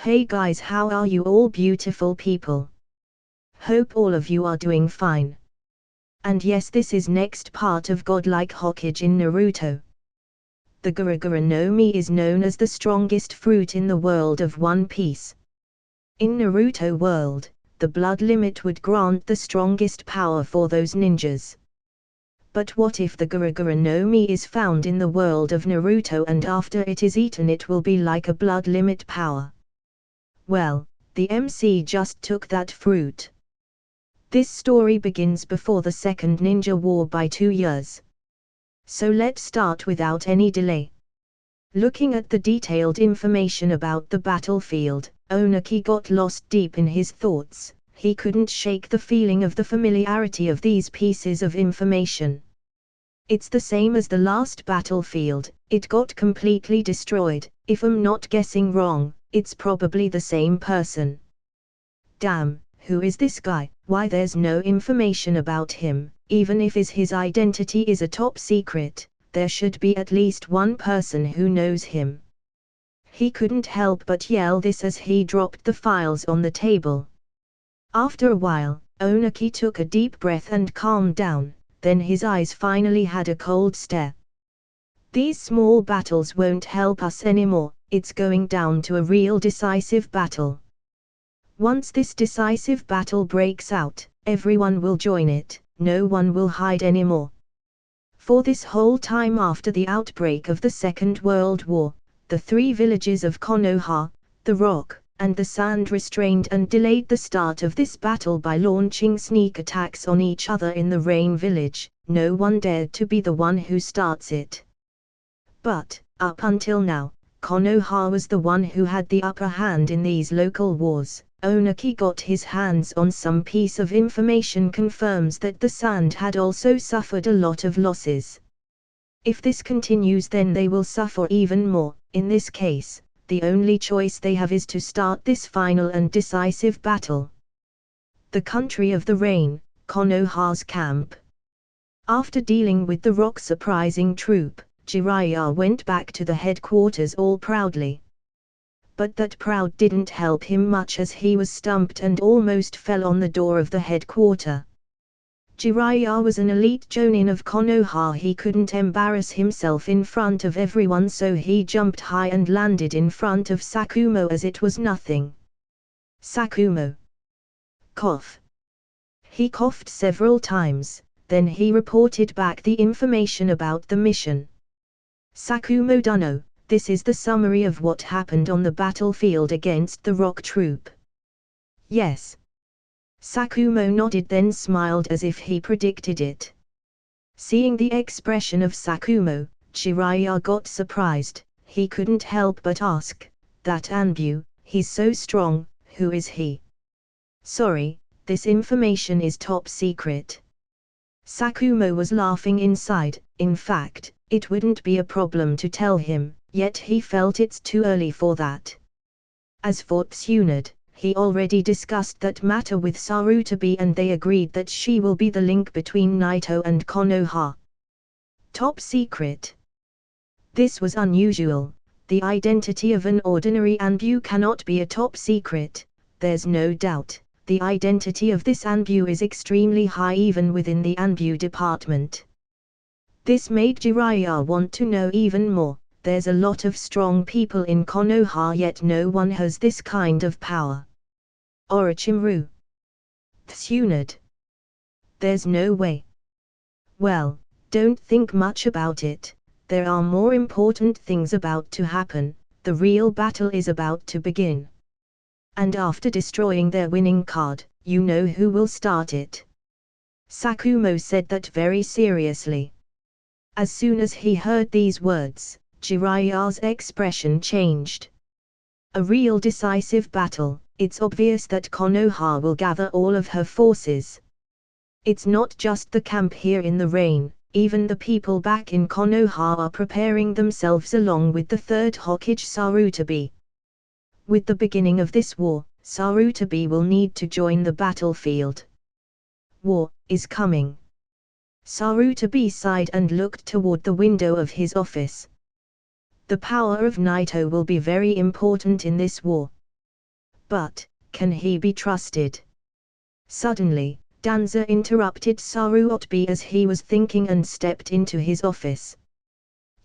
Hey guys, how are you all beautiful people? Hope all of you are doing fine. And yes, this is next part of Godlike Hokage in Naruto. The Gura Gura no Mi is known as the strongest fruit in the world of One Piece. In Naruto world, the blood limit would grant the strongest power for those ninjas. But what if the Gura Gura no Mi is found in the world of Naruto and after it is eaten it will be like a blood limit power? Well, the MC just took that fruit. This story begins before the Second Ninja War by 2 years. So let's start without any delay. Looking at the detailed information about the battlefield, Oniki got lost deep in his thoughts. He couldn't shake the feeling of the familiarity of these pieces of information. It's the same as the last battlefield, it got completely destroyed. If I'm not guessing wrong, it's probably the same person. Damn, who is this guy? Why there's no information about him? Even if his identity is a top secret, there should be at least one person who knows him. He couldn't help but yell this as he dropped the files on the table. After a while, Oniki took a deep breath and calmed down, then his eyes finally had a cold stare. These small battles won't help us anymore, it's going down to a real decisive battle. Once this decisive battle breaks out, everyone will join it, no one will hide anymore. For this whole time after the outbreak of the Second World War, the 3 villages of Konoha, the Rock, and the Sand restrained and delayed the start of this battle by launching sneak attacks on each other in the Rain village. No one dared to be the one who starts it. But, up until now, Konoha was the one who had the upper hand in these local wars. Oniki got his hands on some piece of information confirms that the Sand had also suffered a lot of losses. If this continues then they will suffer even more. In this case, the only choice they have is to start this final and decisive battle. The country of the rain, Konoha's camp. After dealing with the Rock surprising troop, Jiraiya went back to the headquarters all proudly. But that proud didn't help him much as he was stumped and almost fell on the door of the headquarter. Jiraiya was an elite jonin of Konoha. He couldn't embarrass himself in front of everyone, so he jumped high and landed in front of Sakumo as it was nothing. Sakumo. Cough. He coughed several times, then he reported back the information about the mission. Sakumo Dunno, this is the summary of what happened on the battlefield against the Rock troop. Yes. Sakumo nodded then smiled as if he predicted it. Seeing the expression of Sakumo, Jiraiya got surprised. He couldn't help but ask, that Anbu, he's so strong, who is he? Sorry, this information is top secret. Sakumo was laughing inside. In fact, it wouldn't be a problem to tell him, yet he felt it's too early for that. As for Tsunade, he already discussed that matter with Sarutobi and they agreed that she will be the link between Naito and Konoha. Top secret. This was unusual. The identity of an ordinary Anbu cannot be a top secret. There's no doubt, the identity of this Anbu is extremely high even within the Anbu department. This made Jiraiya want to know even more. There's a lot of strong people in Konoha yet no one has this kind of power. Orochimaru. Tsunade. There's no way. Well, don't think much about it, there are more important things about to happen, the real battle is about to begin. And after destroying their winning card, you know who will start it. Sakumo said that very seriously. As soon as he heard these words, Jiraiya's expression changed. A real decisive battle. It's obvious that Konoha will gather all of her forces. It's not just the camp here in the rain, even the people back in Konoha are preparing themselves along with the third Hokage Sarutobi. With the beginning of this war, Sarutobi will need to join the battlefield. War is coming. Sarutobi sighed and looked toward the window of his office. The power of Naito will be very important in this war. But, can he be trusted? Suddenly, Danza interrupted Saruotobi as he was thinking and stepped into his office.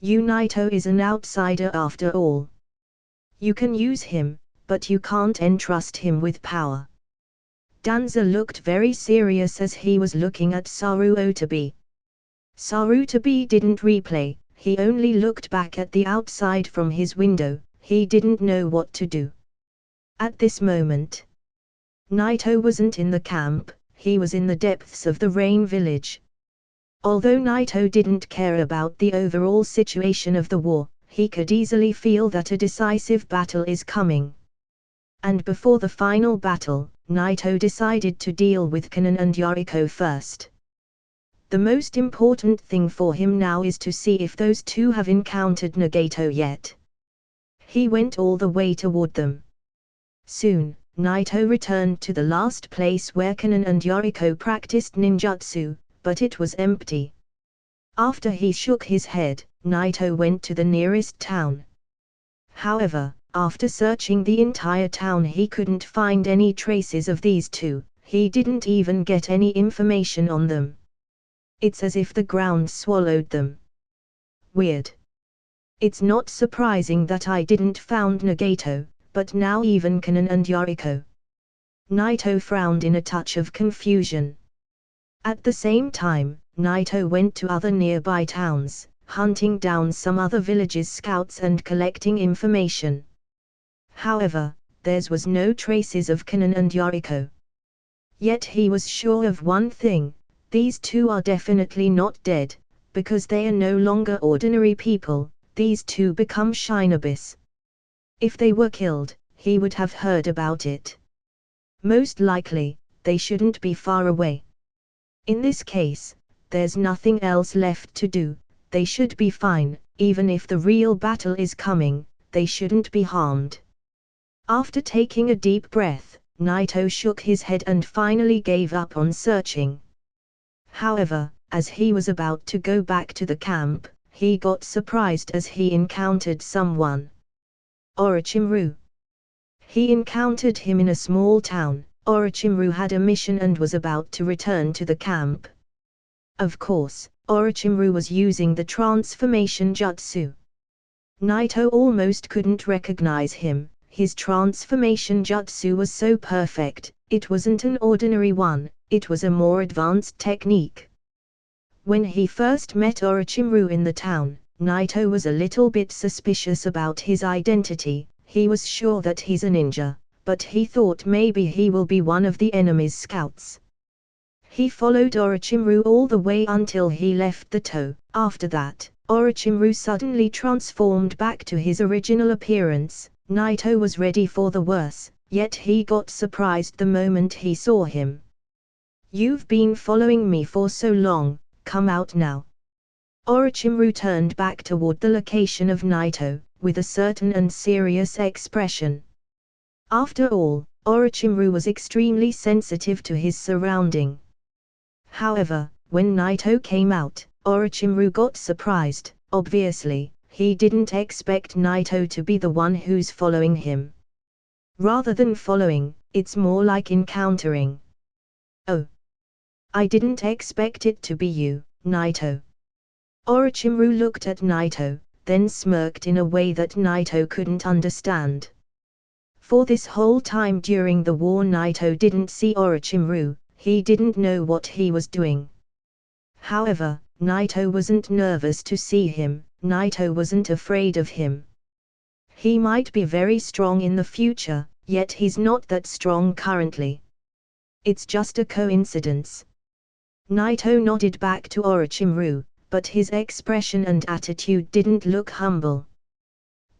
Naito is an outsider after all. You can use him, but you can't entrust him with power. Danza looked very serious as he was looking at Saruotobi. Saruotobi didn't reply, he only looked back at the outside from his window. He didn't know what to do. At this moment, Naito wasn't in the camp, he was in the depths of the Rain Village. Although Naito didn't care about the overall situation of the war, he could easily feel that a decisive battle is coming. And before the final battle, Naito decided to deal with Kanon and Yoriko first. The most important thing for him now is to see if those two have encountered Nagato yet. He went all the way toward them. Soon, Naito returned to the last place where Kanon and Yoriko practiced ninjutsu, but it was empty. After he shook his head, Naito went to the nearest town. However, after searching the entire town he couldn't find any traces of these two, he didn't even get any information on them. It's as if the ground swallowed them. Weird. It's not surprising that I didn't found Nagato, but now even Kanon and Yoriko. Naito frowned in a touch of confusion. At the same time, Naito went to other nearby towns, hunting down some other villages' scouts and collecting information. However, there was no traces of Kanon and Yoriko. Yet he was sure of one thing, these two are definitely not dead, because they are no longer ordinary people, these two become shinobis. If they were killed, he would have heard about it. Most likely, they shouldn't be far away. In this case, there's nothing else left to do, they should be fine, even if the real battle is coming, they shouldn't be harmed. After taking a deep breath, Naito shook his head and finally gave up on searching. However, as he was about to go back to the camp, he got surprised as he encountered someone. Orochimaru. He encountered him in a small town. Orochimaru had a mission and was about to return to the camp. Of course, Orochimaru was using the transformation jutsu. Naito almost couldn't recognize him, his transformation jutsu was so perfect, it wasn't an ordinary one, it was a more advanced technique. When he first met Orochimaru in the town, Naito was a little bit suspicious about his identity. He was sure that he's a ninja, but he thought maybe he will be one of the enemy's scouts. He followed Orochimaru all the way until he left the town. After that, Orochimaru suddenly transformed back to his original appearance. Naito was ready for the worst, yet he got surprised the moment he saw him. "You've been following me for so long, come out now." Orochimaru turned back toward the location of Naito, with a certain and serious expression. After all, Orochimaru was extremely sensitive to his surrounding. However, when Naito came out, Orochimaru got surprised. Obviously, he didn't expect Naito to be the one who's following him. Rather than following, it's more like encountering. "Oh. I didn't expect it to be you, Naito." Orochimaru looked at Naito, then smirked in a way that Naito couldn't understand. For this whole time during the war Naito didn't see Orochimaru, he didn't know what he was doing. However, Naito wasn't nervous to see him, Naito wasn't afraid of him. He might be very strong in the future, yet he's not that strong currently. It's just a coincidence. Naito nodded back to Orochimaru, but his expression and attitude didn't look humble.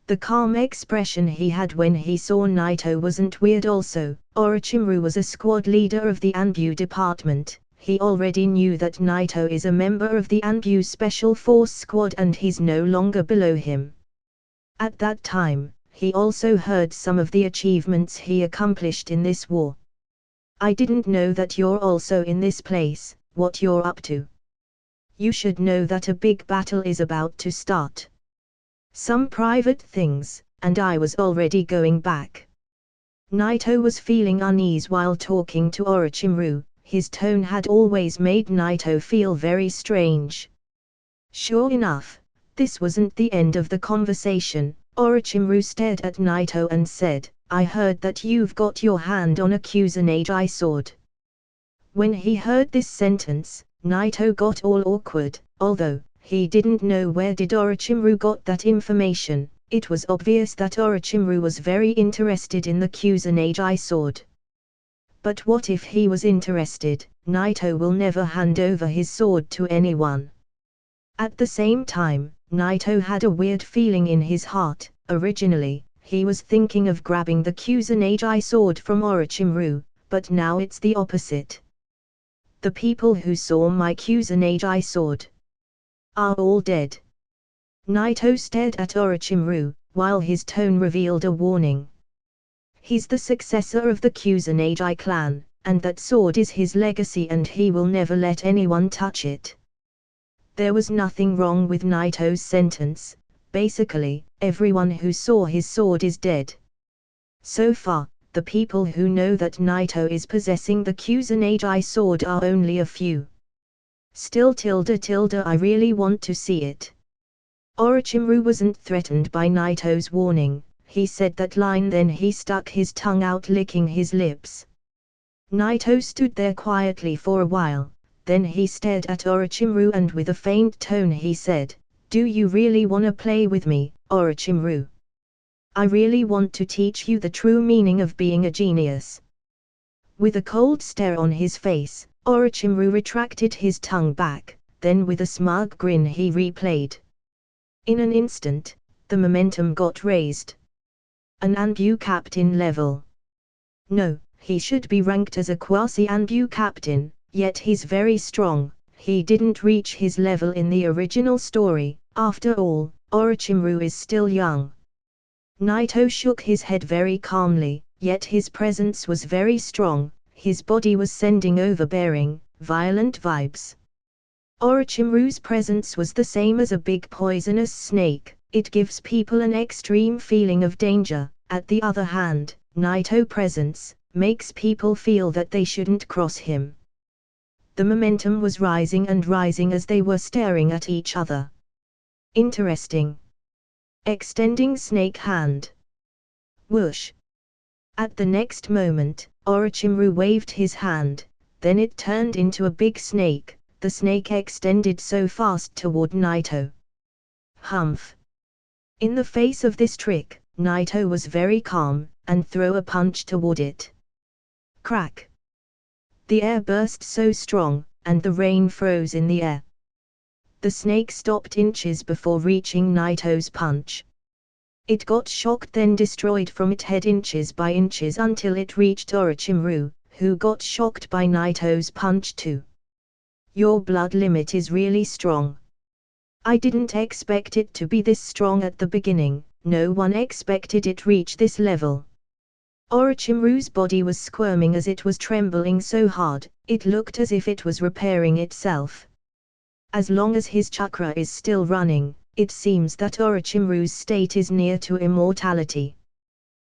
The calm expression he had when he saw Naito wasn't weird also. Orochimaru was a squad leader of the Anbu department. He already knew that Naito is a member of the Anbu Special Force Squad and he's no longer below him. At that time, he also heard some of the achievements he accomplished in this war. "I didn't know that you're also in this place, what you're up to. You should know that a big battle is about to start. Some private things, and I was already going back." Naito was feeling unease while talking to Orochimaru. His tone had always made Naito feel very strange. Sure enough, this wasn't the end of the conversation. Orochimaru stared at Naito and said, "I heard that you've got your hand on a Kusanagi sword." When he heard this sentence, Naito got all awkward. Although he didn't know where did Orochimaru got that information, it was obvious that Orochimaru was very interested in the Kusanagi sword. But what if he was interested? Naito will never hand over his sword to anyone. At the same time, Naito had a weird feeling in his heart. Originally, he was thinking of grabbing the Kusanagi sword from Orochimaru, but now it's the opposite. The people who saw my Kusanagi sword are all dead. Naito stared at Orochimaru, while his tone revealed a warning. He's the successor of the Kusanagi clan, and that sword is his legacy and he will never let anyone touch it. There was nothing wrong with Naito's sentence. Basically, everyone who saw his sword is dead. So far, the people who know that Naito is possessing the Kusanagi sword are only a few. Still I really want to see it. Orochimaru wasn't threatened by Naito's warning. He said that line, then he stuck his tongue out, licking his lips. Naito stood there quietly for a while, then he stared at Orochimaru and with a faint tone he said, "Do you really wanna play with me, Orochimaru? I really want to teach you the true meaning of being a genius." With a cold stare on his face, Orochimaru retracted his tongue back, then with a smug grin he replayed. In an instant, the momentum got raised. An Anbu captain level. No, he should be ranked as a quasi-Anbu captain, yet he's very strong. He didn't reach his level in the original story. After all, Orochimaru is still young. Naito shook his head very calmly, yet his presence was very strong. His body was sending overbearing, violent vibes. Orochimaru's presence was the same as a big poisonous snake. It gives people an extreme feeling of danger. At the other hand, Naito's presence makes people feel that they shouldn't cross him. The momentum was rising and rising as they were staring at each other. Interesting. Extending snake hand. Whoosh. At the next moment, Orochimaru waved his hand, then it turned into a big snake. The snake extended so fast toward Naito. Humph. In the face of this trick, Naito was very calm, and threw a punch toward it. Crack. The air burst so strong, and the rain froze in the air. The snake stopped inches before reaching Naito's punch. It got shocked, then destroyed from its head inches by inches until it reached Orochimaru, who got shocked by Naito's punch too. Your blood limit is really strong. I didn't expect it to be this strong at the beginning. No one expected it reach this level. Orochimaru's body was squirming as it was trembling so hard, it looked as if it was repairing itself. As long as his chakra is still running, it seems that Orochimaru's state is near to immortality.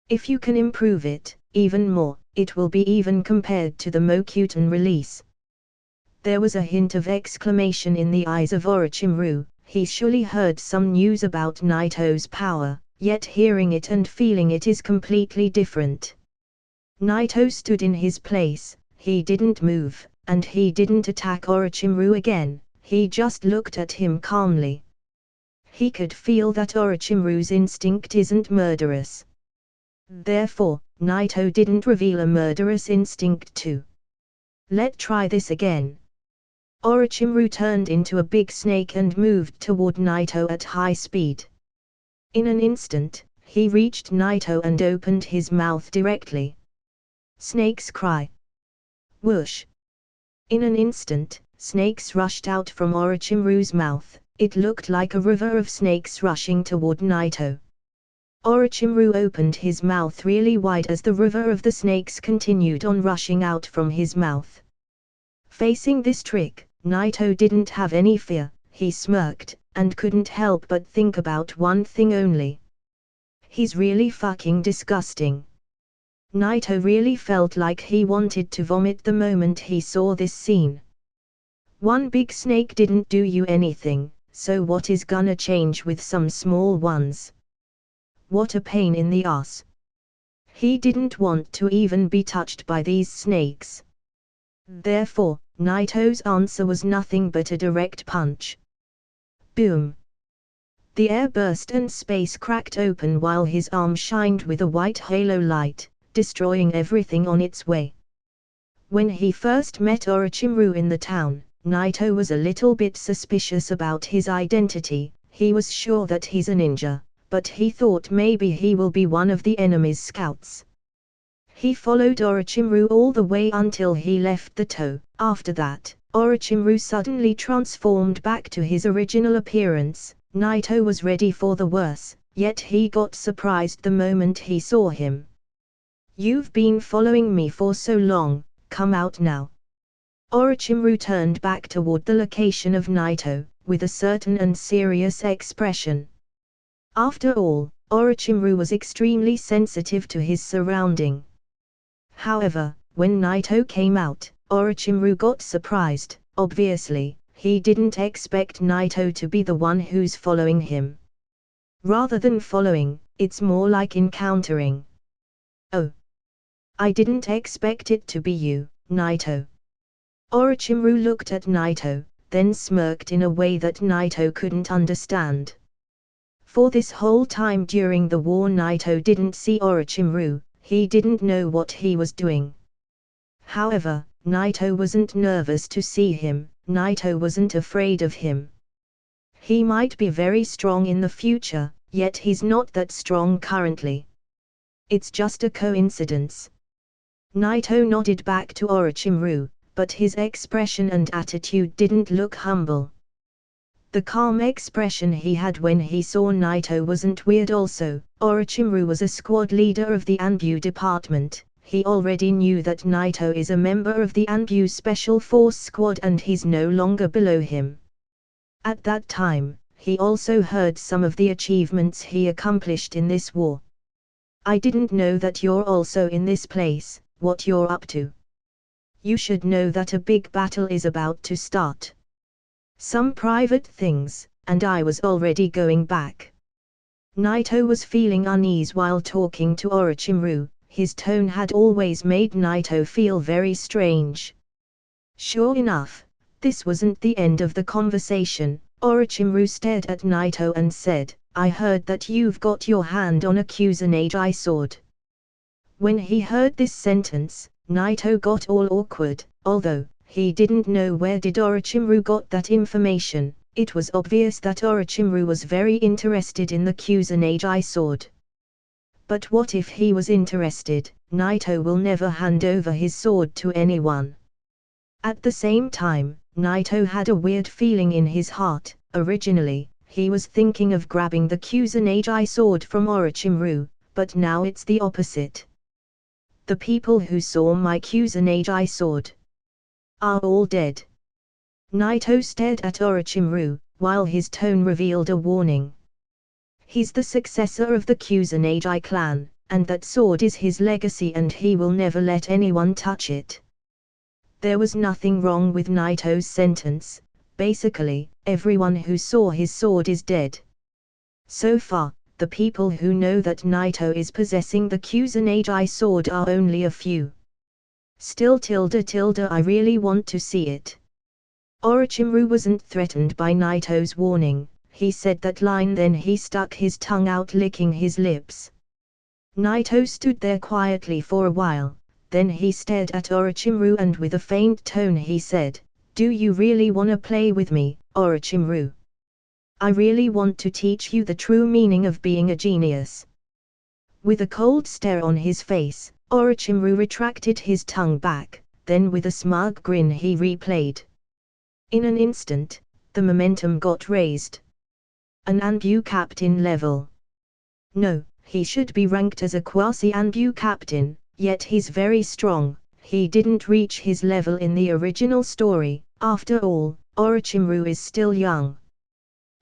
If you can improve it even more, it will be even compared to the Mokuton release. There was a hint of exclamation in the eyes of Orochimaru. He surely heard some news about Naito's power, yet hearing it and feeling it is completely different. Naito stood in his place. He didn't move, and he didn't attack Orochimaru again. He just looked at him calmly. He could feel that Orochimaru's instinct isn't murderous. Therefore, Naito didn't reveal a murderous instinct too. Let's try this again. Orochimaru turned into a big snake and moved toward Naito at high speed. In an instant, he reached Naito and opened his mouth directly. Snakes cry. Whoosh. In an instant, snakes rushed out from Orochimaru's mouth. It looked like a river of snakes rushing toward Naito. Orochimaru opened his mouth really wide as the river of the snakes continued on rushing out from his mouth. Facing this trick, Naito didn't have any fear. He smirked, and couldn't help but think about one thing only. He's really fucking disgusting. Naito really felt like he wanted to vomit the moment he saw this scene. One big snake didn't do you anything, so what is gonna change with some small ones? What a pain in the ass. He didn't want to even be touched by these snakes. Therefore, Naito's answer was nothing but a direct punch. Boom! The air burst and space cracked open while his arm shined with a white halo light, destroying everything on its way. When he first met Orochimaru in the town, Naito was a little bit suspicious about his identity. He was sure that he's a ninja, but he thought maybe he will be one of the enemy's scouts. He followed Orochimaru all the way until he left the tow. After that, Orochimaru suddenly transformed back to his original appearance. Naito was ready for the worst, yet he got surprised the moment he saw him. "You've been following me for so long, come out now." Orochimaru turned back toward the location of Naito, with a certain and serious expression. After all, Orochimaru was extremely sensitive to his surrounding. However, when Naito came out, Orochimaru got surprised. Obviously, he didn't expect Naito to be the one who's following him. Rather than following, it's more like encountering. "Oh. I didn't expect it to be you, Naito." Orochimaru looked at Naito, then smirked in a way that Naito couldn't understand. For this whole time during the war Naito didn't see Orochimaru, he didn't know what he was doing. However, Naito wasn't nervous to see him, Naito wasn't afraid of him. He might be very strong in the future, yet he's not that strong currently. It's just a coincidence. Naito nodded back to Orochimaru, but his expression and attitude didn't look humble. The calm expression he had when he saw Naito wasn't weird also. Orochimaru was a squad leader of the Anbu department. He already knew that Naito is a member of the Anbu Special Force Squad and he's no longer below him. At that time, he also heard some of the achievements he accomplished in this war. "I didn't know that you're also in this place, what you're up to. You should know that a big battle is about to start. Some private things, and I was already going back." Naito was feeling unease while talking to Orochimaru. His tone had always made Naito feel very strange. Sure enough, this wasn't the end of the conversation. Orochimaru stared at Naito and said, "I heard that you've got your hand on a Kusanagi sword." When he heard this sentence, Naito got all awkward. Although he didn't know where did Orochimaru got that information, it was obvious that Orochimaru was very interested in the Kusanagi sword. But what if he was interested? Naito will never hand over his sword to anyone. At the same time, Naito had a weird feeling in his heart. Originally, he was thinking of grabbing the Kusanagi sword from Orochimaru, but now it's the opposite. "The people who saw my Kusanagi sword are all dead." Naito stared at Orochimaru, while his tone revealed a warning. He's the successor of the Kusanagi clan, and that sword is his legacy and he will never let anyone touch it. There was nothing wrong with Naito's sentence. Basically, everyone who saw his sword is dead. So far, the people who know that Naito is possessing the Kusanagi sword are only a few. Still I really want to see it. Orochimaru wasn't threatened by Naito's warning. He said that line then he stuck his tongue out licking his lips. Naito stood there quietly for a while, then he stared at Orochimaru and with a faint tone he said, "Do you really wanna play with me, Orochimaru? I really want to teach you the true meaning of being a genius." With a cold stare on his face, Orochimaru retracted his tongue back, then with a smug grin he replayed. In an instant, the momentum got raised. An Anbu captain level. No, he should be ranked as a quasi-Anbu captain, yet he's very strong. He didn't reach his level in the original story. After all, Orochimaru is still young.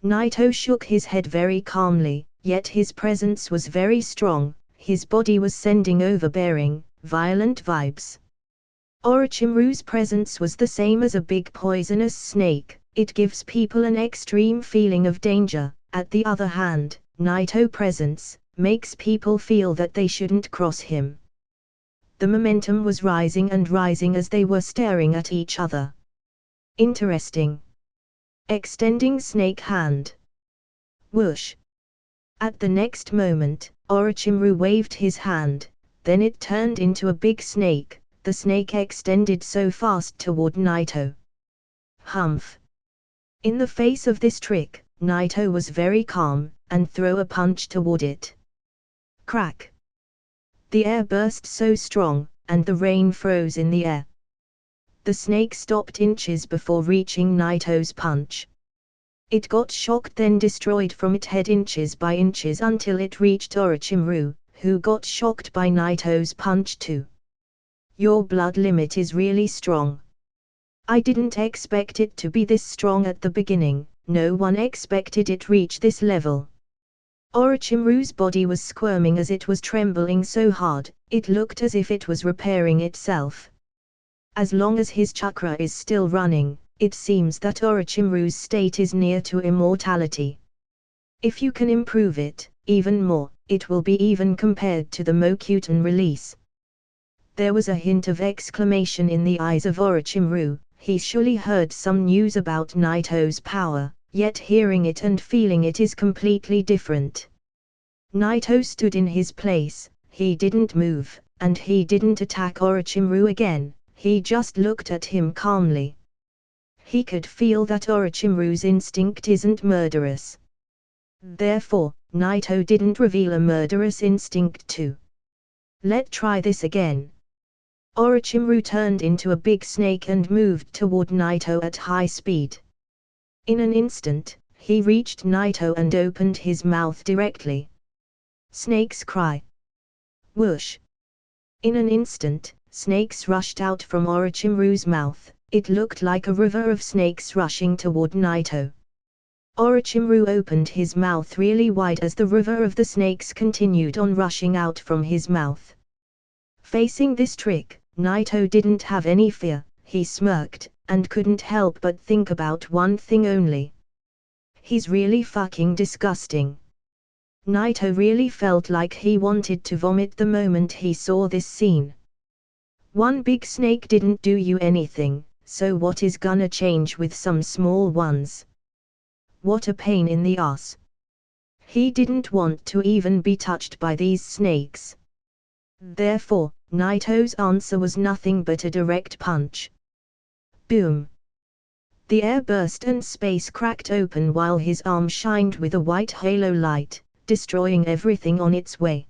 Naito shook his head very calmly, yet his presence was very strong. his body was sending overbearing, violent vibes. Orochimaru's presence was the same as a big poisonous snake, it gives people an extreme feeling of danger. At the other hand, Naito's presence makes people feel that they shouldn't cross him. The momentum was rising and rising as they were staring at each other. Interesting. Extending snake hand. Whoosh. At the next moment, Orochimaru waved his hand, then it turned into a big snake. The snake extended so fast toward Naito. Humph. In the face of this trick, Naito was very calm, and threw a punch toward it. Crack. The air burst so strong, and the rain froze in the air. The snake stopped inches before reaching Naito's punch. It got shocked, then destroyed from its head inches by inches until it reached Orochimaru, who got shocked by Naito's punch too. Your blood limit is really strong. I didn't expect it to be this strong at the beginning, no one expected it reach this level. Orochimaru's body was squirming as it was trembling so hard, it looked as if it was repairing itself. As long as his chakra is still running, it seems that Orochimaru's state is near to immortality. If you can improve it, even more, it will be even compared to the Mokuton release. There was a hint of exclamation in the eyes of Orochimaru. He surely heard some news about Naito's power, yet hearing it and feeling it is completely different. Naito stood in his place, he didn't move, and he didn't attack Orochimaru again, he just looked at him calmly. He could feel that Orochimaru's instinct isn't murderous. Therefore, Naito didn't reveal a murderous instinct too. Let's try this again. Orochimaru turned into a big snake and moved toward Naito at high speed. In an instant, he reached Naito and opened his mouth directly. Snakes cry. Whoosh. In an instant, snakes rushed out from Orochimaru's mouth. It looked like a river of snakes rushing toward Naito. Orochimaru opened his mouth really wide as the river of the snakes continued on rushing out from his mouth. Facing this trick, Naito didn't have any fear, he smirked, and couldn't help but think about one thing only. He's really fucking disgusting. Naito really felt like he wanted to vomit the moment he saw this scene. One big snake didn't do you anything, so what is gonna change with some small ones? What a pain in the ass. He didn't want to even be touched by these snakes. Therefore, Naito's answer was nothing but a direct punch. Boom! The air burst and space cracked open while his arm shined with a white halo light, destroying everything on its way.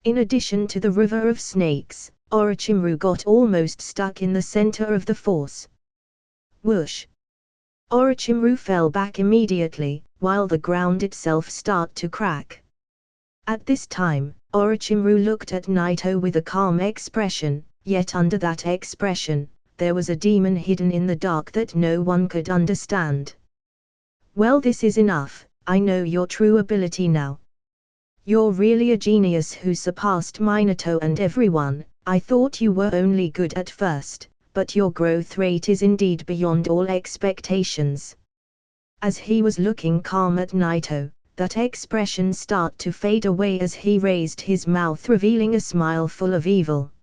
In addition to the river of snakes, Orochimaru got almost stuck in the center of the force. Whoosh! Orochimaru fell back immediately, while the ground itself started to crack. At this time, Orochimaru looked at Naito with a calm expression, yet under that expression, there was a demon hidden in the dark that no one could understand. Well, this is enough, I know your true ability now. You're really a genius who surpassed Minato and everyone. I thought you were only good at first, but your growth rate is indeed beyond all expectations. As he was looking calm at Naito, that expression started to fade away as he raised his mouth, revealing a smile full of evil.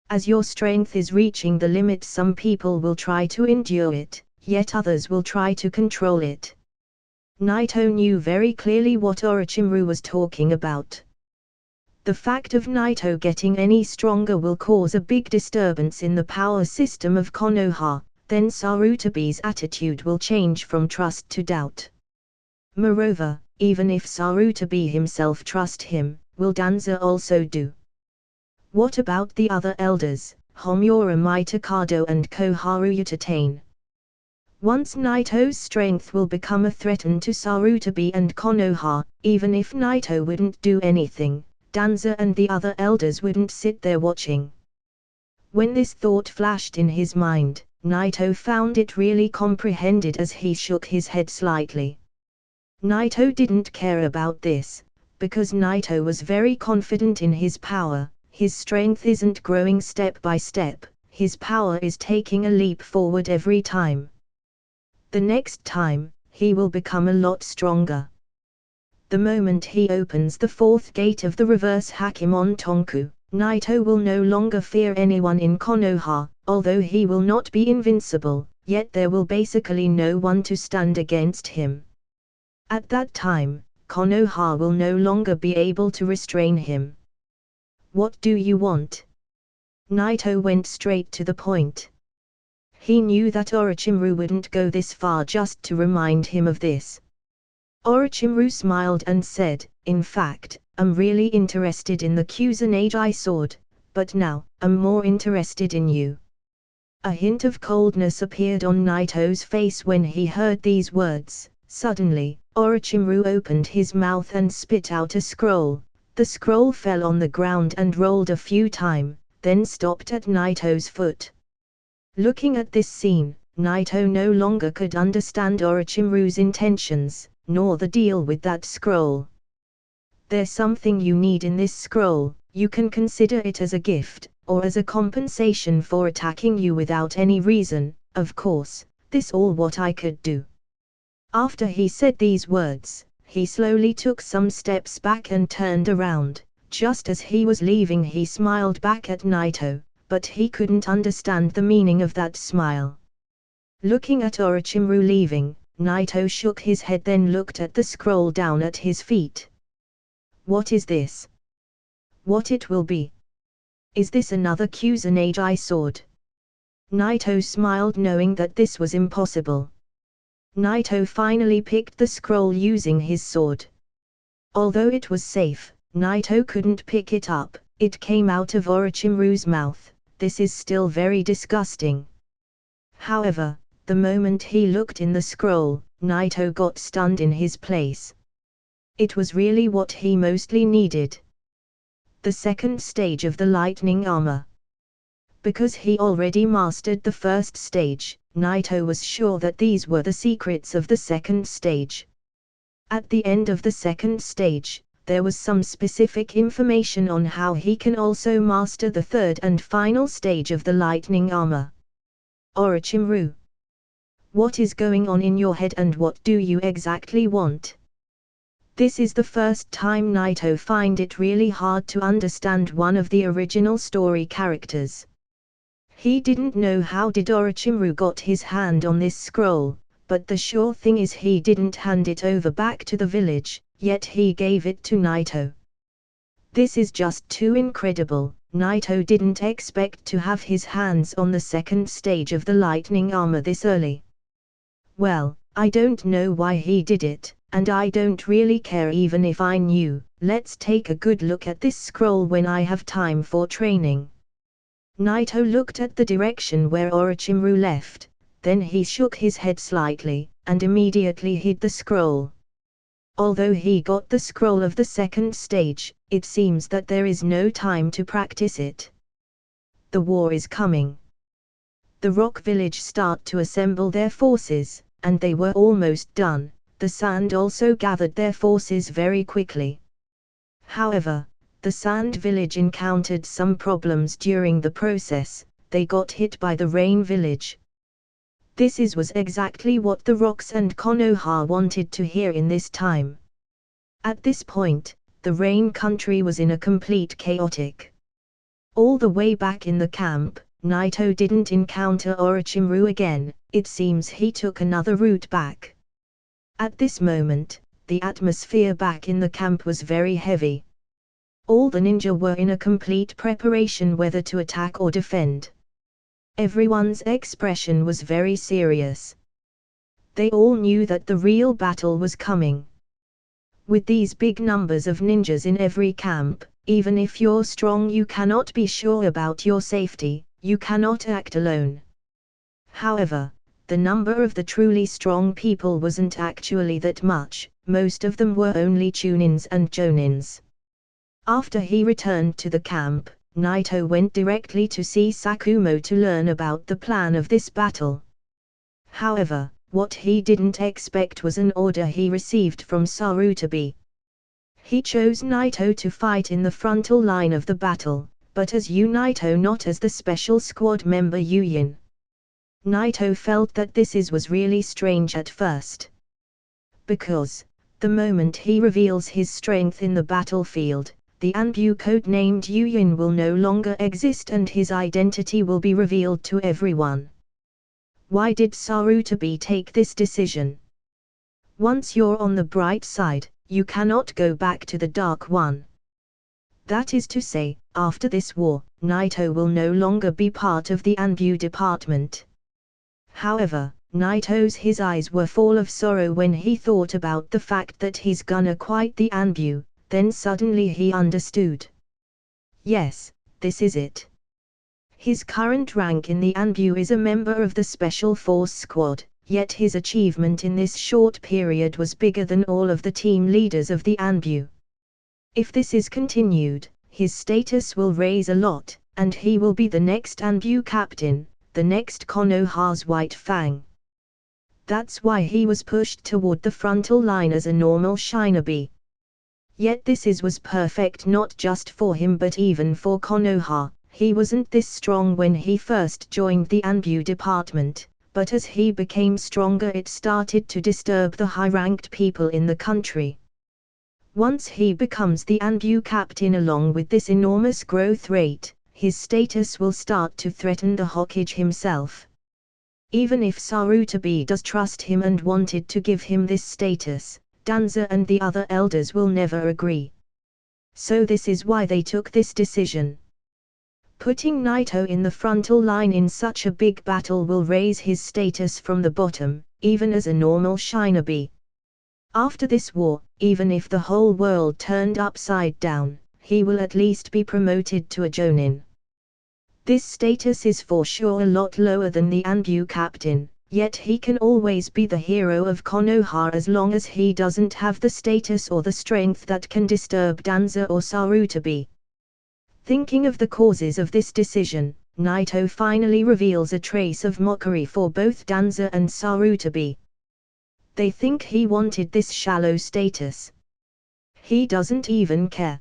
As your strength is reaching the limit, some people will try to endure it, yet others will try to control it. Naito knew very clearly what Orochimaru was talking about. The fact of Naito getting any stronger will cause a big disturbance in the power system of Konoha, then Sarutobi's attitude will change from trust to doubt. Moreover, even if Sarutobi himself trusts him, will Danza also do? What about the other elders, Homura Mitokado and Koharu Utatane? Once Naito's strength will become a threat to Sarutobi and Konoha, even if Naito wouldn't do anything, Danza and the other elders wouldn't sit there watching. When this thought flashed in his mind, Naito found it really comprehended as he shook his head slightly. Naito didn't care about this, because Naito was very confident in his power. His strength isn't growing step by step, his power is taking a leap forward every time. The next time, he will become a lot stronger. The moment he opens the fourth gate of the reverse Hakemon Tonku, Naito will no longer fear anyone in Konoha. Although he will not be invincible, yet there will basically no one to stand against him. At that time, Konoha will no longer be able to restrain him. What do you want? Naito went straight to the point. He knew that Orochimaru wouldn't go this far just to remind him of this. Orochimaru smiled and said, "In fact, I'm really interested in the Kusanagi sword, but now, I'm more interested in you." A hint of coldness appeared on Naito's face when he heard these words. Suddenly, Orochimaru opened his mouth and spit out a scroll. The scroll fell on the ground and rolled a few times, then stopped at Naito's foot. Looking at this scene, Naito no longer could understand Orochimaru's intentions, nor the deal with that scroll. "There's something you need in this scroll, you can consider it as a gift, or as a compensation for attacking you without any reason, of course, this all what I could do." After he said these words, he slowly took some steps back and turned around. Just as he was leaving, he smiled back at Naito, but he couldn't understand the meaning of that smile. Looking at Orochimaru leaving, Naito shook his head, then looked at the scroll down at his feet. "What is this? What it will be? Is this another Kusanagi sword?" Naito smiled, knowing that this was impossible. Naito finally picked the scroll using his sword. Although it was safe, Naito couldn't pick it up. It came out of Orochimaru's mouth. This is still very disgusting. However, the moment he looked in the scroll, Naito got stunned in his place. It was really what he mostly needed. The second stage of the lightning armor. Because he already mastered the first stage, Naito was sure that these were the secrets of the second stage. At the end of the second stage, there was some specific information on how he can also master the third and final stage of the lightning armor. "Orochimaru, what is going on in your head and what do you exactly want?" This is the first time Naito find it really hard to understand one of the original story characters. He didn't know how did Orochimaru got his hand on this scroll, but the sure thing is he didn't hand it over back to the village, yet he gave it to Naito. This is just too incredible. Naito didn't expect to have his hands on the second stage of the lightning armor this early. Well, I don't know why he did it, and I don't really care even if I knew. Let's take a good look at this scroll when I have time for training. Naito looked at the direction where Orochimaru left, then he shook his head slightly, and immediately hid the scroll. Although he got the scroll of the second stage, it seems that there is no time to practice it. The war is coming. The Rock Village start to assemble their forces, and they were almost done. The Sand also gathered their forces very quickly. However, the Sand Village encountered some problems during the process. They got hit by the Rain Village. This was exactly what the Rocks and Konoha wanted to hear in this time. At this point, the Rain country was in a complete chaotic. All the way back in the camp, Naito didn't encounter Orochimaru again. It seems he took another route back. At this moment, the atmosphere back in the camp was very heavy. All the ninja were in a complete preparation whether to attack or defend. Everyone's expression was very serious. They all knew that the real battle was coming. With these big numbers of ninjas in every camp, even if you're strong, you cannot be sure about your safety, you cannot act alone. However, the number of the truly strong people wasn't actually that much. Most of them were only Chunins and Jonins. After he returned to the camp, Naito went directly to see Sakumo to learn about the plan of this battle. However, what he didn't expect was an order he received from Sarutobi. He chose Naito to fight in the frontal line of the battle, but as Naito, not as the special squad member Yuyin. Naito felt that was really strange at first. Because, the moment he reveals his strength in the battlefield, the Anbu code-named Yuyin will no longer exist and his identity will be revealed to everyone. Why did Sarutobi take this decision? Once you're on the bright side, you cannot go back to the dark one. That is to say, after this war, Naito will no longer be part of the Anbu department. However, his eyes were full of sorrow when he thought about the fact that he's gonna quit the Anbu. Then suddenly he understood. Yes, this is it. His current rank in the Anbu is a member of the Special Force Squad, yet his achievement in this short period was bigger than all of the team leaders of the Anbu. If this is continued, his status will raise a lot, and he will be the next Anbu captain, the next Konoha's White Fang. That's why he was pushed toward the frontal line as a normal shinobi. Yet this was perfect not just for him but even for Konoha. He wasn't this strong when he first joined the Anbu department, but as he became stronger it started to disturb the high-ranked people in the country. Once he becomes the Anbu captain along with this enormous growth rate, his status will start to threaten the Hokage himself. Even if Sarutobi does trust him and wanted to give him this status, Danza and the other elders will never agree. So this is why they took this decision. Putting Naito in the frontal line in such a big battle will raise his status from the bottom, even as a normal shinobi. After this war, even if the whole world turned upside down, he will at least be promoted to a Jonin. This status is for sure a lot lower than the Anbu captain. Yet he can always be the hero of Konoha as long as he doesn't have the status or the strength that can disturb Danza or Sarutobi. Thinking of the causes of this decision, Naito finally reveals a trace of mockery for both Danza and Sarutobi. They think he wanted this shallow status. He doesn't even care.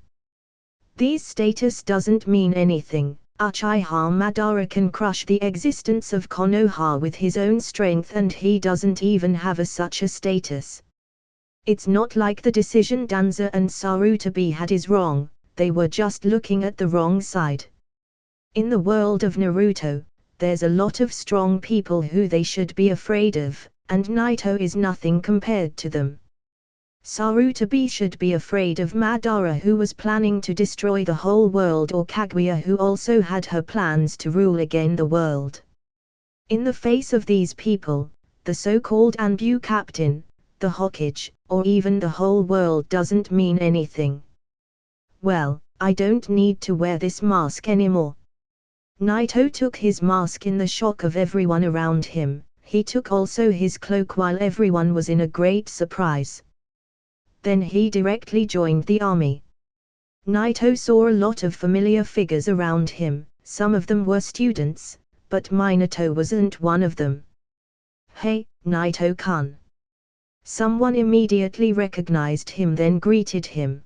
This status doesn't mean anything. Uchiha Madara can crush the existence of Konoha with his own strength and he doesn't even have such a status. It's not like the decision Danza and Sarutobi had is wrong, they were just looking at the wrong side. In the world of Naruto, there's a lot of strong people who they should be afraid of, and Naito is nothing compared to them. Sarutobi should be afraid of Madara who was planning to destroy the whole world or Kaguya who also had her plans to rule again the world. In the face of these people, the so-called Anbu captain, the Hokage, or even the whole world doesn't mean anything. Well, I don't need to wear this mask anymore. Naito took his mask in the shock of everyone around him, he took also his cloak while everyone was in a great surprise. Then he directly joined the army. Naito saw a lot of familiar figures around him, some of them were students, but Minato wasn't one of them. Hey, Naito-kun. Someone immediately recognized him then greeted him.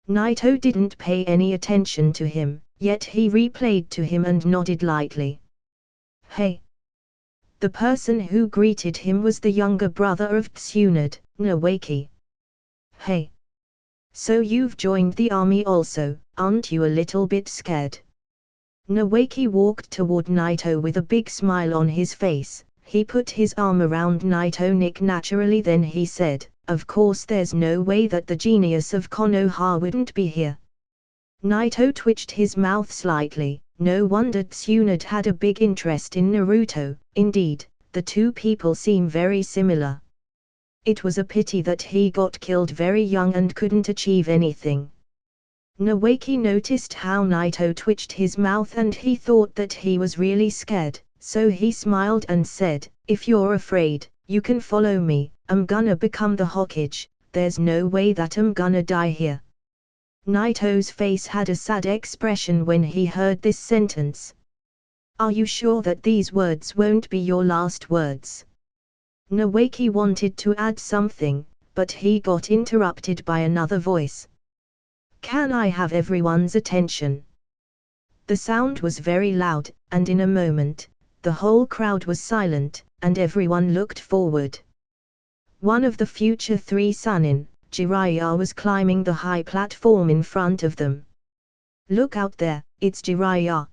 Naito didn't pay any attention to him, yet he replayed to him and nodded lightly. Hey. The person who greeted him was the younger brother of Tsunade, Nawaki. Hey. So you've joined the army also, aren't you a little bit scared? Nawaki walked toward Naito with a big smile on his face, he put his arm around Naito's neck naturally then he said, of course there's no way that the genius of Konoha wouldn't be here. Naito twitched his mouth slightly, no wonder Tsunade had a big interest in Naruto, indeed, the two people seem very similar. It was a pity that he got killed very young and couldn't achieve anything. Nawaki noticed how Naito twitched his mouth and he thought that he was really scared, so he smiled and said, if you're afraid, you can follow me, I'm gonna become the Hokage, there's no way that I'm gonna die here. Naito's face had a sad expression when he heard this sentence. Are you sure that these words won't be your last words? Nawaki wanted to add something, but he got interrupted by another voice. Can I have everyone's attention? The sound was very loud, and in a moment, the whole crowd was silent, and everyone looked forward. One of the future 3 Sannin, Jiraiya, was climbing the high platform in front of them. Look out there, it's Jiraiya.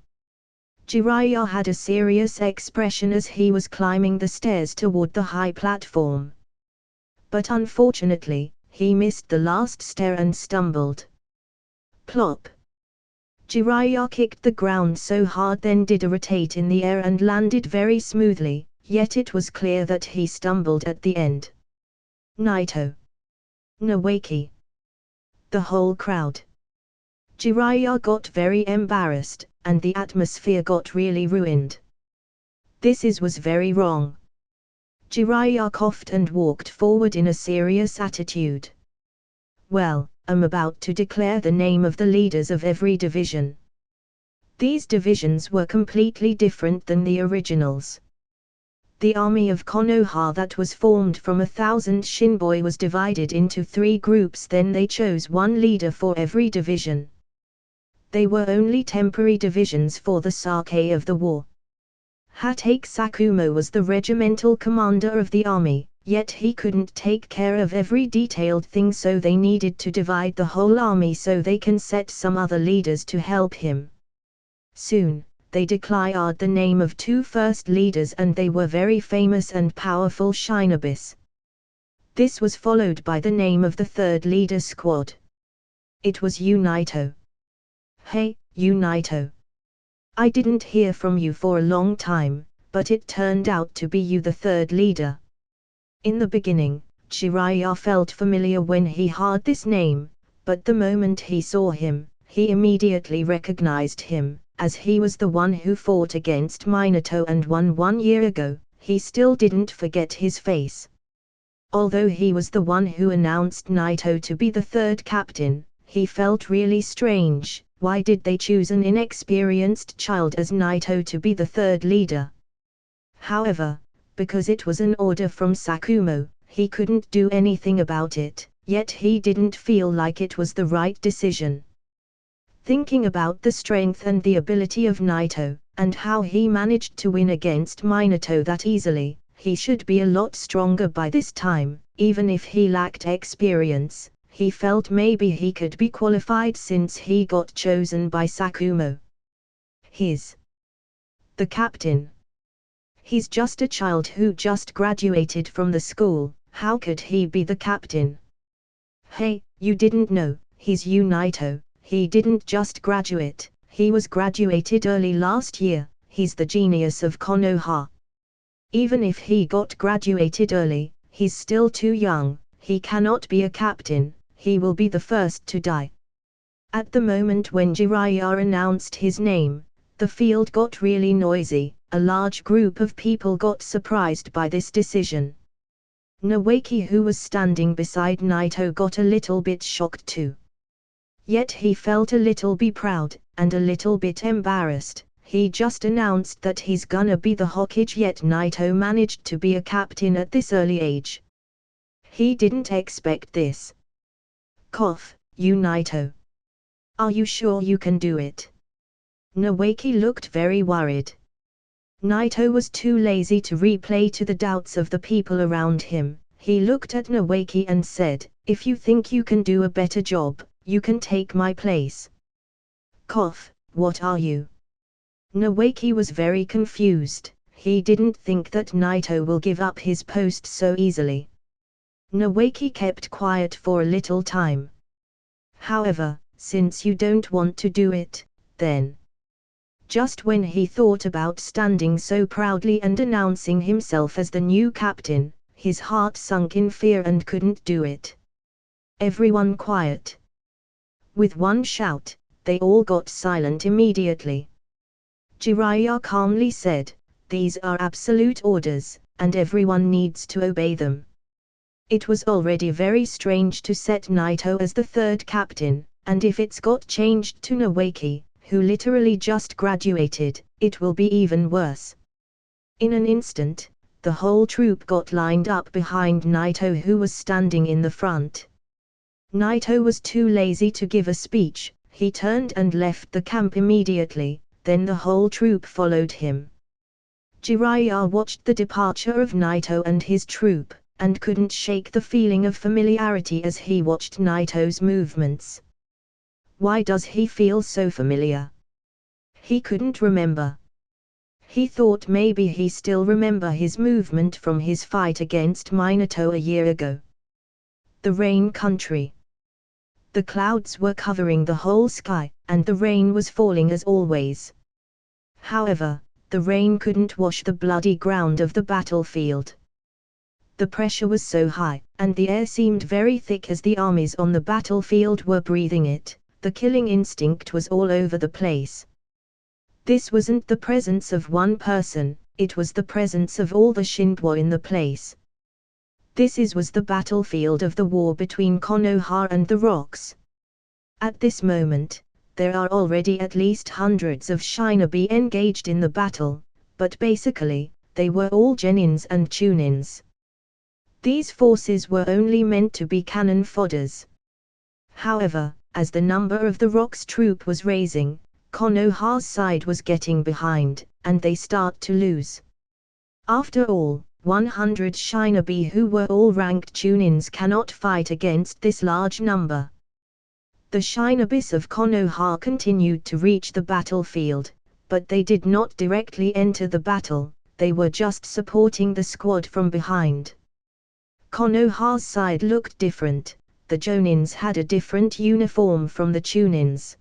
Jiraiya had a serious expression as he was climbing the stairs toward the high platform. But unfortunately, he missed the last stair and stumbled. Plop! Jiraiya kicked the ground so hard, then did a rotate in the air and landed very smoothly, yet it was clear that he stumbled at the end. Naito. Nawaki. The whole crowd. Jiraiya got very embarrassed, and the atmosphere got really ruined. This was very wrong. Jiraiya coughed and walked forward in a serious attitude. Well, I'm about to declare the name of the leaders of every division. These divisions were completely different than the originals. The army of Konoha that was formed from 1,000 Shinboi was divided into 3 groups, then they chose 1 leader for every division. They were only temporary divisions for the sake of the war. Hatake Sakumo was the regimental commander of the army, yet he couldn't take care of every detailed thing, so they needed to divide the whole army so they can set some other leaders to help him. Soon, they declared the name of 2 first leaders, and they were very famous and powerful shinobis. This was followed by the name of the 3rd leader squad. It was Naito. Hey, Naito. I didn't hear from you for a long time, but it turned out to be you, the 3rd leader. In the beginning, Jiraiya felt familiar when he heard this name, but the moment he saw him, he immediately recognized him, as he was the one who fought against Minato and won 1 year ago. He still didn't forget his face. Although he was the one who announced Naito to be the 3rd captain, he felt really strange. Why did they choose an inexperienced child as Naito to be the 3rd leader? However, because it was an order from Sakumo, he couldn't do anything about it, yet he didn't feel like it was the right decision. Thinking about the strength and the ability of Naito, and how he managed to win against Minato that easily, he should be a lot stronger by this time. Even if he lacked experience, he felt maybe he could be qualified since he got chosen by Sakumo. He's the captain. He's just a child who just graduated from the school. How could he be the captain? Hey, you didn't know, he's Naito. He didn't just graduate, he was graduated early last year. He's the genius of Konoha. Even if he got graduated early, he's still too young. He cannot be a captain. He will be the first to die. At the moment when Jiraiya announced his name, the field got really noisy. A large group of people got surprised by this decision. Nawaki, who was standing beside Naito, got a little bit shocked too. Yet he felt a little bit proud, and a little bit embarrassed. He just announced that he's gonna be the Hokage, yet Naito managed to be a captain at this early age. He didn't expect this. Cough, Naito. Are you sure you can do it? Nawaki looked very worried. Naito was too lazy to replay to the doubts of the people around him. He looked at Nawaki and said, if you think you can do a better job, you can take my place. Cough, what are you? Nawaki was very confused. He didn't think that Naito will give up his post so easily. Nawaki kept quiet for a little time. However, since you don't want to do it, then. Just when he thought about standing so proudly and announcing himself as the new captain, his heart sunk in fear and couldn't do it. Everyone quiet. With one shout, they all got silent immediately. Jiraiya calmly said, these are absolute orders, and everyone needs to obey them. It was already very strange to set Naito as the 3rd captain, and if it's got changed to Nawaki, who literally just graduated, it will be even worse. In an instant, the whole troop got lined up behind Naito, who was standing in the front. Naito was too lazy to give a speech. He turned and left the camp immediately, then the whole troop followed him. Jiraiya watched the departure of Naito and his troop, and couldn't shake the feeling of familiarity as he watched Naito's movements. Why does he feel so familiar? He couldn't remember. He thought maybe he still remember his movement from his fight against Minato a year ago. The rain country. The clouds were covering the whole sky, and the rain was falling as always. However, the rain couldn't wash the bloody ground of the battlefield. The pressure was so high, and the air seemed very thick as the armies on the battlefield were breathing it. The killing instinct was all over the place. This wasn't the presence of one person, it was the presence of all the Shinpo in the place. This was the battlefield of the war between Konoha and the rocks. At this moment, there are already at least hundreds of shinobi engaged in the battle, but basically, they were all genins and chunins. These forces were only meant to be cannon fodders. However, as the number of the Rock's troop was raising, Konoha's side was getting behind, and they start to lose. After all, 100 shinobi who were all ranked chunins cannot fight against this large number. The shinobis of Konoha continued to reach the battlefield, but they did not directly enter the battle, they were just supporting the squad from behind. Konoha's side looked different. The Jonins had a different uniform from the Chunins.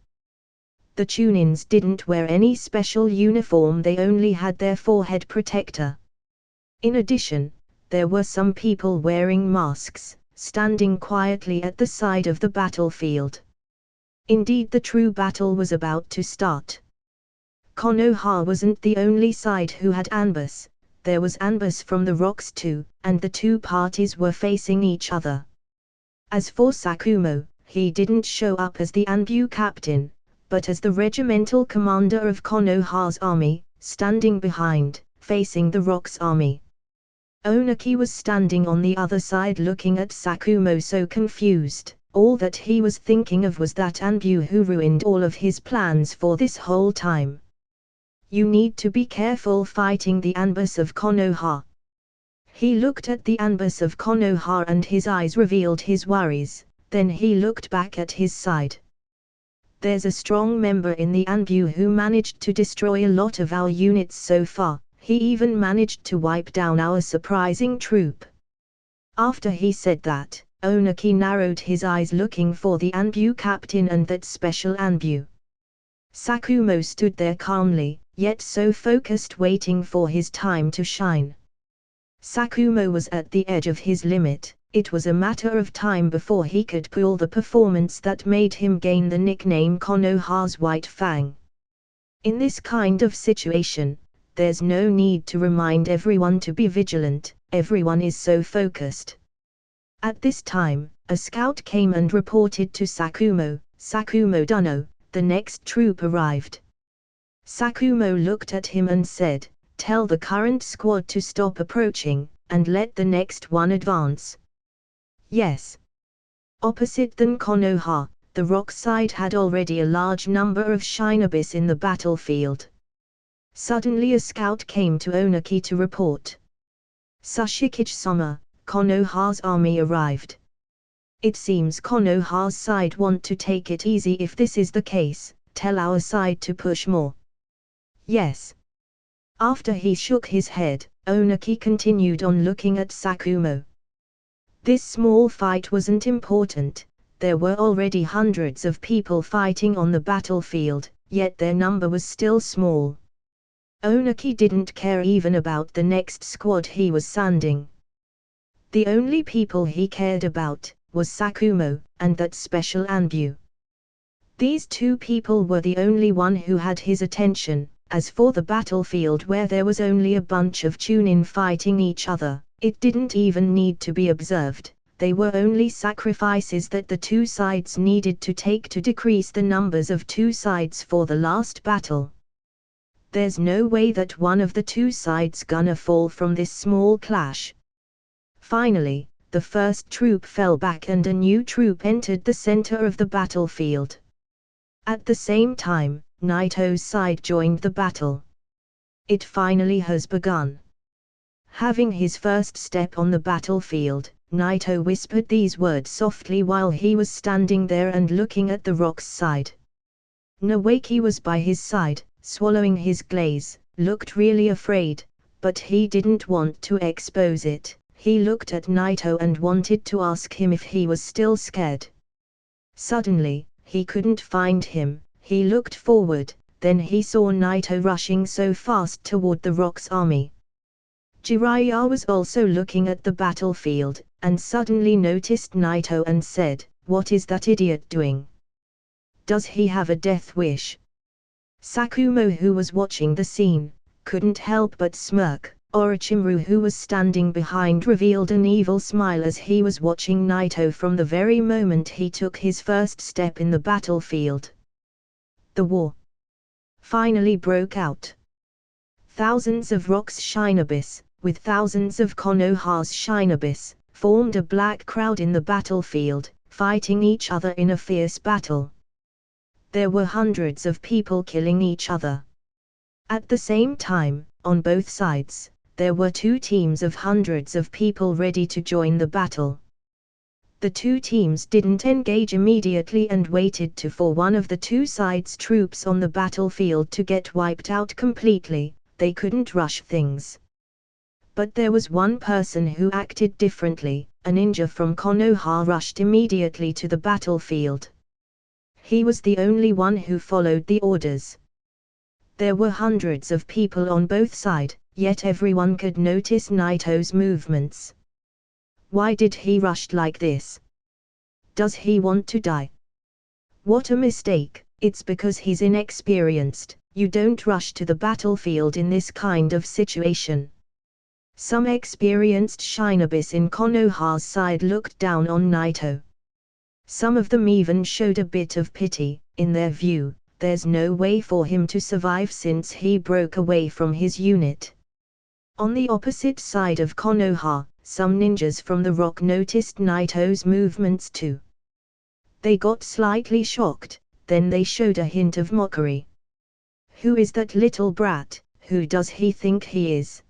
The Chunins didn't wear any special uniform, they only had their forehead protector. In addition, there were some people wearing masks, standing quietly at the side of the battlefield. Indeed, the true battle was about to start. Konoha wasn't the only side who had ambush, there was ambush from the rocks too, and the two parties were facing each other. As for Sakumo, he didn't show up as the Anbu captain, but as the regimental commander of Konoha's army, standing behind, facing the Rock's army. Onaki was standing on the other side looking at Sakumo so confused, all that he was thinking of was that Anbu who ruined all of his plans for this whole time. You need to be careful fighting the ambush of Konoha. He looked at the ambush of Konoha and his eyes revealed his worries, then he looked back at his side. There's a strong member in the Anbu who managed to destroy a lot of our units so far, he even managed to wipe down our surprising troop. After he said that, Onaki narrowed his eyes looking for the Anbu captain and that special Anbu. Sakumo stood there calmly, yet so focused waiting for his time to shine. Sakumo was at the edge of his limit, it was a matter of time before he could pull the performance that made him gain the nickname Konoha's White Fang. In this kind of situation, there's no need to remind everyone to be vigilant, everyone is so focused. At this time, a scout came and reported to Sakumo, "Sakumo Dunno, the next troop arrived." Sakumo looked at him and said, "Tell the current squad to stop approaching, and let the next one advance." Yes. Opposite than Konoha, the rock side had already a large number of shinobis in the battlefield. Suddenly a scout came to Onaki to report. "Sushikage-sama, Konoha's army arrived. It seems Konoha's side want to take it easy. If this is the case, tell our side to push more." Yes. After he shook his head, Onaki continued on looking at Sakumo. This small fight wasn't important, there were already hundreds of people fighting on the battlefield, yet their number was still small. Onaki didn't care even about the next squad he was sending. The only people he cared about was Sakumo, and that special Anbu. These two people were the only one who had his attention. As for the battlefield where there was only a bunch of Chunin fighting each other, it didn't even need to be observed, they were only sacrifices that the two sides needed to take to decrease the numbers of two sides for the last battle. There's no way that one of the two sides gonna fall from this small clash. Finally, the first troop fell back and a new troop entered the center of the battlefield. At the same time, Naito's side joined the battle. It finally has begun. Having his first step on the battlefield, Naito whispered these words softly while he was standing there and looking at the rock's side. Nawaki was by his side, swallowing his glaze, looked really afraid, but he didn't want to expose it. He looked at Naito and wanted to ask him if he was still scared. Suddenly, he couldn't find him. He looked forward, then he saw Naito rushing so fast toward the rock's army. Jiraiya was also looking at the battlefield, and suddenly noticed Naito and said, "What is that idiot doing? Does he have a death wish?" Sakumo, who was watching the scene, couldn't help but smirk. Orochimaru, who was standing behind, revealed an evil smile as he was watching Naito from the very moment he took his first step in the battlefield. The war finally broke out. Thousands of Rock's Shinobis, with thousands of Konoha's Shinobis, formed a black crowd in the battlefield, fighting each other in a fierce battle. There were hundreds of people killing each other. At the same time, on both sides, there were two teams of hundreds of people ready to join the battle. The two teams didn't engage immediately and waited for one of the two sides' troops on the battlefield to get wiped out completely. They couldn't rush things. But there was one person who acted differently. A ninja from Konoha rushed immediately to the battlefield. He was the only one who followed the orders. There were hundreds of people on both sides, yet everyone could notice Naito's movements. Why did he rush like this? Does he want to die? What a mistake! It's because he's inexperienced. You don't rush to the battlefield in this kind of situation. Some experienced shinobis in Konoha's side looked down on Naito. Some of them even showed a bit of pity. In their view, there's no way for him to survive since he broke away from his unit. On the opposite side of Konoha, some ninjas from the rock noticed Naito's movements too. They got slightly shocked, then they showed a hint of mockery. Who is that little brat? Who does he think he is?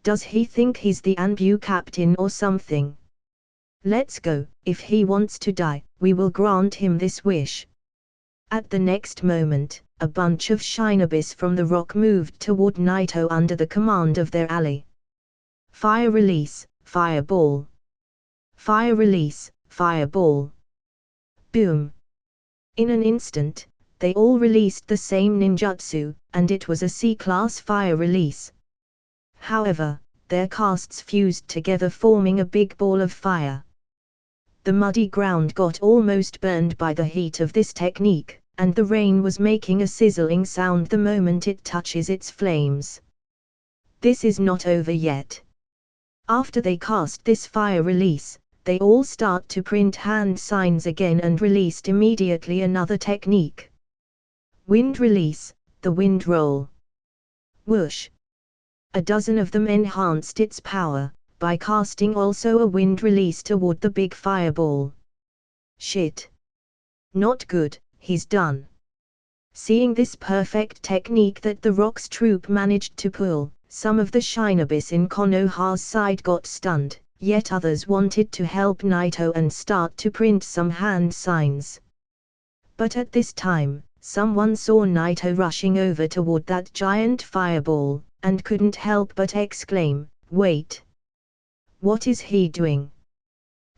Does he think he's the Anbu captain or something? Let's go. If he wants to die, we will grant him this wish. At the next moment, a bunch of shinobis from the rock moved toward Naito under the command of their ally. Fire release, fireball. Fire release, fireball. Boom. In an instant, they all released the same ninjutsu, and it was a C-class fire release. However, their casts fused together forming a big ball of fire. The muddy ground got almost burned by the heat of this technique, and the rain was making a sizzling sound the moment it touches its flames. This is not over yet. After they cast this fire release, they all start to print hand signs again and released immediately another technique. Wind release, the wind roll. Whoosh. A dozen of them enhanced its power, by casting also a wind release toward the big fireball. Shit. Not good, he's done. Seeing this perfect technique that the rock's troop managed to pull, some of the shinobis in Konoha's side got stunned, yet others wanted to help Naito and start to print some hand signs. But at this time, someone saw Naito rushing over toward that giant fireball, and couldn't help but exclaim, "Wait! What is he doing?"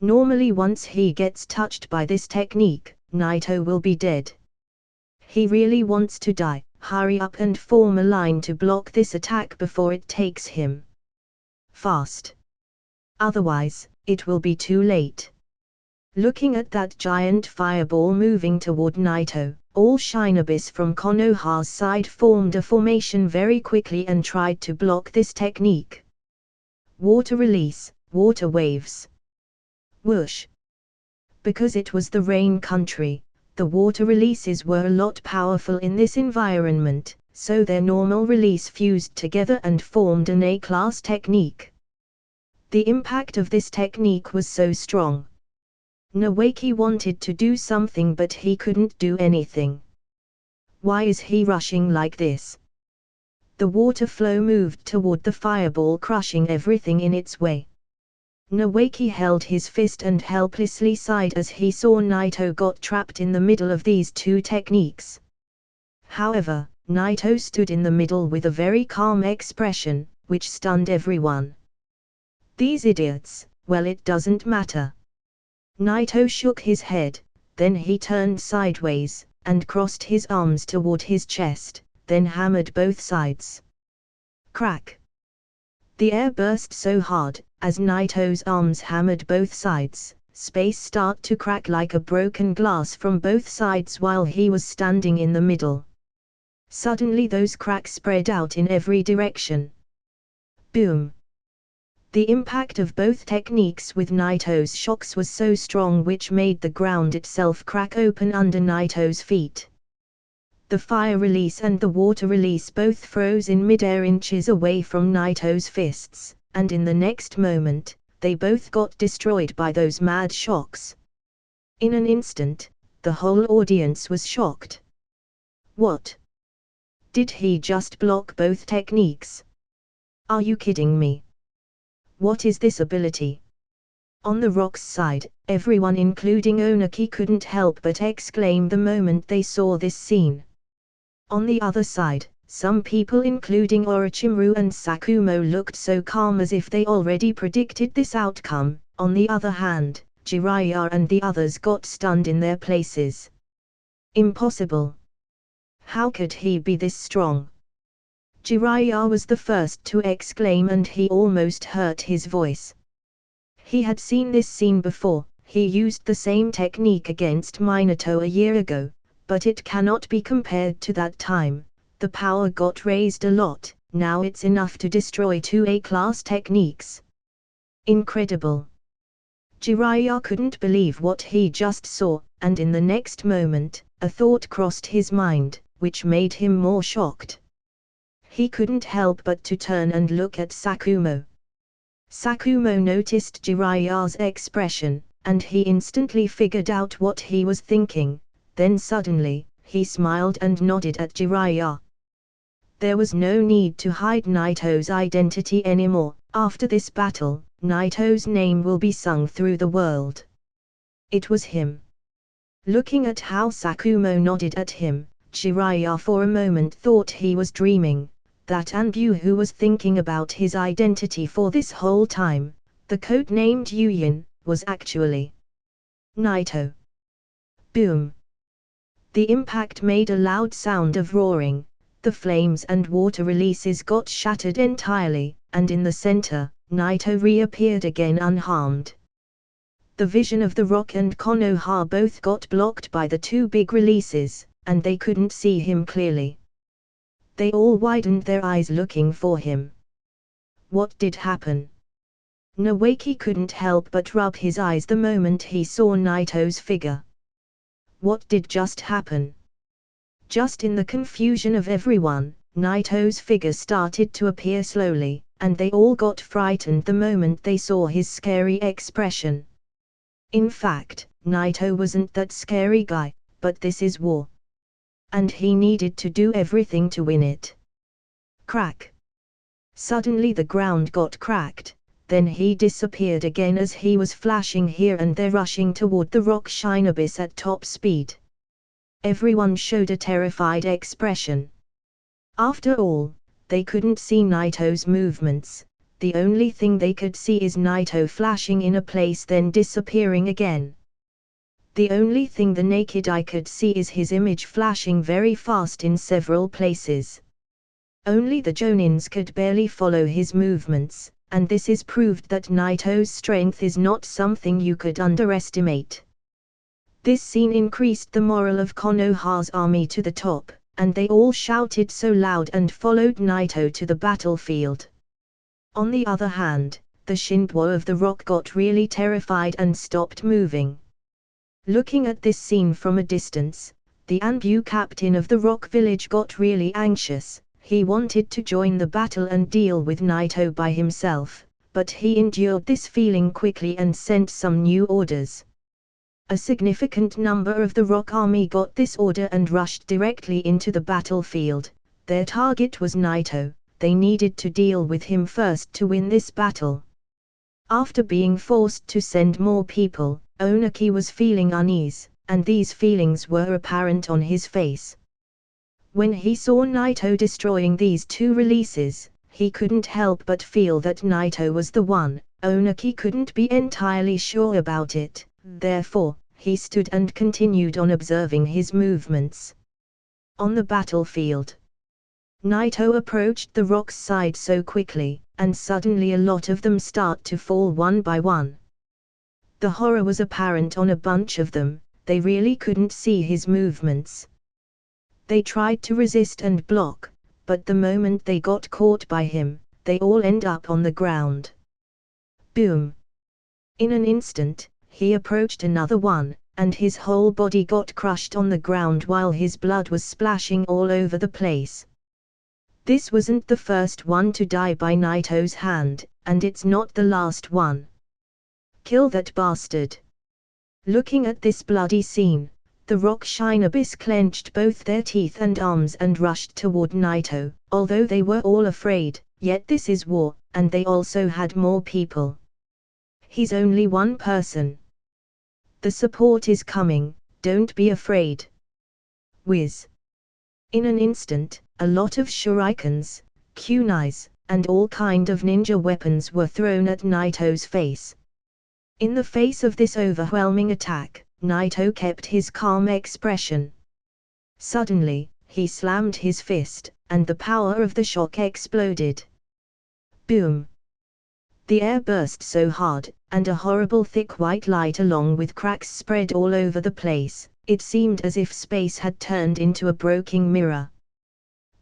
Normally once he gets touched by this technique, Naito will be dead. He really wants to die. Hurry up and form a line to block this attack before it takes him. Fast. Otherwise, it will be too late. Looking at that giant fireball moving toward Naito, all shinobis from Konoha's side formed a formation very quickly and tried to block this technique. Water release, water waves. Whoosh. Because it was the rain country, the water releases were a lot powerful in this environment, so their normal release fused together and formed an A-class technique. The impact of this technique was so strong. Nawaki wanted to do something but he couldn't do anything. Why is he rushing like this? The water flow moved toward the fireball, crushing everything in its way. Nawaki held his fist and helplessly sighed as he saw Naito got trapped in the middle of these two techniques. However, Naito stood in the middle with a very calm expression, which stunned everyone. These idiots, well, it doesn't matter. Naito shook his head, then he turned sideways, and crossed his arms toward his chest, then hammered both sides. Crack! The air burst so hard, as Naito's arms hammered both sides, space started to crack like a broken glass from both sides while he was standing in the middle. Suddenly those cracks spread out in every direction. Boom! The impact of both techniques with Naito's shocks was so strong which made the ground itself crack open under Naito's feet. The fire release and the water release both froze in midair inches away from Naito's fists, and in the next moment, they both got destroyed by those mad shocks. In an instant, the whole audience was shocked. What? Did he just block both techniques? Are you kidding me? What is this ability? On the Rock's side, everyone including Onaki couldn't help but exclaim the moment they saw this scene. On the other side, some people including Orochimaru and Sakumo looked so calm as if they already predicted this outcome. On the other hand, Jiraiya and the others got stunned in their places. Impossible! How could he be this strong? Jiraiya was the first to exclaim and he almost hurt his voice. He had seen this scene before. He used the same technique against Minato a year ago, but it cannot be compared to that time. The power got raised a lot, now it's enough to destroy two A-class techniques. Incredible! Jiraiya couldn't believe what he just saw, and in the next moment, a thought crossed his mind, which made him more shocked. He couldn't help but to turn and look at Sakumo. Sakumo noticed Jiraiya's expression, and he instantly figured out what he was thinking. Then suddenly, he smiled and nodded at Jiraiya. There was no need to hide Naito's identity anymore. After this battle, Naito's name will be sung through the world. It was him. Looking at how Sakumo nodded at him, Jiraiya for a moment thought he was dreaming. That Anbu who was thinking about his identity for this whole time, the code-named Yuyin, was actually Naito. Boom! The impact made a loud sound of roaring, the flames and water releases got shattered entirely, and in the center, Naito reappeared again unharmed. The vision of the Rock and Konoha both got blocked by the two big releases, and they couldn't see him clearly. They all widened their eyes looking for him. What did happen? Nawaki couldn't help but rub his eyes the moment he saw Naito's figure. What did just happen? Just in the confusion of everyone, Naito's figure started to appear slowly, and they all got frightened the moment they saw his scary expression. In fact, Naito wasn't that scary guy, but this is war. And he needed to do everything to win it. Crack! Suddenly the ground got cracked, then he disappeared again as he was flashing here and there rushing toward the rock Shinobi's at top speed. Everyone showed a terrified expression. After all, they couldn't see Naito's movements, the only thing they could see is Naito flashing in a place then disappearing again. The only thing the naked eye could see is his image flashing very fast in several places. Only the Jonins could barely follow his movements, and this is proved that Naito's strength is not something you could underestimate. This scene increased the morale of Konoha's army to the top, and they all shouted so loud and followed Naito to the battlefield. On the other hand, the Shinbo of the Rock got really terrified and stopped moving. Looking at this scene from a distance, the Anbu captain of the Rock village got really anxious. He wanted to join the battle and deal with Naito by himself, but he endured this feeling quickly and sent some new orders. A significant number of the Rock Army got this order and rushed directly into the battlefield. Their target was Naito. They needed to deal with him first to win this battle. After being forced to send more people, Onaki was feeling unease, and these feelings were apparent on his face. When he saw Naito destroying these two releases, he couldn't help but feel that Naito was the one. Onaki couldn't be entirely sure about it, therefore, he stood and continued on observing his movements. On the battlefield, Naito approached the rock's side so quickly, and suddenly a lot of them start to fall one by one. The horror was apparent on a bunch of them, they really couldn't see his movements. They tried to resist and block, but the moment they got caught by him, they all end up on the ground. Boom! In an instant, he approached another one, and his whole body got crushed on the ground while his blood was splashing all over the place. This wasn't the first one to die by Naito's hand, and it's not the last one. Kill that bastard! Looking at this bloody scene, the Rock Shinobis clenched both their teeth and arms and rushed toward Naito. Although they were all afraid, yet this is war, and they also had more people. He's only one person. The support is coming, don't be afraid. Whiz! In an instant, a lot of shurikens, kunais, and all kind of ninja weapons were thrown at Naito's face. In the face of this overwhelming attack, Naito kept his calm expression. Suddenly, he slammed his fist, and the power of the shock exploded. Boom! The air burst so hard, and a horrible thick white light along with cracks spread all over the place. It seemed as if space had turned into a broken mirror.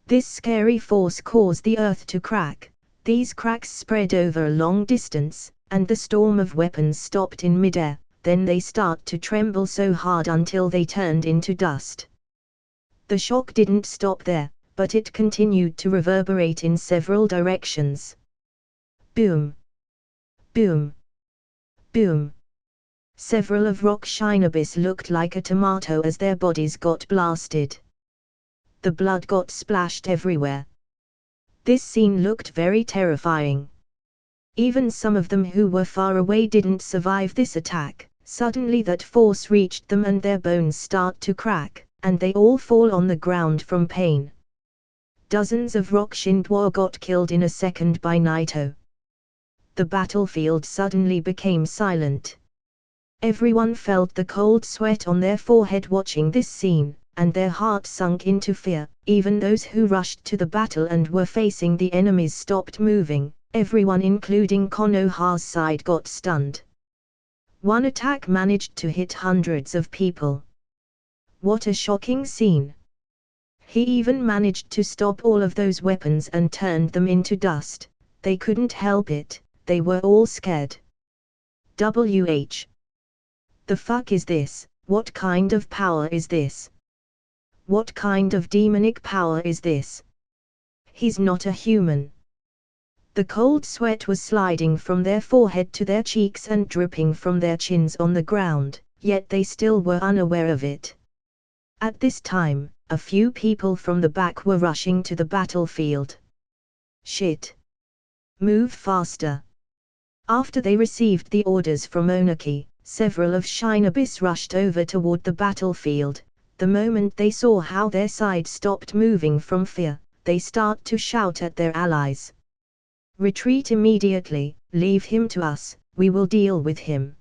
This scary force caused the earth to crack. These cracks spread over a long distance, and the storm of weapons stopped in midair. Then they start to tremble so hard until they turned into dust. The shock didn't stop there, but it continued to reverberate in several directions. Boom! Boom! Boom! Several of Rock Shinobis looked like a tomato as their bodies got blasted. The blood got splashed everywhere. This scene looked very terrifying. Even some of them who were far away didn't survive this attack. Suddenly that force reached them and their bones start to crack, and they all fall on the ground from pain. Dozens of Rock Shinobis got killed in a second by Naito. The battlefield suddenly became silent. Everyone felt the cold sweat on their forehead watching this scene, and their hearts sunk into fear. Even those who rushed to the battle and were facing the enemies stopped moving. Everyone including Konoha's side got stunned. One attack managed to hit hundreds of people. What a shocking scene! He even managed to stop all of those weapons and turned them into dust. They couldn't help it, they were all scared. The fuck is this? What kind of power is this? What kind of demonic power is this? He's not a human. The cold sweat was sliding from their forehead to their cheeks and dripping from their chins on the ground, yet they still were unaware of it. At this time, a few people from the back were rushing to the battlefield. Shit! Move faster! After they received the orders from Onaki, several of Shinobis rushed over toward the battlefield. The moment they saw how their side stopped moving from fear, they start to shout at their allies. Retreat immediately, leave him to us, we will deal with him.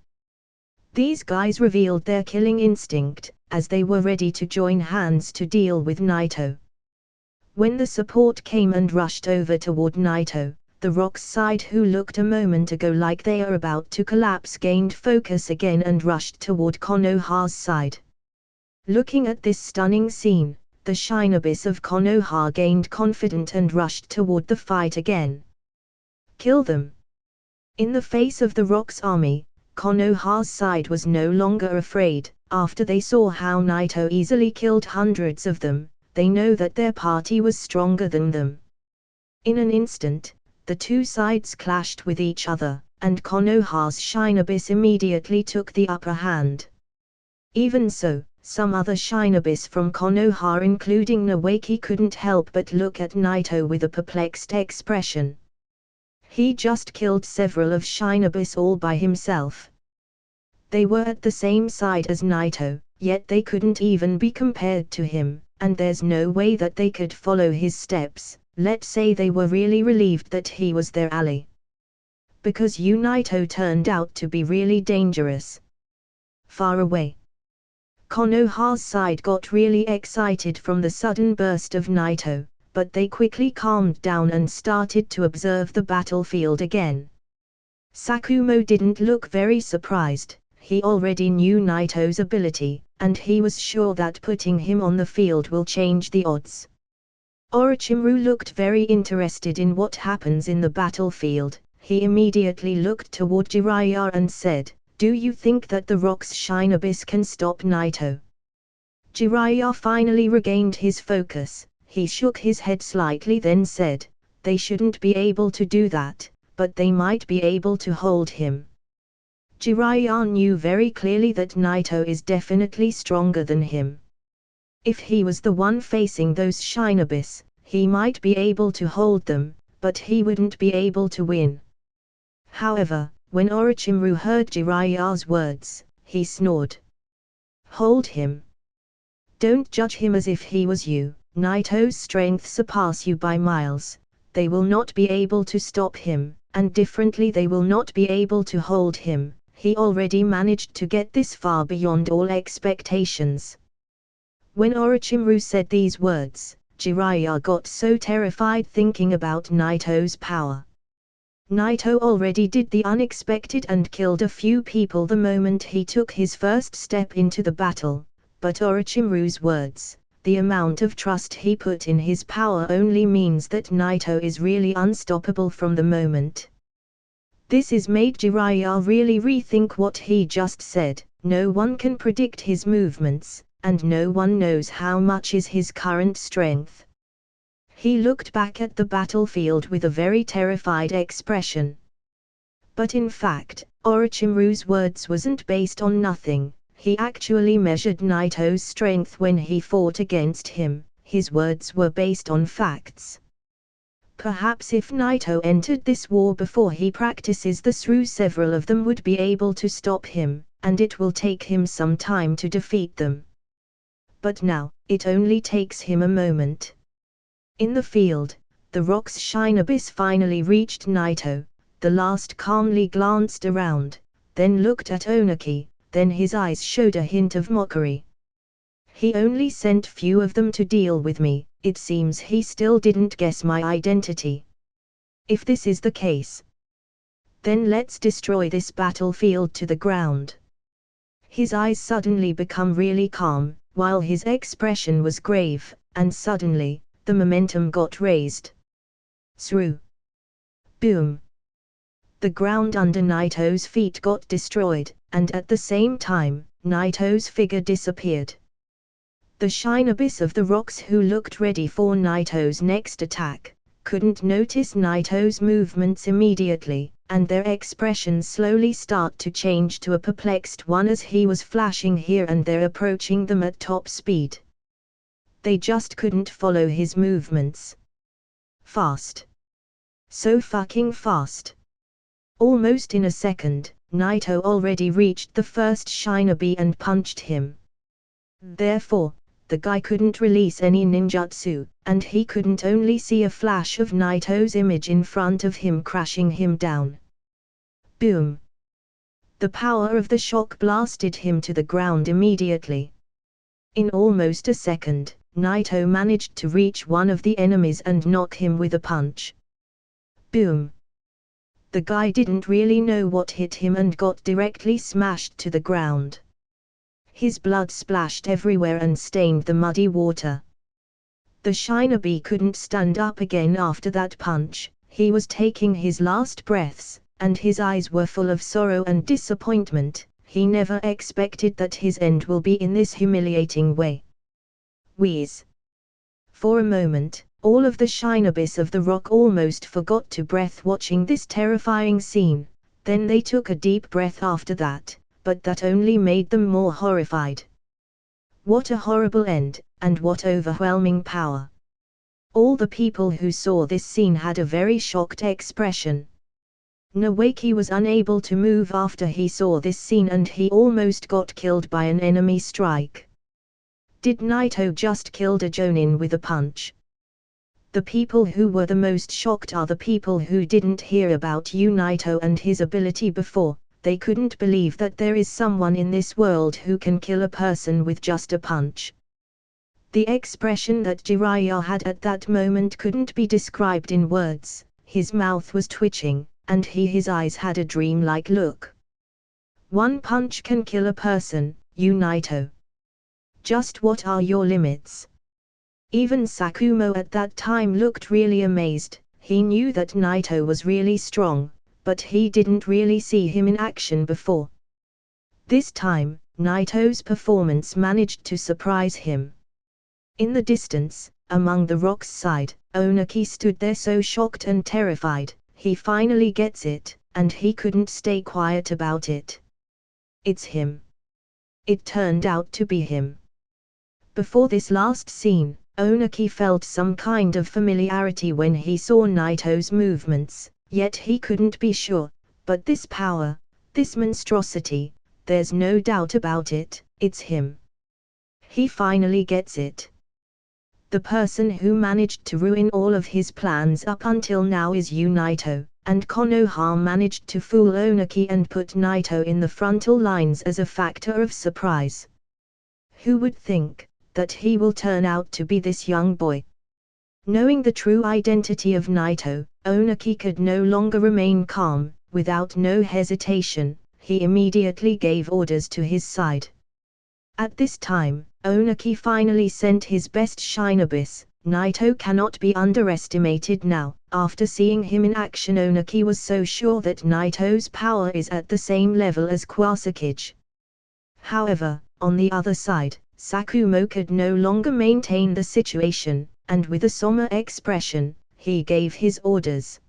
These guys revealed their killing instinct, as they were ready to join hands to deal with Naito. When the support came and rushed over toward Naito, the Rock's side who looked a moment ago like they are about to collapse gained focus again and rushed toward Konoha's side. Looking at this stunning scene, the Shinobis of Konoha gained confidence and rushed toward the fight again. Kill them! In the face of the Rock's army, Konoha's side was no longer afraid. After they saw how Naito easily killed hundreds of them, they know that their party was stronger than them. In an instant, the two sides clashed with each other, and Konoha's Shinobis immediately took the upper hand. Even so, some other Shinobis from Konoha including Nawaki couldn't help but look at Naito with a perplexed expression. He just killed several of Shinobis all by himself. They were at the same side as Naito, yet they couldn't even be compared to him, and there's no way that they could follow his steps. Let's say they were really relieved that he was their ally. Because Naito turned out to be really dangerous. Far away. Konoha's side got really excited from the sudden burst of Naito, but they quickly calmed down and started to observe the battlefield again. Sakumo didn't look very surprised. He already knew Naito's ability, and he was sure that putting him on the field will change the odds. Orochimaru looked very interested in what happens in the battlefield. He immediately looked toward Jiraiya and said, "Do you think that the rock's Shinobis can stop Naito?" Jiraiya finally regained his focus. He shook his head slightly then said, "They shouldn't be able to do that, but they might be able to hold him." Jiraiya knew very clearly that Naito is definitely stronger than him. If he was the one facing those Shinobis, he might be able to hold them, but he wouldn't be able to win. However, when Orochimaru heard Jiraiya's words, he snored. "Hold him. Don't judge him as if he was you. Naito's strength surpass you by miles. They will not be able to stop him, and differently they will not be able to hold him. He already managed to get this far beyond all expectations." When Orochimaru said these words, Jiraiya got so terrified thinking about Naito's power. Naito already did the unexpected and killed a few people the moment he took his first step into the battle, but Orochimaru's words, the amount of trust he put in his power only means that Naito is really unstoppable from the moment. This has made Jiraiya really rethink what he just said. No one can predict his movements, and no one knows how much is his current strength. He looked back at the battlefield with a very terrified expression. But in fact, Orochimaru's words wasn't based on nothing. He actually measured Naito's strength when he fought against him. His words were based on facts. Perhaps if Naito entered this war before he practices the through, several of them would be able to stop him, and it will take him some time to defeat them. But now, it only takes him a moment. In the field, the rock's Shinobis finally reached Naito. The last calmly glanced around, then looked at Onuki, then his eyes showed a hint of mockery. "He only sent few of them to deal with me. It seems he still didn't guess my identity. If this is the case, then let's destroy this battlefield to the ground." His eyes suddenly become really calm, while his expression was grave, and suddenly, the momentum got raised. Through. Boom. The ground under Naito's feet got destroyed, and at the same time, Naito's figure disappeared. The Shinobis of the rocks who looked ready for Naito's next attack, couldn't notice Naito's movements immediately, and their expressions slowly start to change to a perplexed one as he was flashing here and there approaching them at top speed. They just couldn't follow his movements. Fast. So fucking fast. Almost in a second, Naito already reached the first Shinobi and punched him. Therefore, the guy couldn't release any ninjutsu, and he couldn't only see a flash of Naito's image in front of him crashing him down. Boom! The power of the shock blasted him to the ground immediately. In almost a second, Naito managed to reach one of the enemies and knock him with a punch. Boom! The guy didn't really know what hit him and got directly smashed to the ground. His blood splashed everywhere and stained the muddy water. The Shinobi couldn't stand up again after that punch. He was taking his last breaths, and his eyes were full of sorrow and disappointment. He never expected that his end will be in this humiliating way. Wheeze. For a moment, All of the shinobis of the rock almost forgot to breath watching this terrifying scene, then they took a deep breath after that, but that only made them more horrified. What a horrible end, and what overwhelming power! All the people who saw this scene had a very shocked expression. Nawaki was unable to move after he saw this scene and he almost got killed by an enemy strike. Did Naito just killed a Jonin with a punch? The people who were the most shocked are the people who didn't hear about Naito and his ability before. They couldn't believe that there is someone in this world who can kill a person with just a punch. The expression that Jiraiya had at that moment couldn't be described in words. His mouth was twitching, and his eyes had a dream-like look. One punch can kill a person, Naito. Just what are your limits? Even Sakumo at that time looked really amazed. He knew that Naito was really strong, but he didn't really see him in action before. This time, Naito's performance managed to surprise him. In the distance, among the rocks side, Onaki stood there so shocked and terrified. He finally gets it, and he couldn't stay quiet about it. It's him. It turned out to be him. Before this last scene, Onaki felt some kind of familiarity when he saw Naito's movements, yet he couldn't be sure, but this power, this monstrosity, there's no doubt about it, it's him. He finally gets it. The person who managed to ruin all of his plans up until now is Naito, and Konoha managed to fool Onaki and put Naito in the frontal lines as a factor of surprise. Who would think that he will turn out to be this young boy? Knowing the true identity of Naito, Onaki could no longer remain calm. Without no hesitation, he immediately gave orders to his side. At this time, Onaki finally sent his best shinobis. Naito cannot be underestimated now. After seeing him in action, Onaki was so sure that Naito's power is at the same level as Kwasakage. However, on the other side, Sakumo could no longer maintain the situation, and with a somber expression, he gave his orders.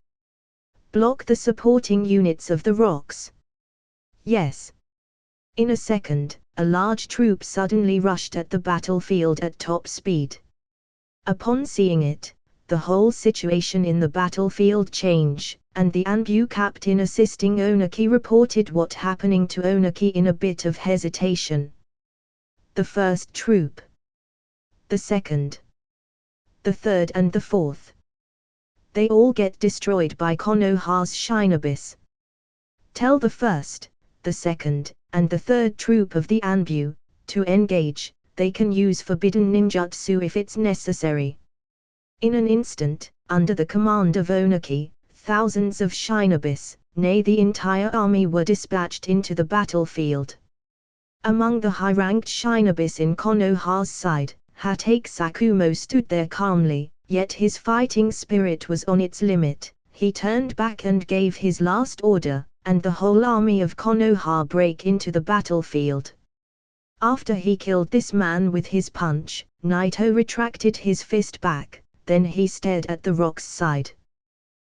Block the supporting units of the rocks. Yes. In a second, a large troop suddenly rushed at the battlefield at top speed. Upon seeing it, the whole situation in the battlefield changed, and the Anbu captain assisting Onaki reported what happening to Onaki in a bit of hesitation. The first troop. The second. The third and the fourth. They all get destroyed by Konoha's shinobis. Tell the first, the second, and the third troop of the Anbu to engage. They can use forbidden ninjutsu if it's necessary. In an instant, under the command of Onaki, thousands of shinobis, nay the entire army, were dispatched into the battlefield. Among the high-ranked shinobis in Konoha's side, Hatake Sakumo stood there calmly, yet his fighting spirit was on its limit. He turned back and gave his last order, and the whole army of Konoha break into the battlefield. After he killed this man with his punch, Naito retracted his fist back, then he stared at the rock's side.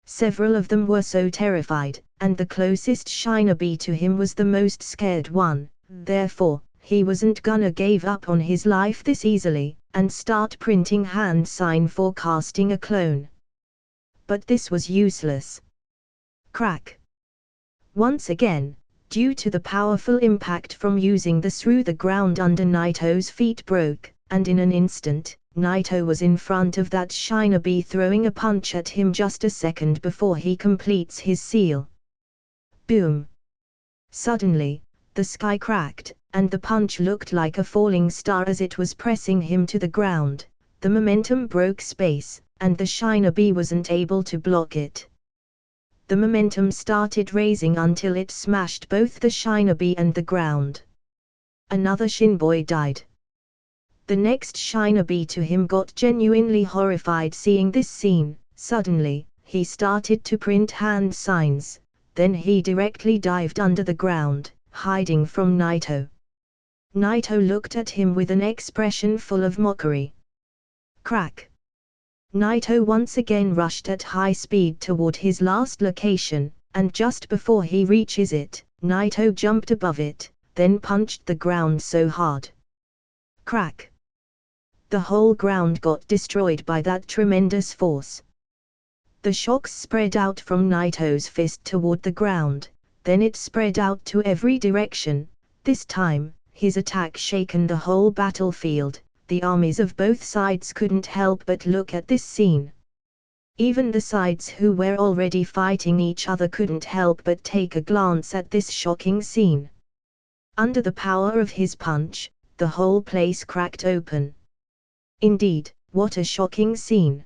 Several of them were so terrified, and the closest shinobi to him was the most scared one. Therefore, he wasn't gonna give up on his life this easily, and start printing hand sign for casting a clone. But this was useless. Crack. Once again, due to the powerful impact from using the through the ground under Naito's feet broke, and in an instant, Naito was in front of that shinobi throwing a punch at him just a second before he completes his seal. Boom. Suddenly, the sky cracked, and the punch looked like a falling star as it was pressing him to the ground. The momentum broke space, and the shinobi wasn't able to block it. The momentum started raising until it smashed both the shinobi and the ground. Another shinboy died. The next shinobi to him got genuinely horrified seeing this scene. Suddenly, he started to print hand signs, then he directly dived under the ground, hiding from Naito. Naito looked at him with an expression full of mockery. Crack. Naito once again rushed at high speed toward his last location, and just before he reaches it, Naito jumped above it, then punched the ground so hard. Crack! The whole ground got destroyed by that tremendous force. The shocks spread out from Naito's fist toward the ground, then it spread out to every direction. This time, his attack shaken the whole battlefield. The armies of both sides couldn't help but look at this scene. Even the sides who were already fighting each other couldn't help but take a glance at this shocking scene. Under the power of his punch, the whole place cracked open. Indeed, what a shocking scene!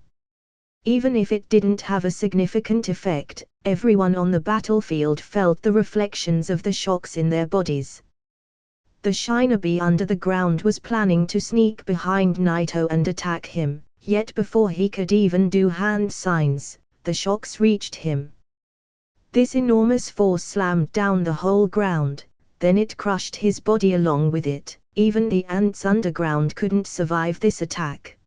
Even if it didn't have a significant effect, everyone on the battlefield felt the reflections of the shocks in their bodies. The shinobi under the ground was planning to sneak behind Naito and attack him, yet before he could even do hand signs, the shocks reached him. This enormous force slammed down the whole ground, then it crushed his body along with it. Even the ants underground couldn't survive this attack.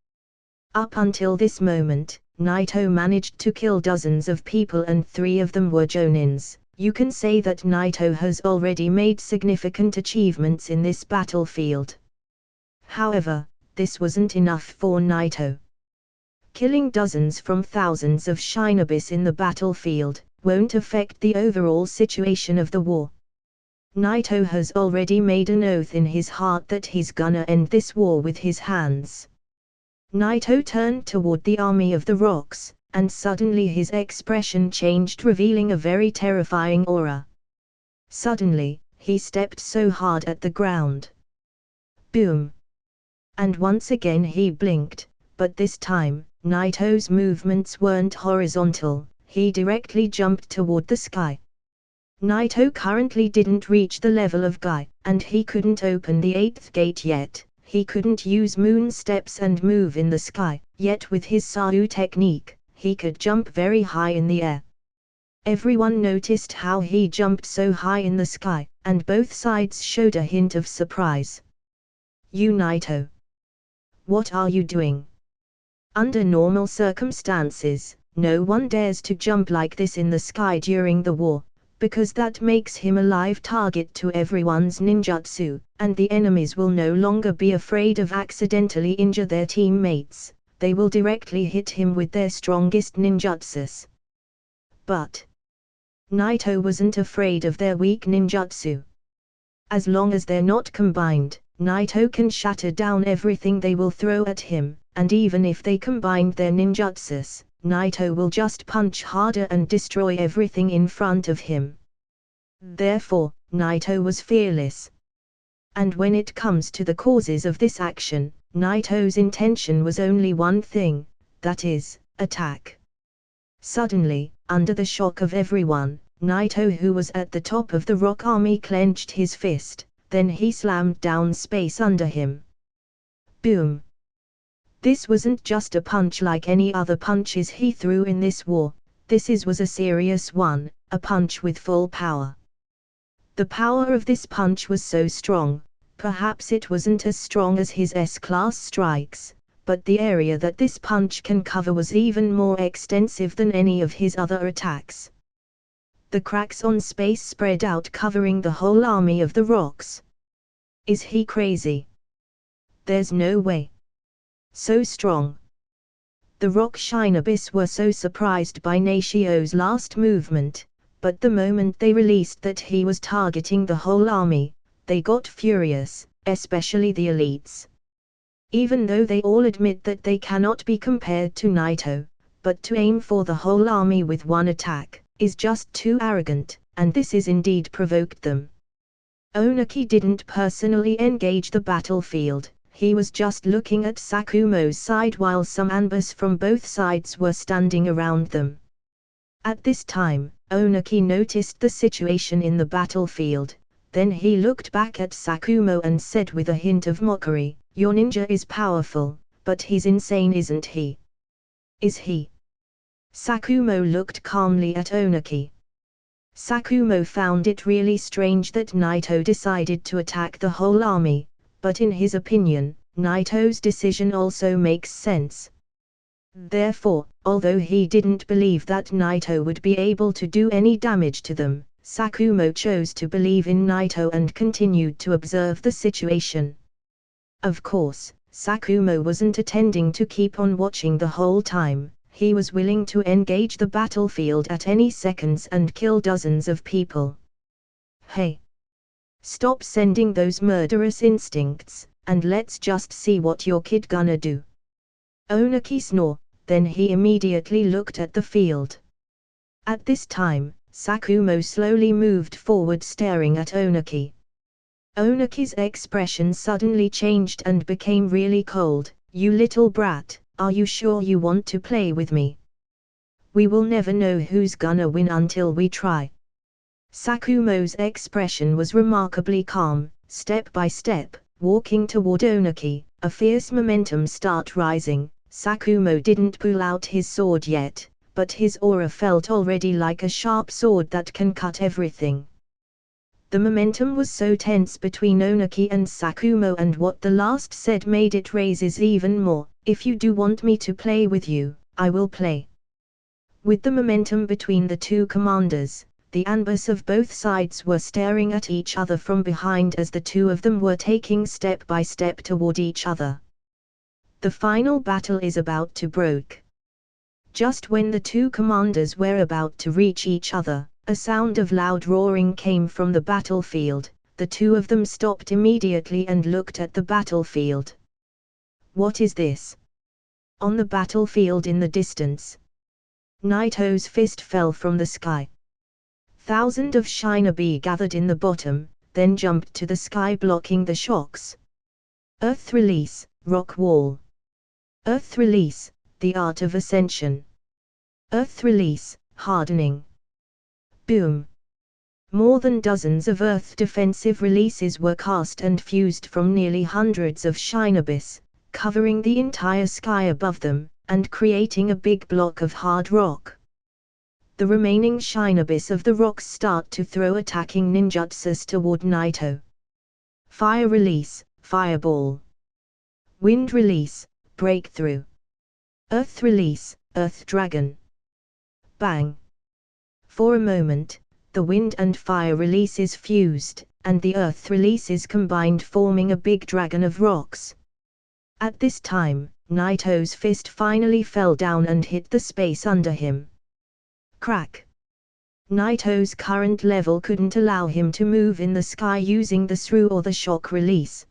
Up until this moment, Naito managed to kill dozens of people and 3 of them were jonins. You can say that Naito has already made significant achievements in this battlefield. However, this wasn't enough for Naito. Killing dozens from thousands of shinobis in the battlefield won't affect the overall situation of the war. Naito has already made an oath in his heart that he's gonna end this war with his hands. Naito turned toward the army of the rocks, and suddenly his expression changed, revealing a very terrifying aura. Suddenly, he stepped so hard at the ground. Boom! And once again he blinked, but this time, Naito's movements weren't horizontal, he directly jumped toward the sky. Naito currently didn't reach the level of Guy, and he couldn't open the 8th gate yet. He couldn't use moon steps and move in the sky, yet with his Sau technique, he could jump very high in the air. Everyone noticed how he jumped so high in the sky, and both sides showed a hint of surprise. You Naito! What are you doing? Under normal circumstances, no one dares to jump like this in the sky during the war, because that makes him a live target to everyone's ninjutsu, and the enemies will no longer be afraid of accidentally injure their teammates, they will directly hit him with their strongest ninjutsus. But Naito wasn't afraid of their weak ninjutsu. As long as they're not combined, Naito can shatter down everything they will throw at him, and even if they combined their ninjutsus, Naito will just punch harder and destroy everything in front of him. Therefore, Naito was fearless. And when it comes to the causes of this action, Naito's intention was only one thing, that is, attack. Suddenly, under the shock of everyone, Naito, who was at the top of the rock army, clenched his fist, then he slammed down space under him. Boom! This wasn't just a punch like any other punches he threw in this war, this was a serious one, a punch with full power. The power of this punch was so strong, perhaps it wasn't as strong as his S-class strikes, but the area that this punch can cover was even more extensive than any of his other attacks. The cracks on space spread out, covering the whole army of the rocks. Is he crazy? There's no way. So strong. The rock shinobis were so surprised by Nashio's last movement, but the moment they released that he was targeting the whole army, they got furious, especially the elites. Even though they all admit that they cannot be compared to Naito, but to aim for the whole army with one attack is just too arrogant, and this is indeed provoked them. Onaki didn't personally engage the battlefield. He was just looking at Sakumo's side while some Anbus from both sides were standing around them. At this time, Onaki noticed the situation in the battlefield, then he looked back at Sakumo and said with a hint of mockery, "Your ninja is powerful, but he's insane, isn't he?" "Is he?" Sakumo looked calmly at Onaki. Sakumo found it really strange that Naito decided to attack the whole army, but in his opinion, Naito's decision also makes sense. Therefore, although he didn't believe that Naito would be able to do any damage to them, Sakumo chose to believe in Naito and continued to observe the situation. Of course, Sakumo wasn't intending to keep on watching the whole time. He was willing to engage the battlefield at any seconds and kill dozens of people. Hey! Stop sending those murderous instincts, and let's just see what your kid gonna do. Onaki snore, then he immediately looked at the field. At this time, Sakumo slowly moved forward staring at Onaki. Onaki's expression suddenly changed and became really cold. You little brat, are you sure you want to play with me? We will never know who's gonna win until we try. Sakumo's expression was remarkably calm. Step by step, walking toward Onaki, a fierce momentum start rising. Sakumo didn't pull out his sword yet, but his aura felt already like a sharp sword that can cut everything. The momentum was so tense between Onaki and Sakumo, and what the last said made it raises even more. If you do want me to play with you, I will play. With the momentum between the two commanders, the Anbus of both sides were staring at each other from behind as the two of them were taking step by step toward each other. The final battle is about to break. Just when the two commanders were about to reach each other, a sound of loud roaring came from the battlefield. The two of them stopped immediately and looked at the battlefield. What is this? On the battlefield in the distance, Naito's fist fell from the sky. Thousands of shinobi gathered in the bottom, then jumped to the sky blocking the shocks. Earth release, rock wall. Earth release, the art of ascension. Earth release, hardening. Boom. More than dozens of earth defensive releases were cast and fused from nearly hundreds of shinobis, covering the entire sky above them, and creating a big block of hard rock. The remaining shinobis of the rocks start to throw attacking ninjutsus toward Naito. Fire release, fireball. Wind release, breakthrough. Earth release, earth dragon. Bang! For a moment, the wind and fire releases fused, and the earth releases combined, forming a big dragon of rocks. At this time, Naito's fist finally fell down and hit the space under him. Crack! Naito's current level couldn't allow him to move in the sky using the through or the shock release.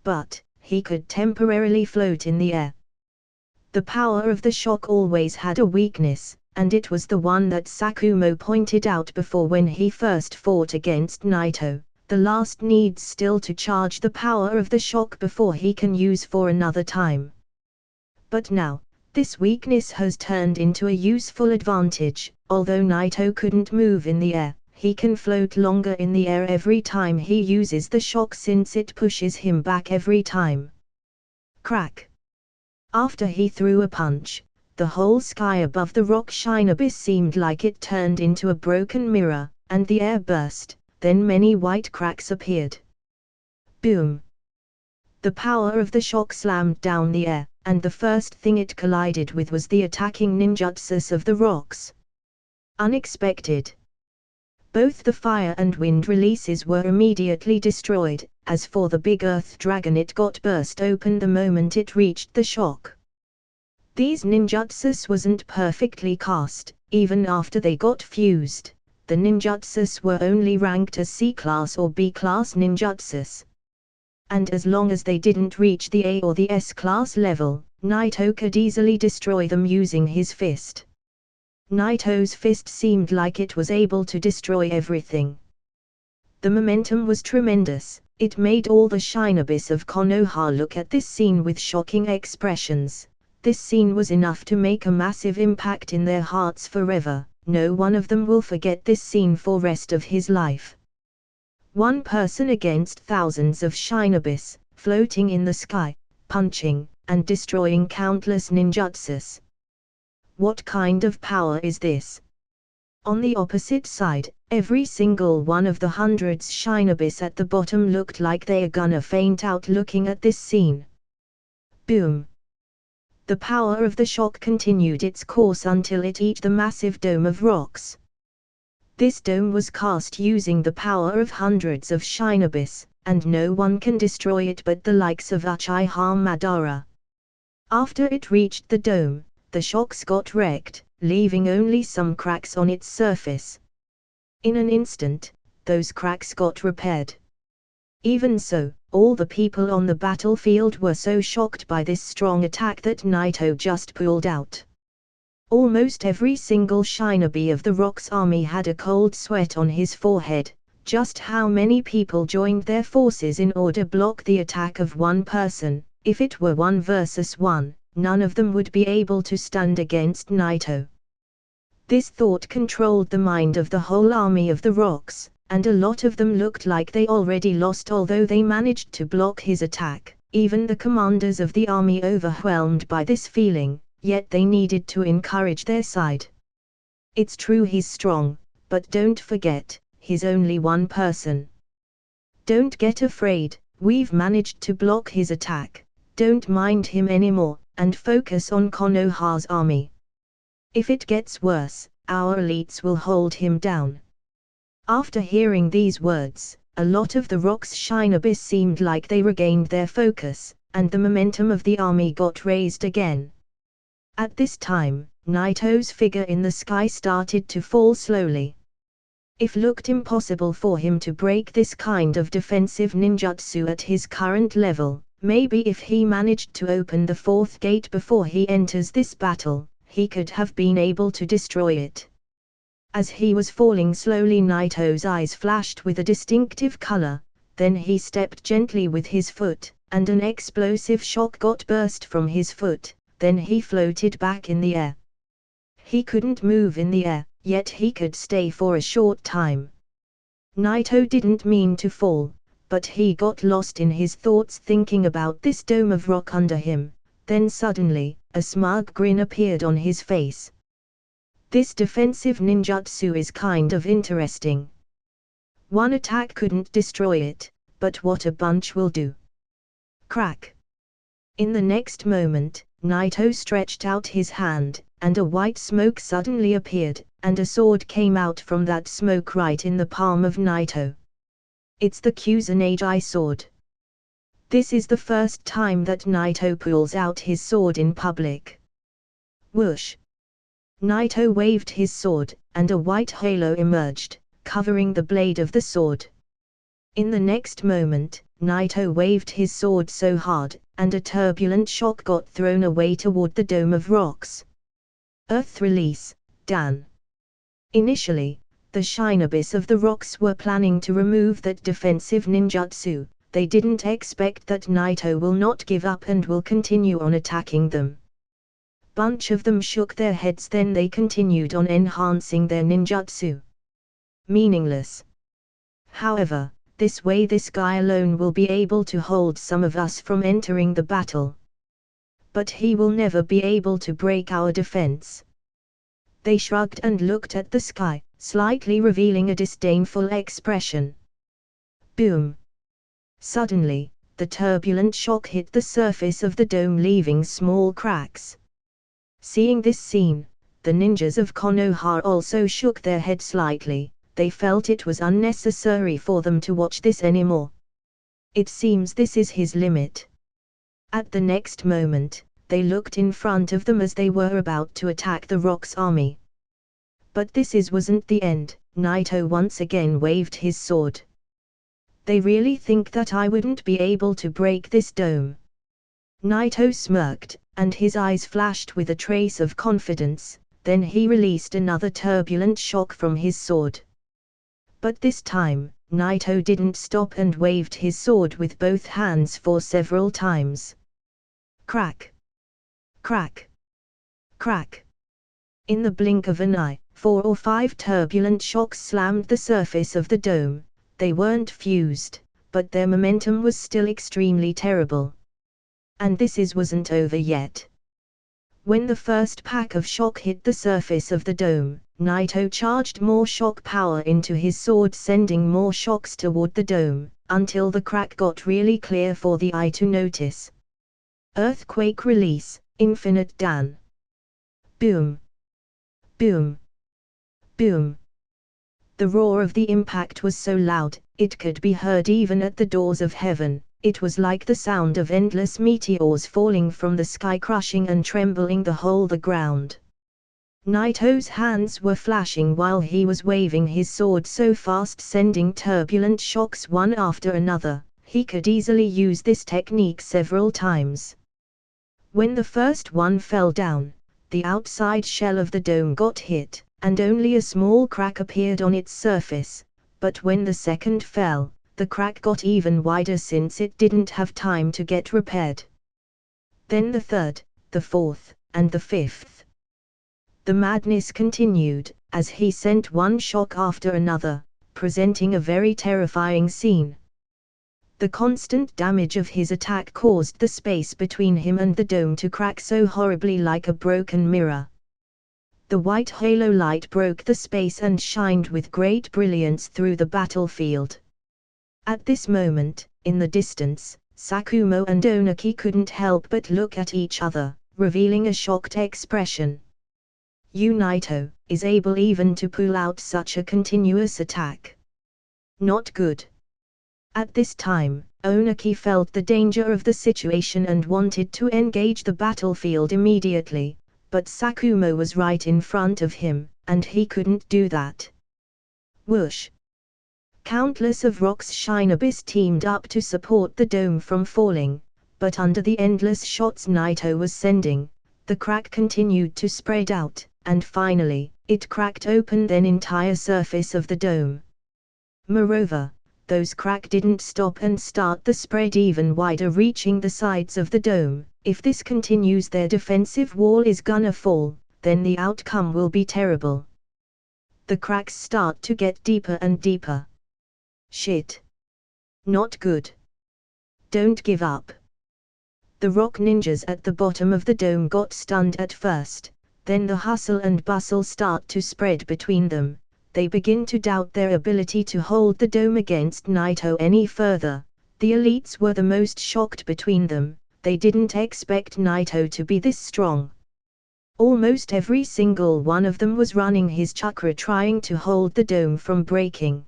But he could temporarily float in the air. The power of the shock always had a weakness, and it was the one that Sakumo pointed out before when he first fought against Naito. The last needs still to charge the power of the shock before he can use for another time. But now, this weakness has turned into a useful advantage. Although Naito couldn't move in the air, he can float longer in the air every time he uses the shock, since it pushes him back every time. Crack! After he threw a punch, the whole sky above the rock shinobi seemed like it turned into a broken mirror, and the air burst. Then many white cracks appeared. Boom! The power of the shock slammed down the air, and the first thing it collided with was the attacking ninjutsus of the rocks. Unexpected. Both the fire and wind releases were immediately destroyed. As for the big earth dragon, it got burst open the moment it reached the shock. These ninjutsus wasn't perfectly cast. Even after they got fused, the ninjutsus were only ranked as C-class or B-class ninjutsus. And as long as they didn't reach the A or the S-class level, Naito could easily destroy them using his fist. Naito's fist seemed like it was able to destroy everything. The momentum was tremendous. It made all the shinobis of Konoha look at this scene with shocking expressions. This scene was enough to make a massive impact in their hearts forever. No one of them will forget this scene for rest of his life. One person against thousands of shinobis, floating in the sky, punching, and destroying countless ninjutsus. What kind of power is this? On the opposite side, every single one of the hundreds shinobis at the bottom looked like they're gonna faint out looking at this scene. Boom! The power of the shock continued its course until it hit the massive dome of rocks. This dome was cast using the power of hundreds of shinobis, and no one can destroy it but the likes of Uchiha Madara. After it reached the dome, the shocks got wrecked, leaving only some cracks on its surface. In an instant, those cracks got repaired. Even so, all the people on the battlefield were so shocked by this strong attack that Naito just pulled out. Almost every single shinobi of the Rock's army had a cold sweat on his forehead. Just how many people joined their forces in order to block the attack of one person? If it were 1 versus 1, none of them would be able to stand against Naito. This thought controlled the mind of the whole army of the Rocks, and a lot of them looked like they already lost although they managed to block his attack. Even the commanders of the army overwhelmed by this feeling, yet they needed to encourage their side. It's true he's strong, but don't forget, he's only one person. Don't get afraid, we've managed to block his attack, don't mind him anymore, and focus on Konoha's army. If it gets worse, our elites will hold him down. After hearing these words, a lot of the Rock's shinobis seemed like they regained their focus, and the momentum of the army got raised again. At this time, Naito's figure in the sky started to fall slowly. It looked impossible for him to break this kind of defensive ninjutsu at his current level. Maybe if he managed to open the 4th gate before he enters this battle, he could have been able to destroy it. As he was falling slowly, Naito's eyes flashed with a distinctive color, then he stepped gently with his foot, and an explosive shock got burst from his foot, then he floated back in the air. He couldn't move in the air, yet he could stay for a short time. Naito didn't mean to fall, but he got lost in his thoughts thinking about this dome of rock under him. Then suddenly, a smug grin appeared on his face. This defensive ninjutsu is kind of interesting. One attack couldn't destroy it, but what a bunch will do. Crack! In the next moment, Naito stretched out his hand, and a white smoke suddenly appeared, and a sword came out from that smoke right in the palm of Naito. It's the Kusanagi sword. This is the first time that Naito pulls out his sword in public. Whoosh! Naito waved his sword, and a white halo emerged, covering the blade of the sword. In the next moment, Naito waved his sword so hard, and a turbulent shock got thrown away toward the dome of rocks. Earth release, Dan. Initially, the shinobis of the rocks were planning to remove that defensive ninjutsu. They didn't expect that Naito will not give up and will continue on attacking them. Bunch of them shook their heads, then they continued on enhancing their ninjutsu. Meaningless. However, this way this guy alone will be able to hold some of us from entering the battle. But he will never be able to break our defense. They shrugged and looked at the sky, slightly revealing a disdainful expression. Boom! Suddenly, the turbulent shock hit the surface of the dome, leaving small cracks. Seeing this scene, the ninjas of Konoha also shook their head slightly. They felt it was unnecessary for them to watch this anymore. It seems this is his limit. At the next moment, they looked in front of them as they were about to attack the Rock's army. But this wasn't the end. Naito once again waved his sword. They really think that I wouldn't be able to break this dome? Naito smirked, and his eyes flashed with a trace of confidence, then he released another turbulent shock from his sword. But this time, Naito didn't stop and waved his sword with both hands for several times. Crack! Crack! Crack! In the blink of an eye, 4 or 5 turbulent shocks slammed the surface of the dome. They weren't fused, but their momentum was still extremely terrible. And this wasn't over yet. When the first pack of shock hit the surface of the dome, Naito charged more shock power into his sword, sending more shocks toward the dome, until the crack got really clear for the eye to notice. Earthquake release, Infinite Dan. Boom. Boom. Boom. The roar of the impact was so loud, it could be heard even at the doors of heaven. It was like the sound of endless meteors falling from the sky, crushing and trembling the ground. Naito's hands were flashing while he was waving his sword so fast, sending turbulent shocks one after another. He could easily use this technique several times. When the first one fell down, the outside shell of the dome got hit, and only a small crack appeared on its surface. But when the second fell, the crack got even wider since it didn't have time to get repaired. Then the third, the fourth, and the fifth. The madness continued, as he sent one shock after another, presenting a very terrifying scene. The constant damage of his attack caused the space between him and the dome to crack so horribly, like a broken mirror. The white halo light broke the space and shined with great brilliance through the battlefield. At this moment, in the distance, Sakumo and Onaki couldn't help but look at each other, revealing a shocked expression. Naito is able even to pull out such a continuous attack. Not good. At this time, Onaki felt the danger of the situation and wanted to engage the battlefield immediately, but Sakumo was right in front of him, and he couldn't do that. Whoosh! Countless of rocks Shinobis teamed up to support the dome from falling, but under the endless shots Naito was sending, the crack continued to spread out, and finally, it cracked open the entire surface of the dome. Moreover, those cracks didn't stop and start the spread even wider, reaching the sides of the dome. If this continues, their defensive wall is gonna fall, then the outcome will be terrible. The cracks start to get deeper and deeper. Shit. Not good. Don't give up. The rock ninjas at the bottom of the dome got stunned at first, then the hustle and bustle start to spread between them. They begin to doubt their ability to hold the dome against Naito any further. The elites were the most shocked between them. They didn't expect Naito to be this strong. Almost every single one of them was running his chakra trying to hold the dome from breaking.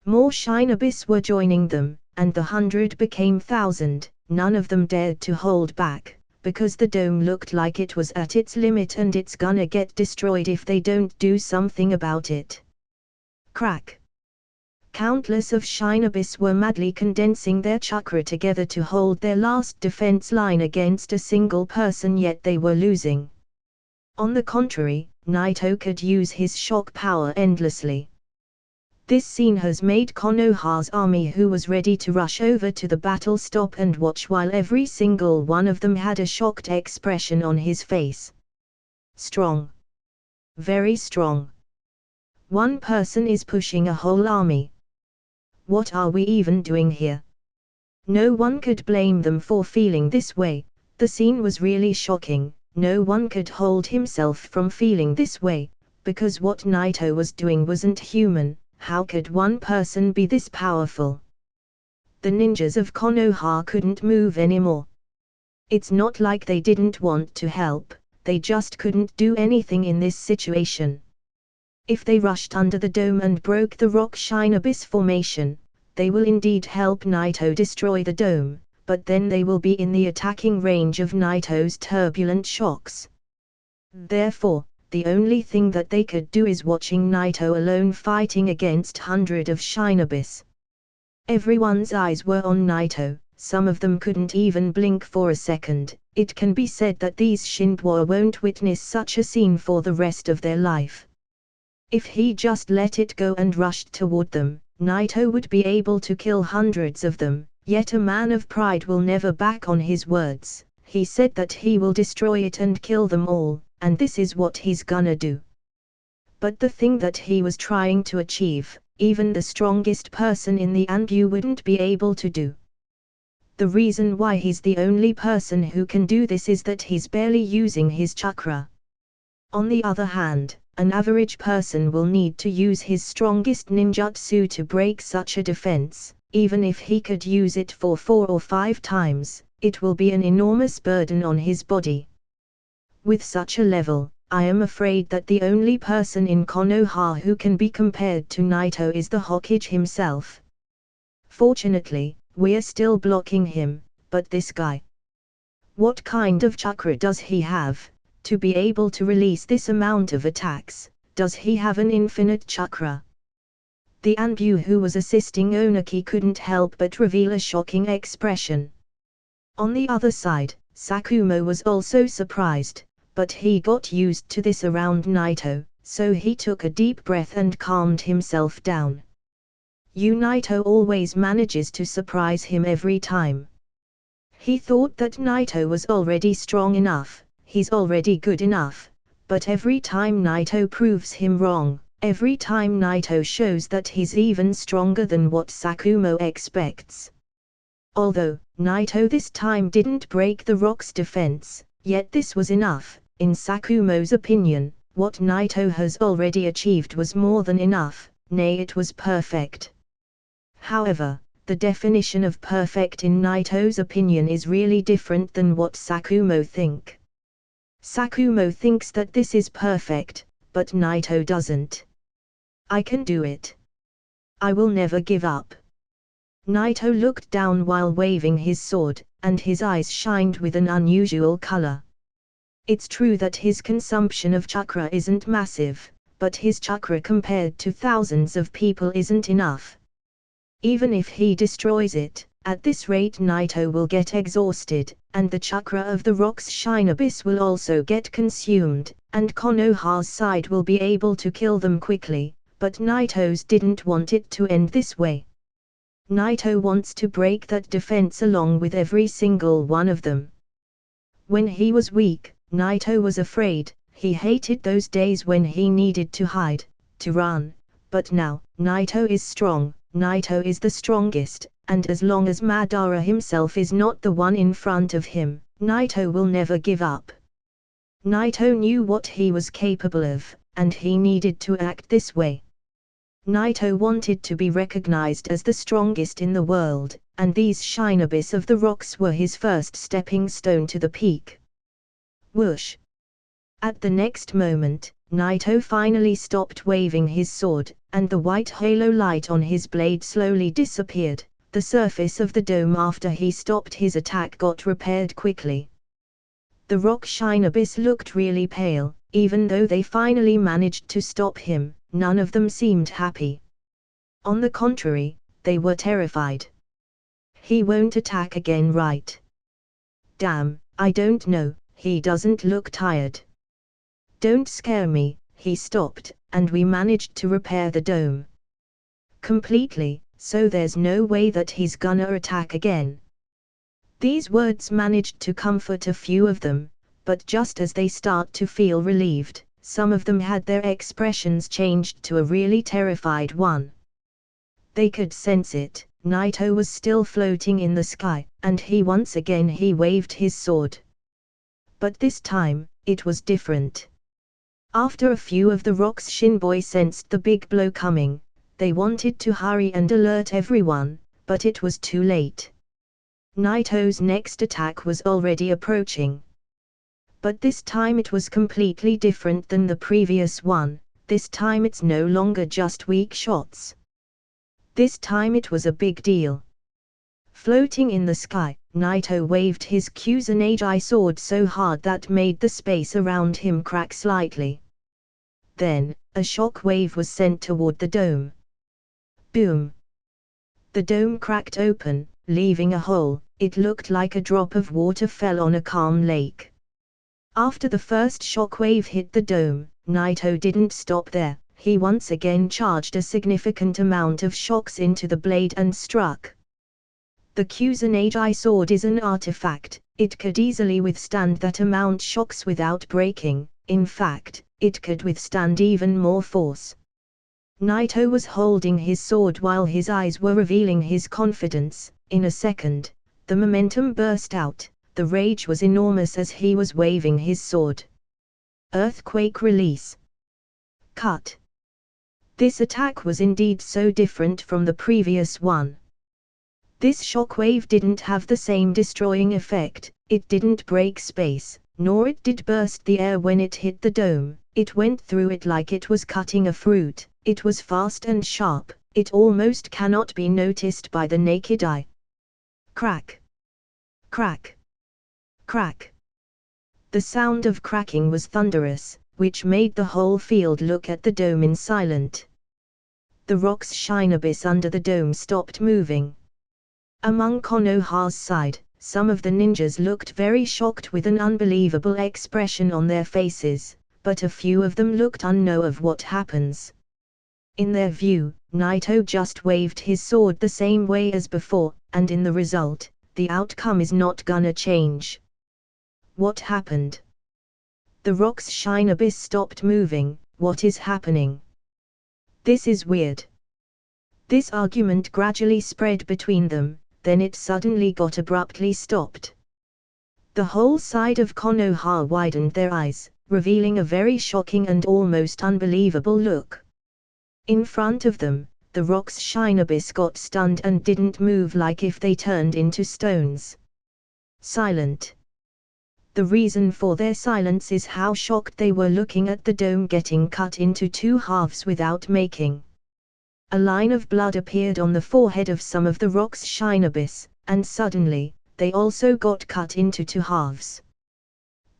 More Shinobis were joining them, and the 100 became 1,000. None of them dared to hold back, because the dome looked like it was at its limit and it's gonna get destroyed if they don't do something about it. Crack! Countless of Shinobis were madly condensing their chakra together to hold their last defense line against a single person, yet they were losing. On the contrary, Naito could use his shock power endlessly. This scene has made Konoha's army, who was ready to rush over to the battle, stop and watch while every single one of them had a shocked expression on his face. Strong. Very strong. One person is pushing a whole army. What are we even doing here? No one could blame them for feeling this way. The scene was really shocking. No one could hold himself from feeling this way, because what Naito was doing wasn't human. How could one person be this powerful? The ninjas of Konoha couldn't move anymore. It's not like they didn't want to help, they just couldn't do anything in this situation. If they rushed under the dome and broke the rock Shinobis formation, they will indeed help Naito destroy the dome, but then they will be in the attacking range of Naito's turbulent shocks. Therefore, the only thing that they could do is watching Naito alone fighting against 100 of Shinobis. Everyone's eyes were on Naito, some of them couldn't even blink for a second. It can be said that these Shinbwa won't witness such a scene for the rest of their life. If he just let it go and rushed toward them, Naito would be able to kill hundreds of them, yet a man of pride will never back on his words. He said that he will destroy it and kill them all, and this is what he's gonna do. But the thing that he was trying to achieve, even the strongest person in the Anbu wouldn't be able to do. The reason why he's the only person who can do this is that he's barely using his chakra. On the other hand, an average person will need to use his strongest ninjutsu to break such a defense. Even if he could use it for 4 or 5 times, it will be an enormous burden on his body. With such a level, I am afraid that the only person in Konoha who can be compared to Naito is the Hokage himself. Fortunately, we're still blocking him, but this guy. What kind of chakra does he have, to be able to release this amount of attacks? Does he have an infinite chakra? The Anbu who was assisting Oniki couldn't help but reveal a shocking expression. On the other side, Sakumo was also surprised, but he got used to this around Naito, so he took a deep breath and calmed himself down. Naito always manages to surprise him every time. He thought that Naito was already strong enough, he's already good enough, but every time Naito proves him wrong, every time Naito shows that he's even stronger than what Sakumo expects. Although Naito this time didn't break the rock's defense, yet this was enough. In Sakumo's opinion, what Naito has already achieved was more than enough, nay, it was perfect. However, the definition of perfect in Naito's opinion is really different than what Sakumo think. Sakumo thinks that this is perfect, but Naito doesn't. I can do it. I will never give up. Naito looked down while waving his sword, and his eyes shined with an unusual color. It's true that his consumption of chakra isn't massive, but his chakra compared to thousands of people isn't enough. Even if he destroys it, at this rate Naito will get exhausted, and the chakra of the rock's shine abyss will also get consumed, and Konoha's side will be able to kill them quickly, but Naito's didn't want it to end this way. Naito wants to break that defense along with every single one of them. When he was weak, Naito was afraid, he hated those days when he needed to hide, to run, but now, Naito is strong, Naito is the strongest, and as long as Madara himself is not the one in front of him, Naito will never give up. Naito knew what he was capable of, and he needed to act this way. Naito wanted to be recognized as the strongest in the world, and these shine abyss of the rocks were his first stepping stone to the peak. Whoosh! At the next moment, Naito finally stopped waving his sword, and the white halo light on his blade slowly disappeared. The surface of the dome after he stopped his attack got repaired quickly. The rock shine abyss looked really pale, even though they finally managed to stop him, none of them seemed happy. On the contrary, they were terrified. He won't attack again, right? Damn, I don't know, he doesn't look tired. Don't scare me, he stopped, and we managed to repair the dome completely, so there's no way that he's gonna attack again. These words managed to comfort a few of them, but just as they start to feel relieved, some of them had their expressions changed to a really terrified one. They could sense it, Naito was still floating in the sky, and once again he waved his sword. But this time, it was different. After a few of the rock's shinboi sensed the big blow coming, they wanted to hurry and alert everyone, but it was too late. Naito's next attack was already approaching. But this time it was completely different than the previous one, this time it's no longer just weak shots. This time it was a big deal. Floating in the sky, Naito waved his Kusanagi sword so hard that made the space around him crack slightly. Then, a shock wave was sent toward the dome. Boom! The dome cracked open, leaving a hole. It looked like a drop of water fell on a calm lake. After the first shock wave hit the dome, Naito didn't stop there. He once again charged a significant amount of shocks into the blade and struck. The Kusanagi sword is an artifact, it could easily withstand that amount shocks without breaking, in fact, it could withstand even more force. Naito was holding his sword while his eyes were revealing his confidence. In a second, the momentum burst out, the rage was enormous as he was waving his sword. Earthquake release. Cut. This attack was indeed so different from the previous one. This shockwave didn't have the same destroying effect, it didn't break space, nor it did burst the air when it hit the dome. It went through it like it was cutting a fruit. It was fast and sharp. It almost cannot be noticed by the naked eye. Crack! Crack! Crack! The sound of cracking was thunderous, which made the whole field look at the dome in silence. The rock's shine abyss under the dome stopped moving. Among Konoha's side, some of the ninjas looked very shocked with an unbelievable expression on their faces, but a few of them looked unknown of what happens. In their view, Naito just waved his sword the same way as before, and in the result, the outcome is not gonna change. What happened? The rock's shine abyss stopped moving. What is happening? This is weird. This argument gradually spread between them, then it suddenly got abruptly stopped. The whole side of Konoha widened their eyes, revealing a very shocking and almost unbelievable look. In front of them, the rock's shine abyss got stunned and didn't move, like if they turned into stones. Silent. The reason for their silence is how shocked they were looking at the dome getting cut into two halves without making. A line of blood appeared on the forehead of some of the rock's shine abyss, and suddenly, they also got cut into two halves.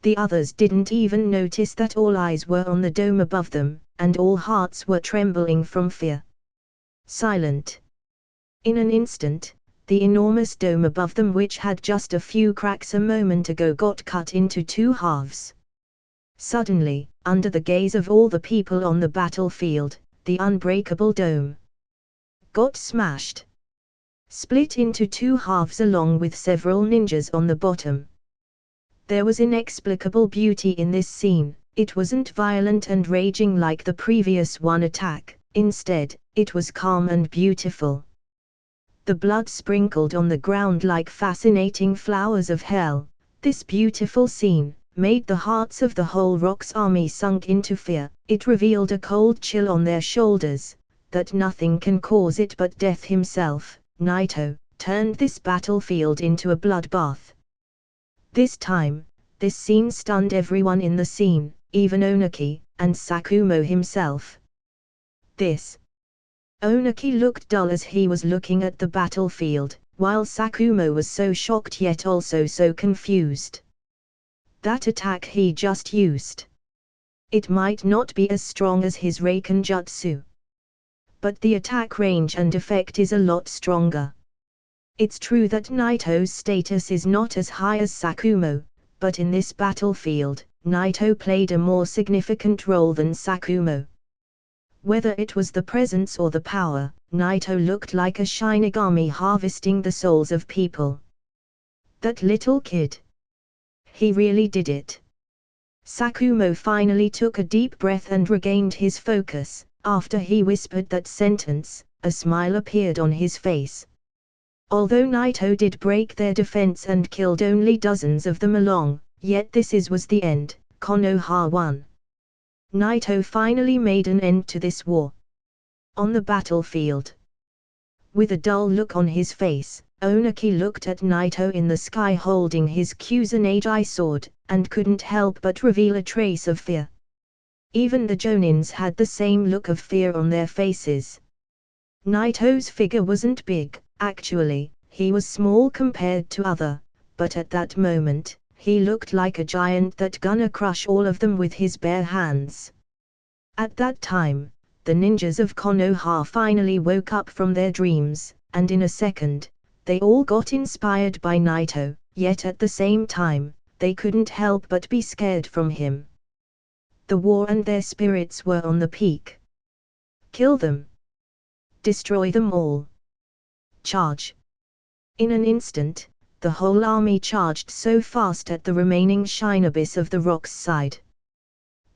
The others didn't even notice that all eyes were on the dome above them, and all hearts were trembling from fear. Silent. In an instant, the enormous dome above them, which had just a few cracks a moment ago, got cut into two halves. Suddenly, under the gaze of all the people on the battlefield, the unbreakable dome got smashed. Split into two halves along with several ninjas on the bottom. There was inexplicable beauty in this scene. It wasn't violent and raging like the previous one attack, instead, it was calm and beautiful. The blood sprinkled on the ground like fascinating flowers of hell. This beautiful scene made the hearts of the whole Rock's army sunk into fear. It revealed a cold chill on their shoulders, that nothing can cause it but death himself. Naito turned this battlefield into a bloodbath. This time, this scene stunned everyone in the scene, even Oniki, and Sakumo himself. Oniki looked dull as he was looking at the battlefield, while Sakumo was so shocked yet also so confused. That attack he just used. It might not be as strong as his Raken Jutsu, but the attack range and effect is a lot stronger. It's true that Naito's status is not as high as Sakumo, but in this battlefield, Naito played a more significant role than Sakumo. Whether it was the presence or the power, Naito looked like a Shinigami harvesting the souls of people. That little kid. He really did it. Sakumo finally took a deep breath and regained his focus. After he whispered that sentence, a smile appeared on his face. Although Naito did break their defense and killed only dozens of them along, yet this was the end. Konoha won. Naito finally made an end to this war. On the battlefield, with a dull look on his face, Oniki looked at Naito in the sky holding his Kusanagi sword, and couldn't help but reveal a trace of fear. Even the Jonins had the same look of fear on their faces. Naito's figure wasn't big, actually, he was small compared to other, but at that moment, he looked like a giant that gonna crush all of them with his bare hands. At that time, the ninjas of Konoha finally woke up from their dreams, and in a second, they all got inspired by Naito, yet at the same time, they couldn't help but be scared from him. The war and their spirits were on the peak. Kill them. Destroy them all. Charge. In an instant, the whole army charged so fast at the remaining shine abyss of the Rock's side.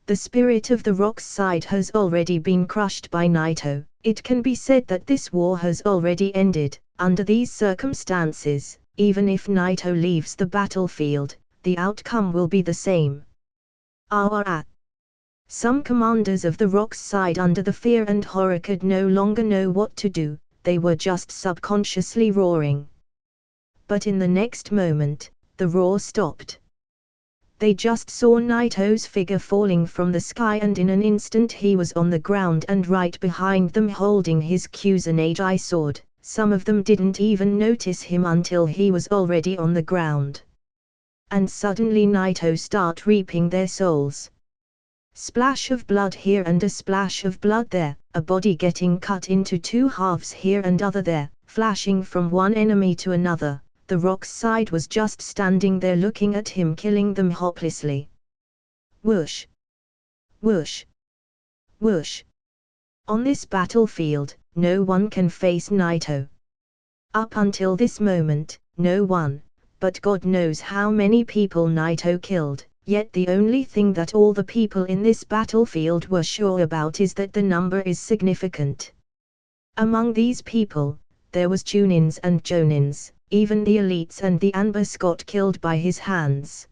The spirit of the Rock's side has already been crushed by Naito. It can be said that this war has already ended. Under these circumstances, even if Naito leaves the battlefield, the outcome will be the same. Some commanders of the Rock's side, under the fear and horror, could no longer know what to do. They were just subconsciously roaring. But in the next moment, the roar stopped. They just saw Naito's figure falling from the sky, and in an instant he was on the ground and right behind them holding his Kusanagi sword. Some of them didn't even notice him until he was already on the ground. And suddenly Naito start reaping their souls. Splash of blood here and a splash of blood there, a body getting cut into two halves here and other there, flashing from one enemy to another. The rock's side was just standing there looking at him, killing them hopelessly. Whoosh! Whoosh! Whoosh! On this battlefield, no one can face Naito. Up until this moment, no one, but God knows how many people Naito killed, yet the only thing that all the people in this battlefield were sure about is that the number is significant. Among these people, there was Chunins and Jonins. Even the elites and the Anbus got killed by his hands.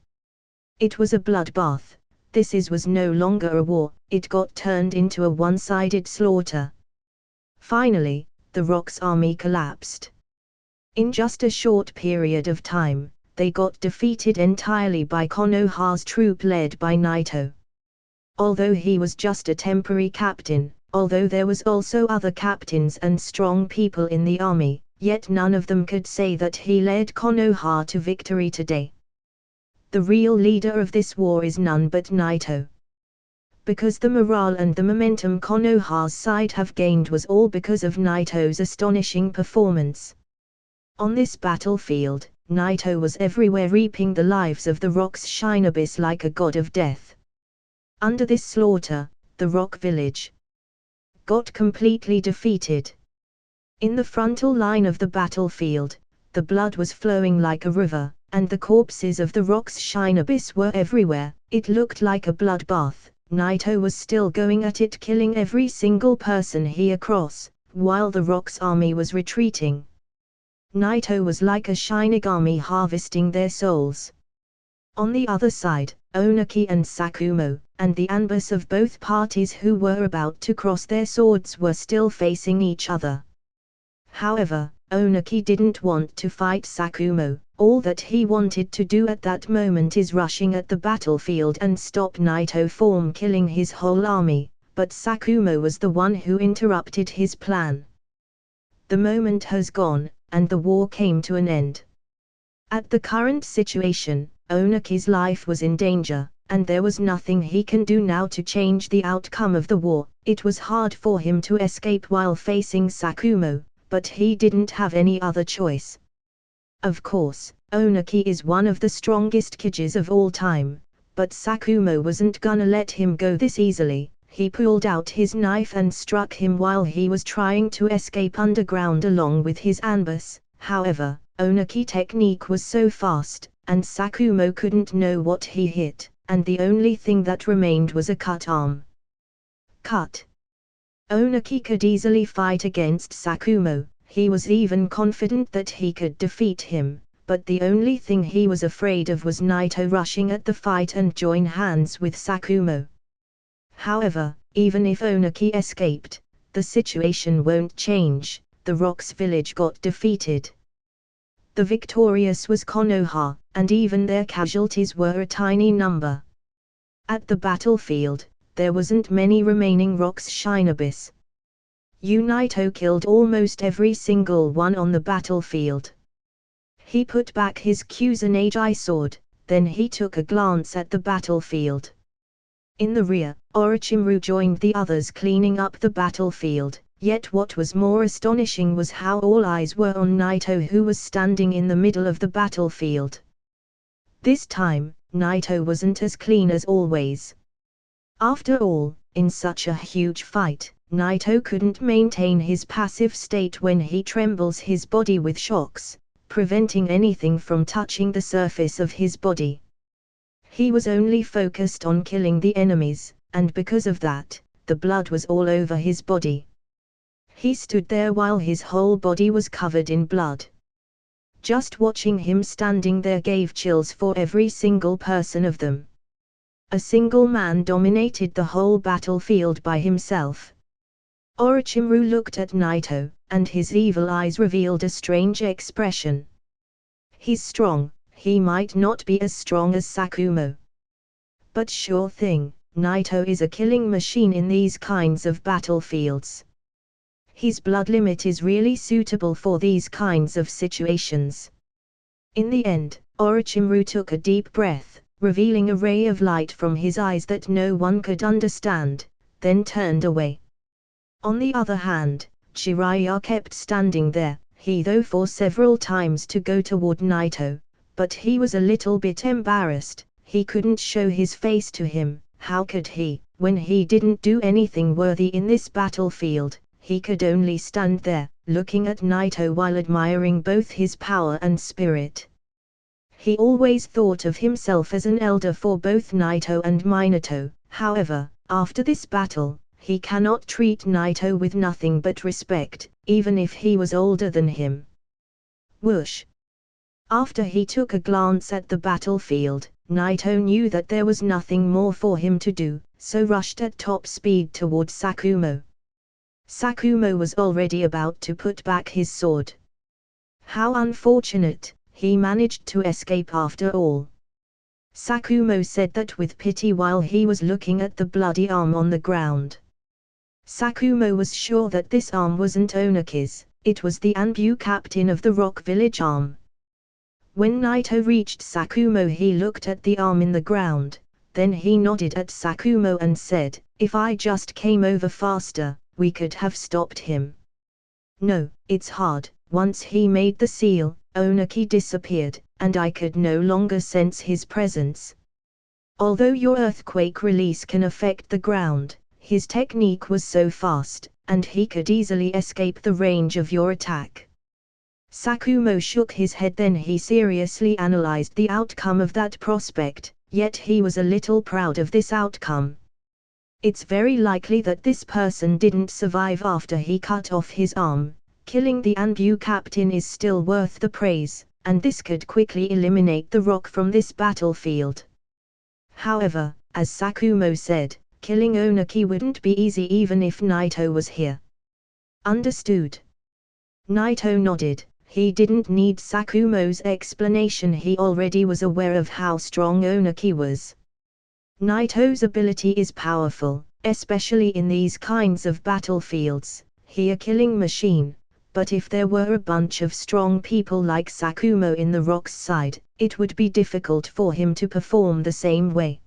It was a bloodbath. This was no longer a war, it got turned into a one-sided slaughter. Finally, the Rock's army collapsed. In just a short period of time, they got defeated entirely by Konoha's troop led by Naito. Although he was just a temporary captain, although there was also other captains and strong people in the army, yet none of them could say that he led Konoha to victory today. The real leader of this war is none but Naito. Because the morale and the momentum Konoha's side have gained was all because of Naito's astonishing performance. On this battlefield, Naito was everywhere, reaping the lives of the Rock's shinobis like a god of death. Under this slaughter, the Rock village got completely defeated. In the frontal line of the battlefield, the blood was flowing like a river, and the corpses of the Rock's shinobis were everywhere. It looked like a bloodbath. Naito was still going at it, killing every single person he across, while the Rock's army was retreating. Naito was like a Shinigami harvesting their souls. On the other side, Oniki and Sakumo, and the Anbus of both parties who were about to cross their swords, were still facing each other. However, Oniki didn't want to fight Sakumo. All that he wanted to do at that moment is rushing at the battlefield and stop Naito from killing his whole army, but Sakumo was the one who interrupted his plan. The moment has gone, and the war came to an end. At the current situation, Oniki's life was in danger, and there was nothing he can do now to change the outcome of the war. It was hard for him to escape while facing Sakumo, but he didn't have any other choice. Of course, Oniki is one of the strongest Hokages of all time, but Sakumo wasn't gonna let him go this easily. He pulled out his knife and struck him while he was trying to escape underground along with his Anbus. However, Oniki's technique was so fast, and Sakumo couldn't know what he hit, and the only thing that remained was a cut arm. Cut. Oniki could easily fight against Sakumo. He was even confident that he could defeat him, but the only thing he was afraid of was Naito rushing at the fight and join hands with Sakumo. However, even if Oniki escaped, the situation won't change. The Rock's village got defeated. The victorious was Konoha, and even their casualties were a tiny number. At the battlefield, there wasn't many remaining Rock's shinobis. Naito killed almost every single one on the battlefield. He put back his Kusanagi sword, then he took a glance at the battlefield. In the rear, Orochimaru joined the others cleaning up the battlefield, yet what was more astonishing was how all eyes were on Naito, who was standing in the middle of the battlefield. This time, Naito wasn't as clean as always. After all, in such a huge fight, Naito couldn't maintain his passive state when he trembles his body with shocks, preventing anything from touching the surface of his body. He was only focused on killing the enemies, and because of that, the blood was all over his body. He stood there while his whole body was covered in blood. Just watching him standing there gave chills for every single person of them. A single man dominated the whole battlefield by himself. Orochimaru looked at Naito, and his evil eyes revealed a strange expression. He's strong. He might not be as strong as Sakumo. But sure thing, Naito is a killing machine in these kinds of battlefields. His blood limit is really suitable for these kinds of situations. In the end, Orochimaru took a deep breath, revealing a ray of light from his eyes that no one could understand, then turned away. On the other hand, Jiraiya kept standing there. He thought for several times to go toward Naito, but he was a little bit embarrassed. He couldn't show his face to him. How could he, when he didn't do anything worthy in this battlefield? He could only stand there, looking at Naito while admiring both his power and spirit. He always thought of himself as an elder for both Naito and Minato. However, after this battle, he cannot treat Naito with nothing but respect, even if he was older than him. Whoosh! After he took a glance at the battlefield, Naito knew that there was nothing more for him to do, so rushed at top speed toward Sakumo. Sakumo was already about to put back his sword. How unfortunate, he managed to escape after all. Sakumo said that with pity while he was looking at the bloody arm on the ground. Sakumo was sure that this arm wasn't Onaki's, it was the Anbu captain of the Rock Village arm. When Naito reached Sakumo, he looked at the arm in the ground, then he nodded at Sakumo and said, "If I just came over faster, we could have stopped him." "No, it's hard. Once he made the seal, Onaki disappeared, and I could no longer sense his presence. Although your earthquake release can affect the ground, his technique was so fast, and he could easily escape the range of your attack." Sakumo shook his head, then he seriously analyzed the outcome of that prospect, yet he was a little proud of this outcome. It's very likely that this person didn't survive after he cut off his arm. Killing the Anbu captain is still worth the praise, and this could quickly eliminate the Rock from this battlefield. However, as Sakumo said, killing Onaki wouldn't be easy even if Naito was here. Understood? Naito nodded. He didn't need Sakumo's explanation, he already was aware of how strong Onaki was. Naito's ability is powerful, especially in these kinds of battlefields. He a killing machine. But if there were a bunch of strong people like Sakumo in the Rock's side, it would be difficult for him to perform the same way.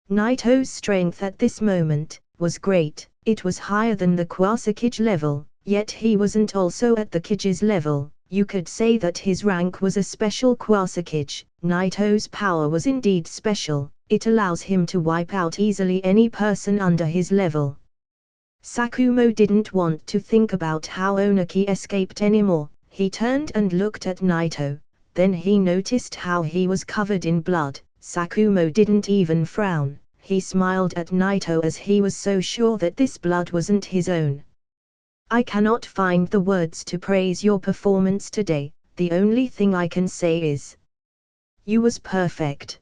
Naito's strength at this moment was great. It was higher than the Kwasakage level, yet he wasn't also at the Kage's level. You could say that his rank was a special Kwasakage. Naito's power was indeed special. It allows him to wipe out easily any person under his level. Sakumo didn't want to think about how Onaki escaped anymore. He turned and looked at Naito. Then he noticed how he was covered in blood. Sakumo didn't even frown. He smiled at Naito as he was so sure that this blood wasn't his own. "I cannot find the words to praise your performance today. The only thing I can say is, you was perfect."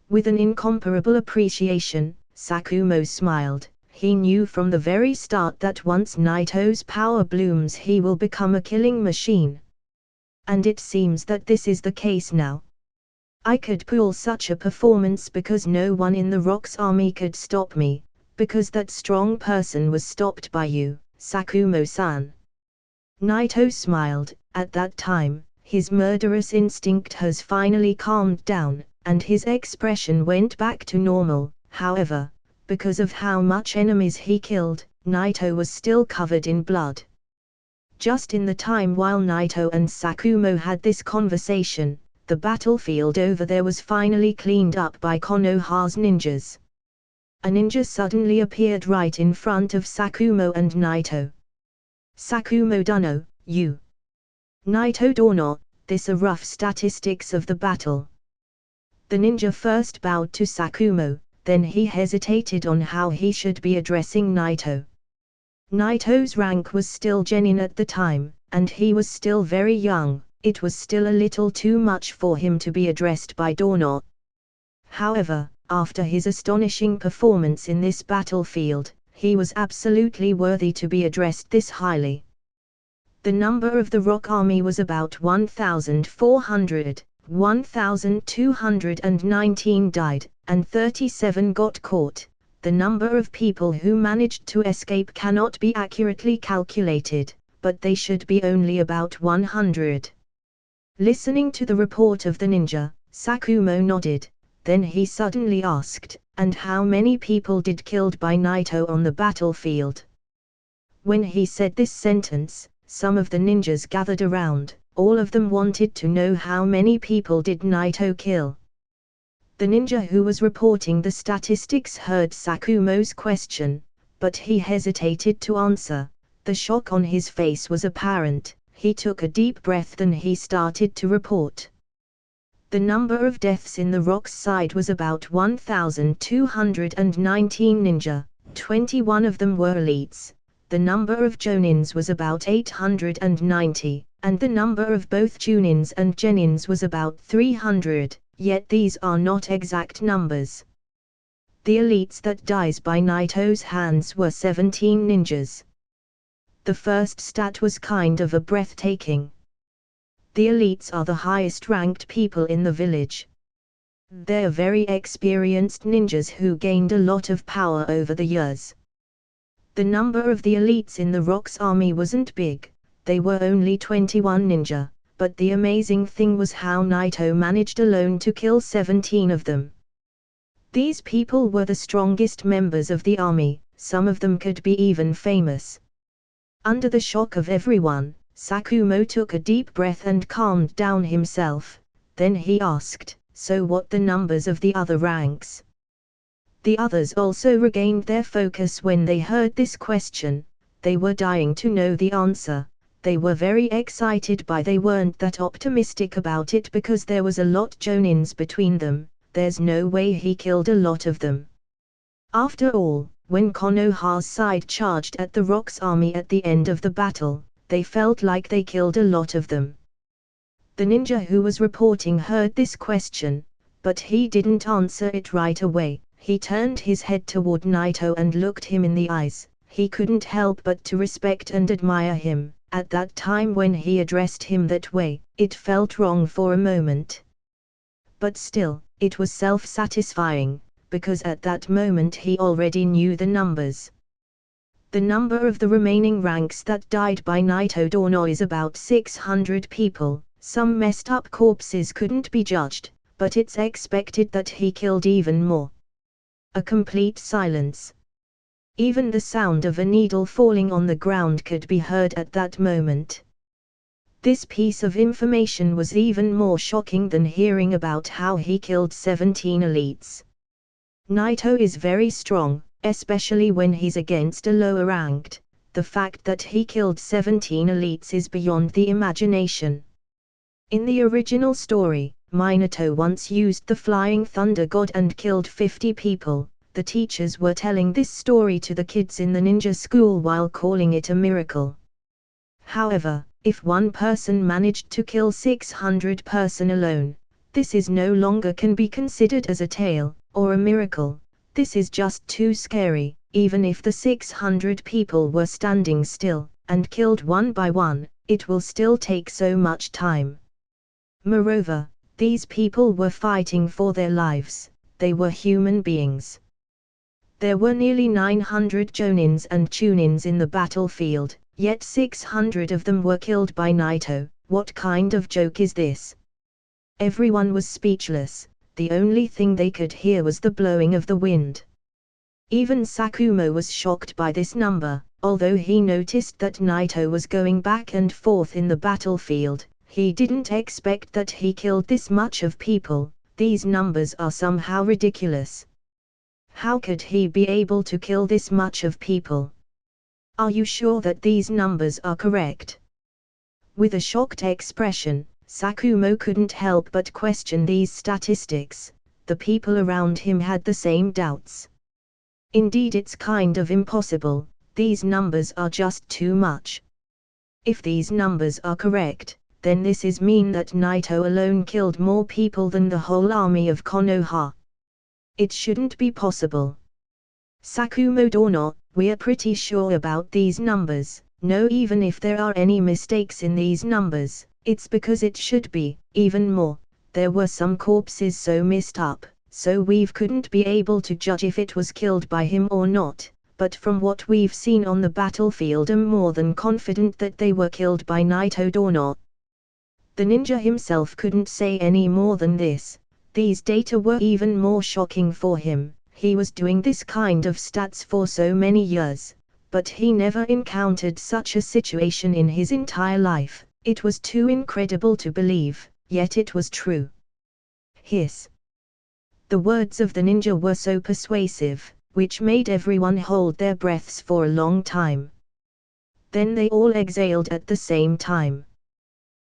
With an incomparable appreciation, Sakumo smiled. He knew from the very start that once Naito's power blooms he will become a killing machine. And it seems that this is the case now. I could pull such a performance because no one in the Rock's army could stop me, because that strong person was stopped by you, Sakumo-san. Naito smiled. At that time, his murderous instinct has finally calmed down, and his expression went back to normal. However, because of how much enemies he killed, Naito was still covered in blood. Just in the time while Naito and Sakumo had this conversation, the battlefield over there was finally cleaned up by Konoha's ninjas. A ninja suddenly appeared right in front of Sakumo and Naito. "Sakumo Dunno, you." "Naito Dorno, this are rough statistics of the battle." The ninja first bowed to Sakumo. Then he hesitated on how he should be addressing Naito. Naito's rank was still genin at the time, and he was still very young. It was still a little too much for him to be addressed by Dorno. However, after his astonishing performance in this battlefield, he was absolutely worthy to be addressed this highly. The number of the Rock army was about 1,400. 1,219 died, and 37 got caught. The number of people who managed to escape cannot be accurately calculated, but they should be only about 100. Listening to the report of the ninja, Sakumo nodded. Then he suddenly asked, "And how many people did killed by Naito on the battlefield?" When he said this sentence, some of the ninjas gathered around. All of them wanted to know how many people did Naito kill. The ninja who was reporting the statistics heard Sakumo's question, but he hesitated to answer. The shock on his face was apparent. He took a deep breath, then he started to report. The number of deaths in the rock's side was about 1,219 ninja, 21 of them were elites. The number of jonins was about 890, and the number of both chunins and genins was about 300, yet these are not exact numbers. The elites that dies by Naito's hands were 17 ninjas. The first stat was kind of a breathtaking. The elites are the highest ranked people in the village. They're very experienced ninjas who gained a lot of power over the years. The number of the elites in the Rock's army wasn't big, they were only 21 ninja, but the amazing thing was how Naito managed alone to kill 17 of them. These people were the strongest members of the army, some of them could be even famous. Under the shock of everyone, Sakumo took a deep breath and calmed down himself. Then he asked, "So what the numbers of the other ranks?" The others also regained their focus when they heard this question. They were dying to know the answer. They were very excited, but they weren't that optimistic about it because there was a lot jonins between them. There's no way he killed a lot of them. After all, when Konoha's side charged at the Rock's army at the end of the battle, they felt like they killed a lot of them. The ninja who was reporting heard this question, but he didn't answer it right away. He turned his head toward Naito and looked him in the eyes. He couldn't help but to respect and admire him. At that time when he addressed him that way, it felt wrong for a moment. But still, it was self-satisfying, because at that moment he already knew the numbers. The number of the remaining ranks that died by Naito Dono is about 600 people. Some messed up corpses couldn't be judged, but it's expected that he killed even more. A complete silence. Even the sound of a needle falling on the ground could be heard at that moment. This piece of information was even more shocking than hearing about how he killed 17 elites. Naito is very strong, especially when he's against a lower ranked. The fact that he killed 17 elites is beyond the imagination. In the original story, Minato once used the Flying Thunder God and killed 50 people. The teachers were telling this story to the kids in the ninja school while calling it a miracle. However, if one person managed to kill 600 person alone, this is no longer can be considered as a tale, or a miracle. This is just too scary. Even if the 600 people were standing still, and killed one by one, it will still take so much time. Moreover, these people were fighting for their lives. They were human beings. There were nearly 900 jonins and chunins in the battlefield, yet 600 of them were killed by Naito. What kind of joke is this? Everyone was speechless. The only thing they could hear was the blowing of the wind. Even Sakumo was shocked by this number. Although he noticed that Naito was going back and forth in the battlefield, he didn't expect that he killed this much of people. These numbers are somehow ridiculous. How could he be able to kill this much of people? Are you sure that these numbers are correct? With a shocked expression, Sakumo couldn't help but question these statistics. The people around him had the same doubts. Indeed, it's kind of impossible. These numbers are just too much. If these numbers are correct, then this is mean that Naito alone killed more people than the whole army of Konoha. It shouldn't be possible. Sakumo Dono, we're pretty sure about these numbers. No, even if there are any mistakes in these numbers, it's because it should be even more. There were some corpses so messed up, so we couldn't be able to judge if it was killed by him or not, but from what we've seen on the battlefield I'm more than confident that they were killed by Naito Dorno. The ninja himself couldn't say any more than this. These data were even more shocking for him. He was doing this kind of stats for so many years, but he never encountered such a situation in his entire life. It was too incredible to believe, yet it was true. Hiss. The words of the ninja were so persuasive, which made everyone hold their breaths for a long time. Then they all exhaled at the same time.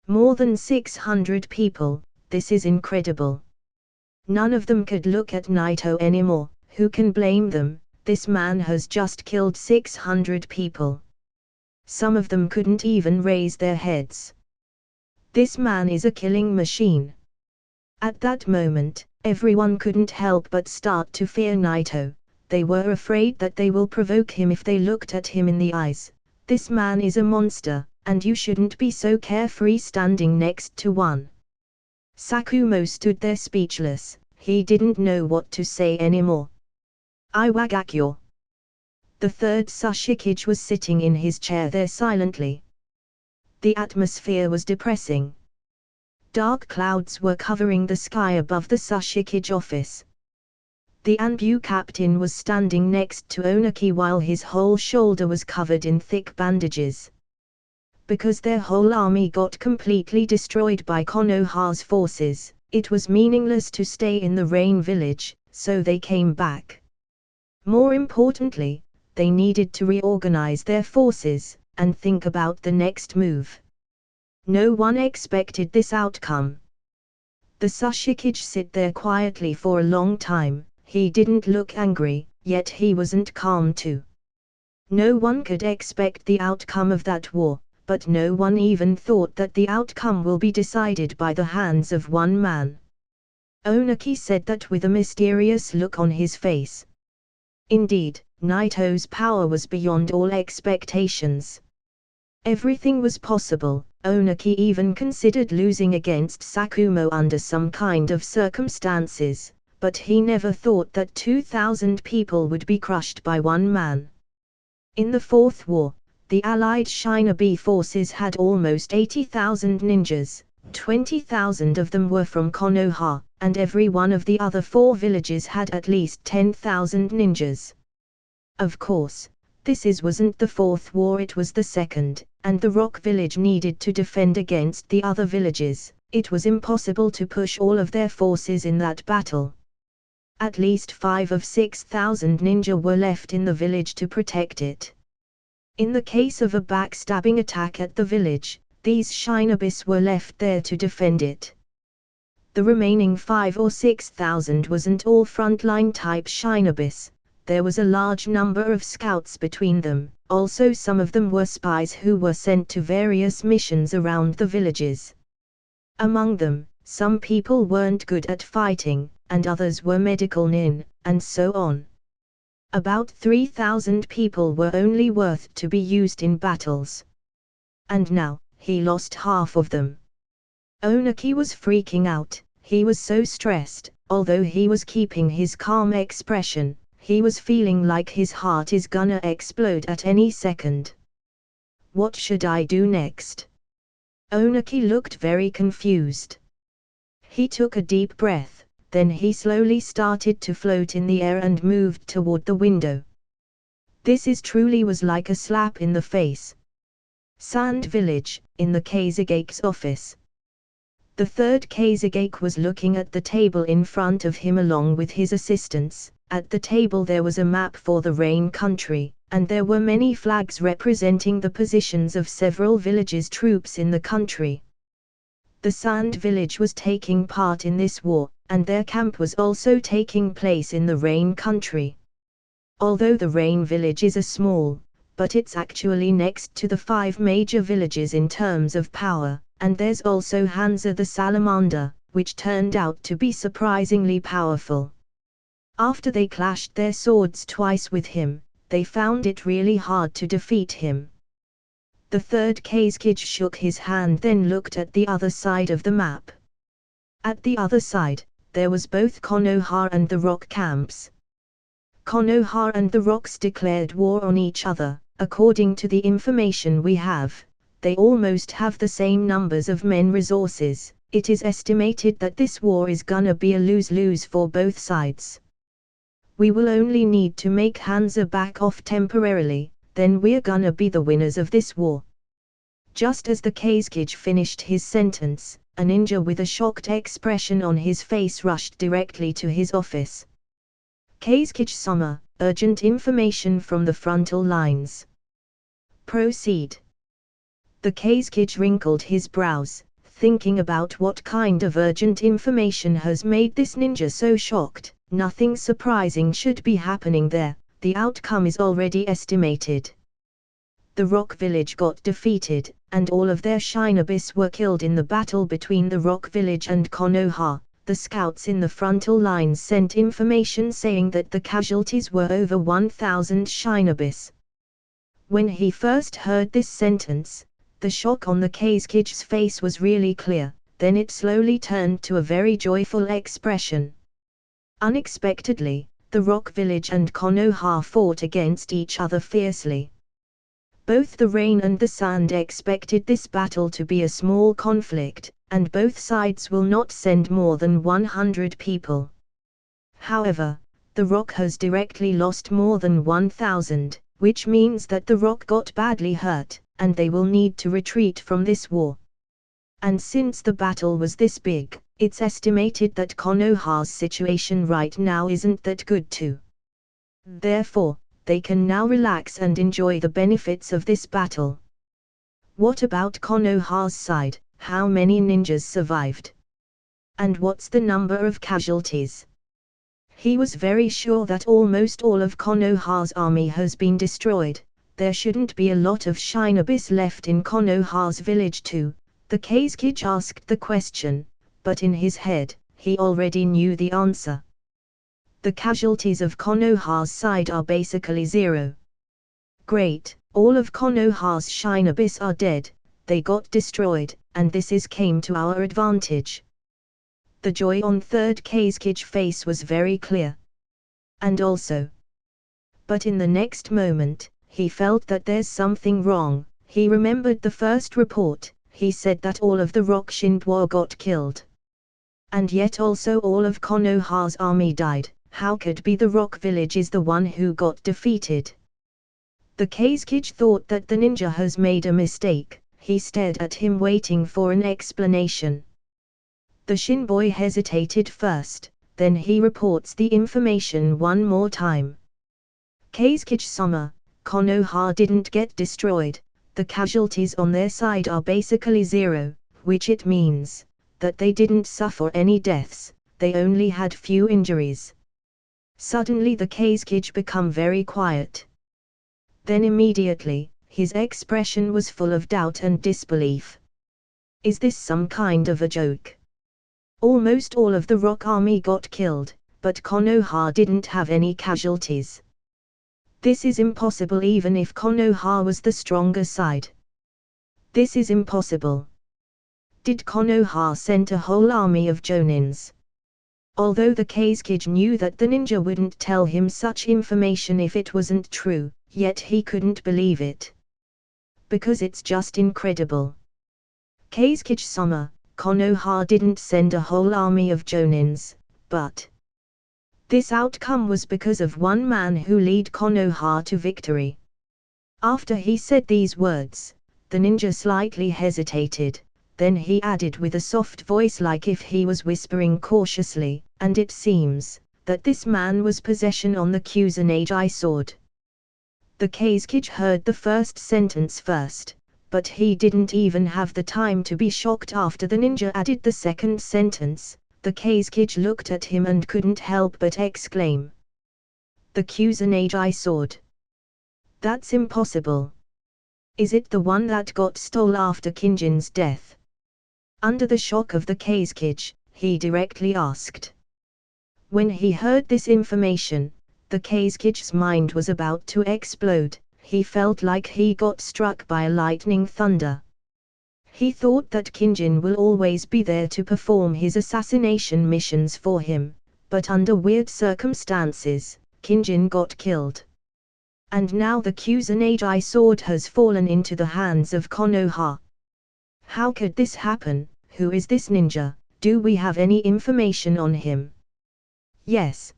More than 600 people, this is incredible. None of them could look at Naito anymore. Who can blame them? This man has just killed 600 people. Some of them couldn't even raise their heads. This man is a killing machine. At that moment, everyone couldn't help but start to fear Naito. They were afraid that they will provoke him if they looked at him in the eyes. This man is a monster, and you shouldn't be so carefree standing next to one. Sakumo stood there speechless. He didn't know what to say anymore. Iwagakyo. The third Sashikage was sitting in his chair there silently. The atmosphere was depressing. Dark clouds were covering the sky above the Sashikage office. The Anbu captain was standing next to Onaki while his whole shoulder was covered in thick bandages. Because their whole army got completely destroyed by Konoha's forces, it was meaningless to stay in the Rain Village, so they came back. More importantly, they needed to reorganize their forces, and think about the next move. No one expected this outcome. The Sashikage sat there quietly for a long time. He didn't look angry, yet he wasn't calm too. No one could expect the outcome of that war, but no one even thought that the outcome will be decided by the hands of one man. Onaki said that with a mysterious look on his face. Indeed, Naito's power was beyond all expectations. Everything was possible. Onaki even considered losing against Sakumo under some kind of circumstances, but he never thought that 2,000 people would be crushed by one man. In the Fourth War, the Allied Shinobi forces had almost 80,000 ninjas, 20,000 of them were from Konoha, and every one of the other 4 villages had at least 10,000 ninjas. Of course, this wasn't the Fourth War, it was the Second, and the Rock Village needed to defend against the other villages. It was impossible to push all of their forces in that battle. At least 5 of 6,000 ninja were left in the village to protect it. In the case of a backstabbing attack at the village, these shinobis were left there to defend it. The remaining 5 or 6,000 wasn't all frontline type shinobis. There was a large number of scouts between them. Also some of them were spies who were sent to various missions around the villages. Among them, some people weren't good at fighting, and others were medical nin, and so on. About 3,000 people were only worth to be used in battles. And now, he lost half of them. Onaki was freaking out. He was so stressed. Although he was keeping his calm expression, he was feeling like his heart is gonna explode at any second. What should I do next? Onaki looked very confused. He took a deep breath, then he slowly started to float in the air and moved toward the window. This truly was like a slap in the face. Sand Village, in the Kazugake's office. The third Kazugake was looking at the table in front of him along with his assistants. At the table there was a map for the Rain Country, and there were many flags representing the positions of several villages' troops in the country. The Sand Village was taking part in this war, and their camp was also taking place in the Rain Country. Although the Rain Village is a small, but it's actually next to the 5 major villages in terms of power, and there's also Hansa the Salamander, which turned out to be surprisingly powerful. After they clashed their swords twice with him, they found it really hard to defeat him. The third Kazukage shook his hand then looked at the other side of the map. At the other side, there was both Konoha and the Rock camps. Konoha and the Rocks declared war on each other. According to the information we have, they almost have the same numbers of men resources. It is estimated that this war is gonna be a lose-lose for both sides. We will only need to make Hanzo back off temporarily, then we're gonna be the winners of this war. Just as the Kazekage finished his sentence, a ninja with a shocked expression on his face rushed directly to his office. Kazekage-sama, urgent information from the frontal lines. Proceed. The Kazekage wrinkled his brows, thinking about what kind of urgent information has made this ninja so shocked. Nothing surprising should be happening there, the outcome is already estimated. The Rock Village got defeated, and all of their Shinobis were killed in the battle between the Rock Village and Konoha. The scouts in the frontal lines sent information saying that the casualties were over 1,000 Shinobis. When he first heard this sentence, the shock on the Kazekige's face was really clear, then it slowly turned to a very joyful expression. Unexpectedly, the Rock Village and Konoha fought against each other fiercely. Both the rain and the sand expected this battle to be a small conflict, and both sides will not send more than 100 people. However, the Rock has directly lost more than 1,000, which means that the Rock got badly hurt, and they will need to retreat from this war. And since the battle was this big, it's estimated that Konoha's situation right now isn't that good too. Therefore, they can now relax and enjoy the benefits of this battle. What about Konoha's side? How many ninjas survived? And what's the number of casualties? He was very sure that almost all of Konoha's army has been destroyed. There shouldn't be a lot of Shinobis left in Konoha's village too. The Kazekage asked the question, but in his head, he already knew the answer. The casualties of Konoha's side are basically 0. Great, all of Konoha's Shinobis are dead, they got destroyed, and this came to our advantage. The joy on third Kazekage face was very clear. And also. But in the next moment, he felt that there's something wrong. He remembered the first report, he said that all of the Rock Shinbwa got killed. And yet also all of Konoha's army died. How could be the Rock Village is the one who got defeated? The Kazekage thought that the ninja has made a mistake. He stared at him waiting for an explanation. The Shinboy hesitated first, then he reports the information one more time. Kazekage-sama, Konoha didn't get destroyed, the casualties on their side are basically 0, which it means that they didn't suffer any deaths, they only had few injuries. Suddenly the Kazekage became very quiet. Then immediately, his expression was full of doubt and disbelief. Is this some kind of a joke? Almost all of the Rock army got killed, but Konoha didn't have any casualties. This is impossible even if Konoha was the stronger side. This is impossible. Did Konoha send a whole army of Jonins? Although the Kazekage knew that the ninja wouldn't tell him such information if it wasn't true, yet he couldn't believe it. Because it's just incredible. Kazekage-sama, Konoha didn't send a whole army of Jonins, but this outcome was because of one man who led Konoha to victory. After he said these words, the ninja slightly hesitated. Then he added with a soft voice like if he was whispering cautiously, and it seems that this man was possession on the Kusanagi sword. The Kazekage heard the first sentence first, but he didn't even have the time to be shocked after the ninja added the second sentence. The Kazekage looked at him and couldn't help but exclaim. The Kusanagi sword. That's impossible. Is it the one that got stolen after Kinjin's death? Under the shock of the Kazekage, he directly asked. When he heard this information, the Kazekage's mind was about to explode. He felt like he got struck by a lightning thunder. He thought that Kinjin will always be there to perform his assassination missions for him, but under weird circumstances, Kinjin got killed. And now the Kusanagi sword has fallen into the hands of Konoha. How could this happen? Who is this ninja? Do we have any information on him? Yes.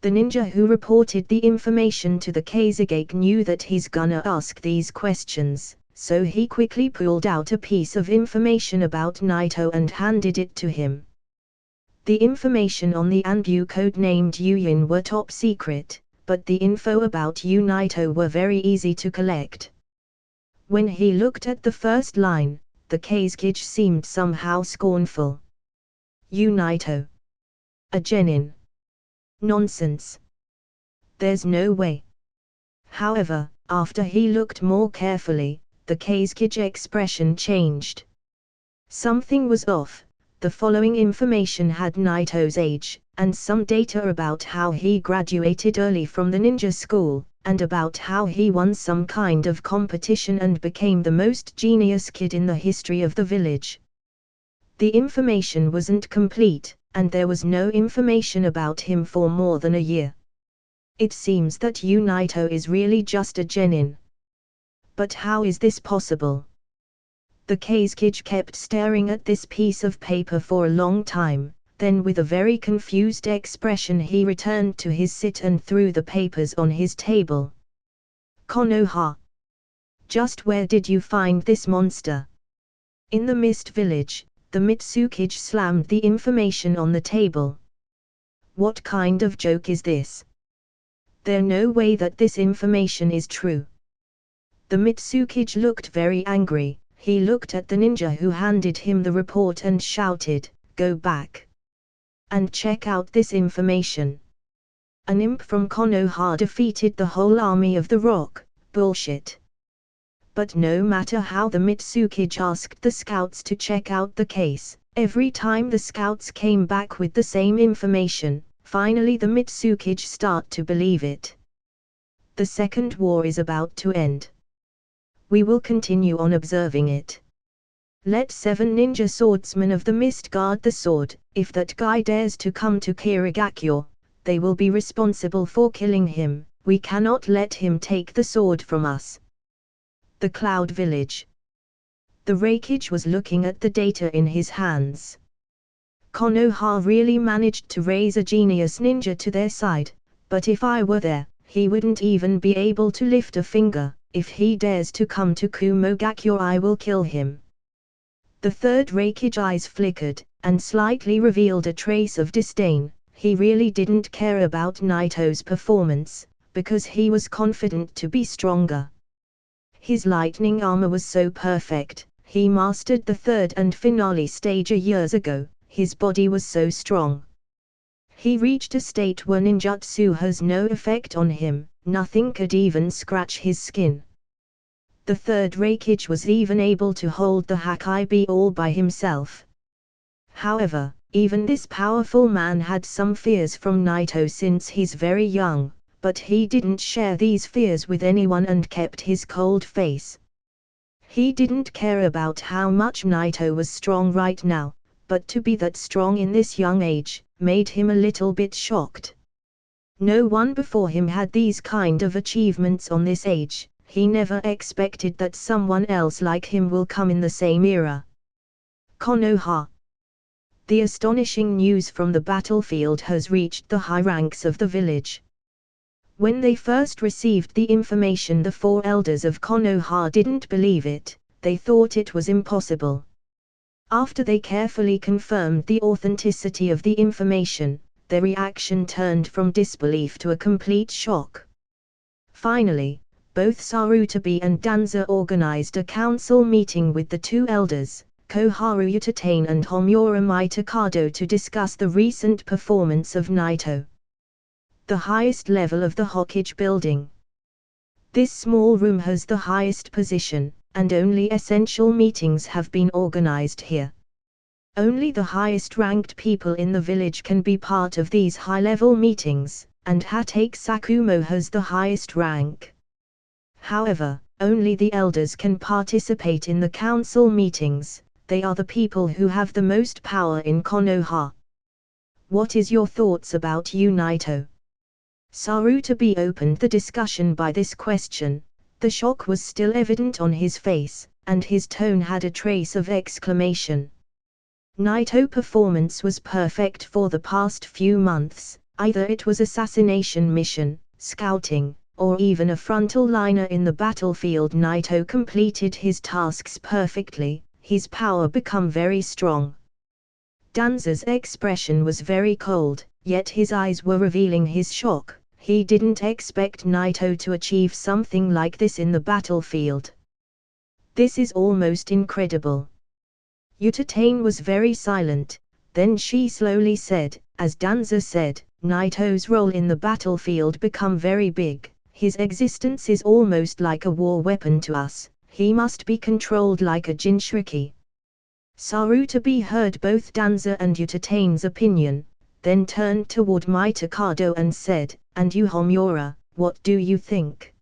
The ninja who reported the information to the Kazekage knew that he's gonna ask these questions, so he quickly pulled out a piece of information about Naito and handed it to him. The information on the Anbu code named Yuyin were top secret, but the info about Naito were very easy to collect. When he looked at the first line, the Kazekage seemed somehow scornful. Naito. A genin. Nonsense. There's no way. However, after he looked more carefully, the Kazekage expression changed. Something was off. The following information had Naito's age, and some data about how he graduated early from the ninja school, and about how he won some kind of competition and became the most genius kid in the history of the village. The information wasn't complete, and there was no information about him for more than a year. It seems that Naito is really just a genin. But how is this possible? The Kazekage kept staring at this piece of paper for a long time, then with a very confused expression he returned to his seat and threw the papers on his table. Konoha. Just where did you find this monster? In the Mist Village, the Mitsukage slammed the information on the table. What kind of joke is this? There's no way that this information is true. The Mitsukage looked very angry. He looked at the ninja who handed him the report and shouted, "Go back and check out this information. An imp from Konoha defeated the whole army of the Rock." Bullshit. But no matter how the Mitsukage asked the scouts to check out the case, every time the scouts came back with the same information, finally the Mitsukage start to believe it. The Second War is about to end. We will continue on observing it. Let 7 ninja swordsmen of the mist guard the sword. If that guy dares to come to Kirigakyo, they will be responsible for killing him. We cannot let him take the sword from us. The Cloud Village. The Raikage was looking at the data in his hands. Konoha really managed to raise a genius ninja to their side, but if I were there, he wouldn't even be able to lift a finger. If he dares to come to Kumogakyo, I will kill him. The third Raikage eyes flickered, and slightly revealed a trace of disdain. He really didn't care about Naito's performance, because he was confident to be stronger. His lightning armor was so perfect, he mastered the third and finale stage years ago, his body was so strong. He reached a state where ninjutsu has no effect on him, nothing could even scratch his skin. The third Raikage was even able to hold the Hokage all by himself. However, even this powerful man had some fears from Naito since he's very young, but he didn't share these fears with anyone and kept his cold face. He didn't care about how much Naito was strong right now, but to be that strong in this young age, made him a little bit shocked. No one before him had these kind of achievements on this age. He never expected that someone else like him will come in the same era. Konoha. The astonishing news from the battlefield has reached the high ranks of the village. When they first received the information, the 4 elders of Konoha didn't believe it, they thought it was impossible. After they carefully confirmed the authenticity of the information, their reaction turned from disbelief to a complete shock. Finally, both Sarutobi and Danza organized a council meeting with the 2 elders, Koharu Utatane and Homura Mitakado, to discuss the recent performance of Naito. The highest level of the Hokage building. This small room has the highest position, and only essential meetings have been organized here. Only the highest ranked people in the village can be part of these high-level meetings, and Hatake Sakumo has the highest rank. However, only the elders can participate in the council meetings. They are the people who have the most power in Konoha. What is your thoughts about you, Naito? Sarutobi opened the discussion by this question. The shock was still evident on his face, and his tone had a trace of exclamation. Naito's performance was perfect for the past few months. Either it was assassination mission, scouting, or even a frontal liner in the battlefield. Naito completed his tasks perfectly. His power became very strong. Danza's expression was very cold, yet his eyes were revealing his shock. He didn't expect Naito to achieve something like this in the battlefield. This is almost incredible. Utatane was very silent, then she slowly said, as Danza said, Naito's role in the battlefield become very big. His existence is almost like a war weapon to us. He must be controlled like a Jinchuriki. Sarutobi heard both Danza and Utatane's opinion, then turned toward Mitokado and said, "And you, Homura, what do you think?"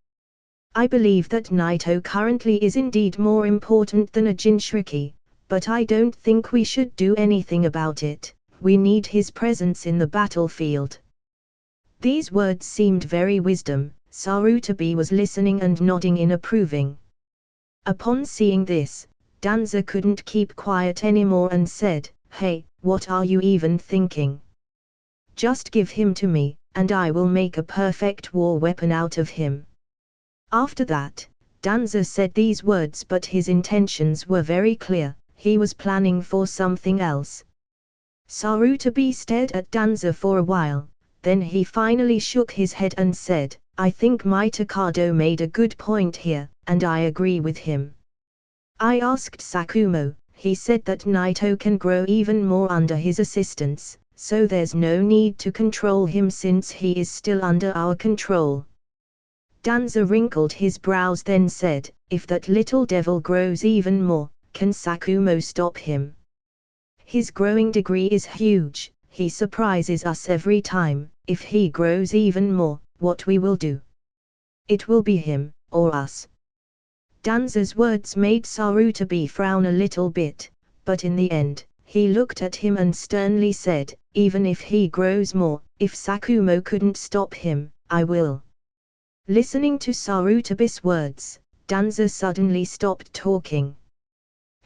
"I believe that Naito currently is indeed more important than a Jinchuriki, but I don't think we should do anything about it. We need his presence in the battlefield." These words seemed very wisdom. Sarutobi was listening and nodding in approving. Upon seeing this, Danza couldn't keep quiet anymore and said, "Hey, what are you even thinking? Just give him to me, and I will make a perfect war weapon out of him." After that, Danza said these words, but his intentions were very clear. He was planning for something else. Sarutobi stared at Danza for a while, then he finally shook his head and said, "I think Mitokado made a good point here, and I agree with him. I asked Sakumo, he said that Naito can grow even more under his assistance, so there's no need to control him since he is still under our control." Danza wrinkled his brows then said, "If that little devil grows even more, can Sakumo stop him? His growing degree is huge, he surprises us every time. If he grows even more, what we will do? It will be him, or us." Danza's words made Sarutobi frown a little bit, but in the end, he looked at him and sternly said, "Even if he grows more, if Sakumo couldn't stop him, I will." Listening to Sarutobi's words, Danza suddenly stopped talking.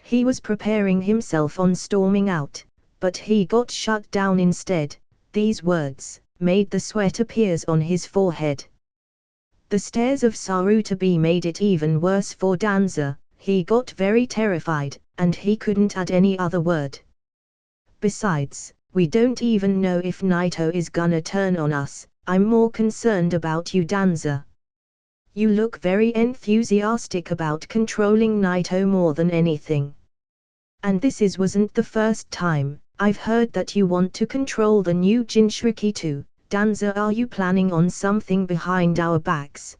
He was preparing himself on storming out, but he got shut down instead. These words made the sweat appear on his forehead. The stares of Sarutobi made it even worse for Danza. He got very terrified, and he couldn't add any other word. "Besides, we don't even know if Naito is gonna turn on us. I'm more concerned about you, Danza. You look very enthusiastic about controlling Naito more than anything. And this wasn't the first time. I've heard that you want to control the new Jinchuriki too. Danza, are you planning on something behind our backs?"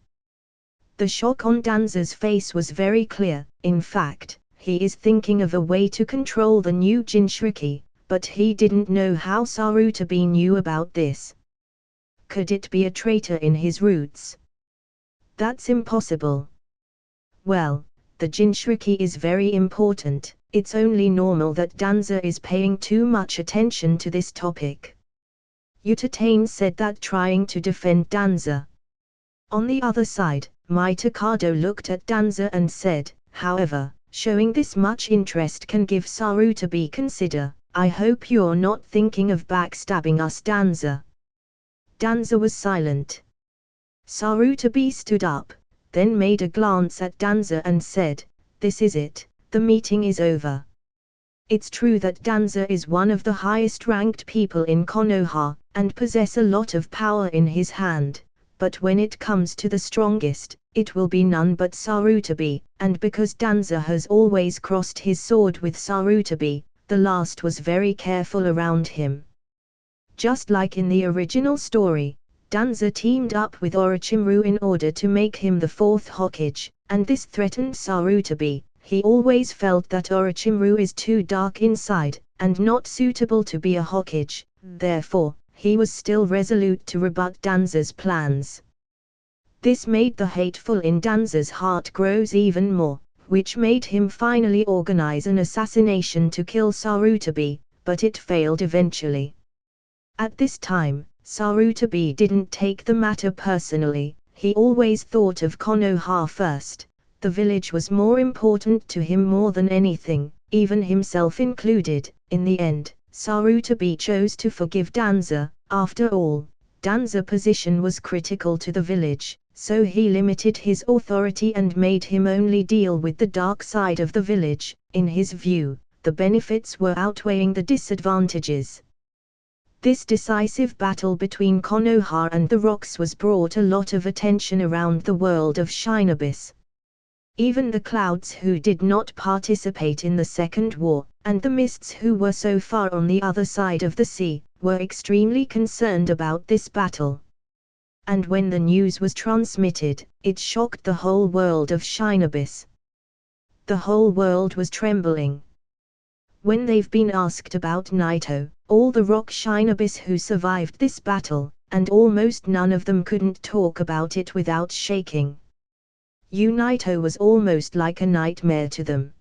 The shock on Danza's face was very clear. In fact, he is thinking of a way to control the new Jinchuriki, but he didn't know how Sarutobi knew about this. Could it be a traitor in his roots? That's impossible. Well, the Jinchuriki is very important. It's only normal that Danza is paying too much attention to this topic. Utatane said that, trying to defend Danza. On the other side, Mitokado looked at Danza and said, "However, showing this much interest can give Sarutobi consider. I hope you're not thinking of backstabbing us, Danza." Danza was silent. Sarutobi stood up, then made a glance at Danza and said, "This is it, the meeting is over." It's true that Danza is one of the highest ranked people in Konoha, and possess a lot of power in his hand, but when it comes to the strongest, it will be none but Sarutobi, and because Danza has always crossed his sword with Sarutobi, the last was very careful around him. Just like in the original story, Danza teamed up with Orochimaru in order to make him the fourth Hokage, and this threatened Sarutobi. He always felt that Orochimaru is too dark inside, and not suitable to be a Hokage, therefore, he was still resolute to rebut Danza's plans. This made the hateful in Danza's heart grows even more, which made him finally organize an assassination to kill Sarutobi, but it failed eventually. At this time, Sarutobi didn't take the matter personally, he always thought of Konoha first. The village was more important to him more than anything, even himself included. In the end, Sarutobi chose to forgive Danza. After all, Danza's position was critical to the village, so he limited his authority and made him only deal with the dark side of the village. In his view, the benefits were outweighing the disadvantages. This decisive battle between Konoha and the rocks was brought a lot of attention around the world of Shinobis. Even the clouds who did not participate in the Second War, and the mists who were so far on the other side of the sea, were extremely concerned about this battle. And when the news was transmitted, it shocked the whole world of Shinobis. The whole world was trembling. When they've been asked about Naito, all the rock Shinobis who survived this battle, and almost none of them couldn't talk about it without shaking. Naito was almost like a nightmare to them.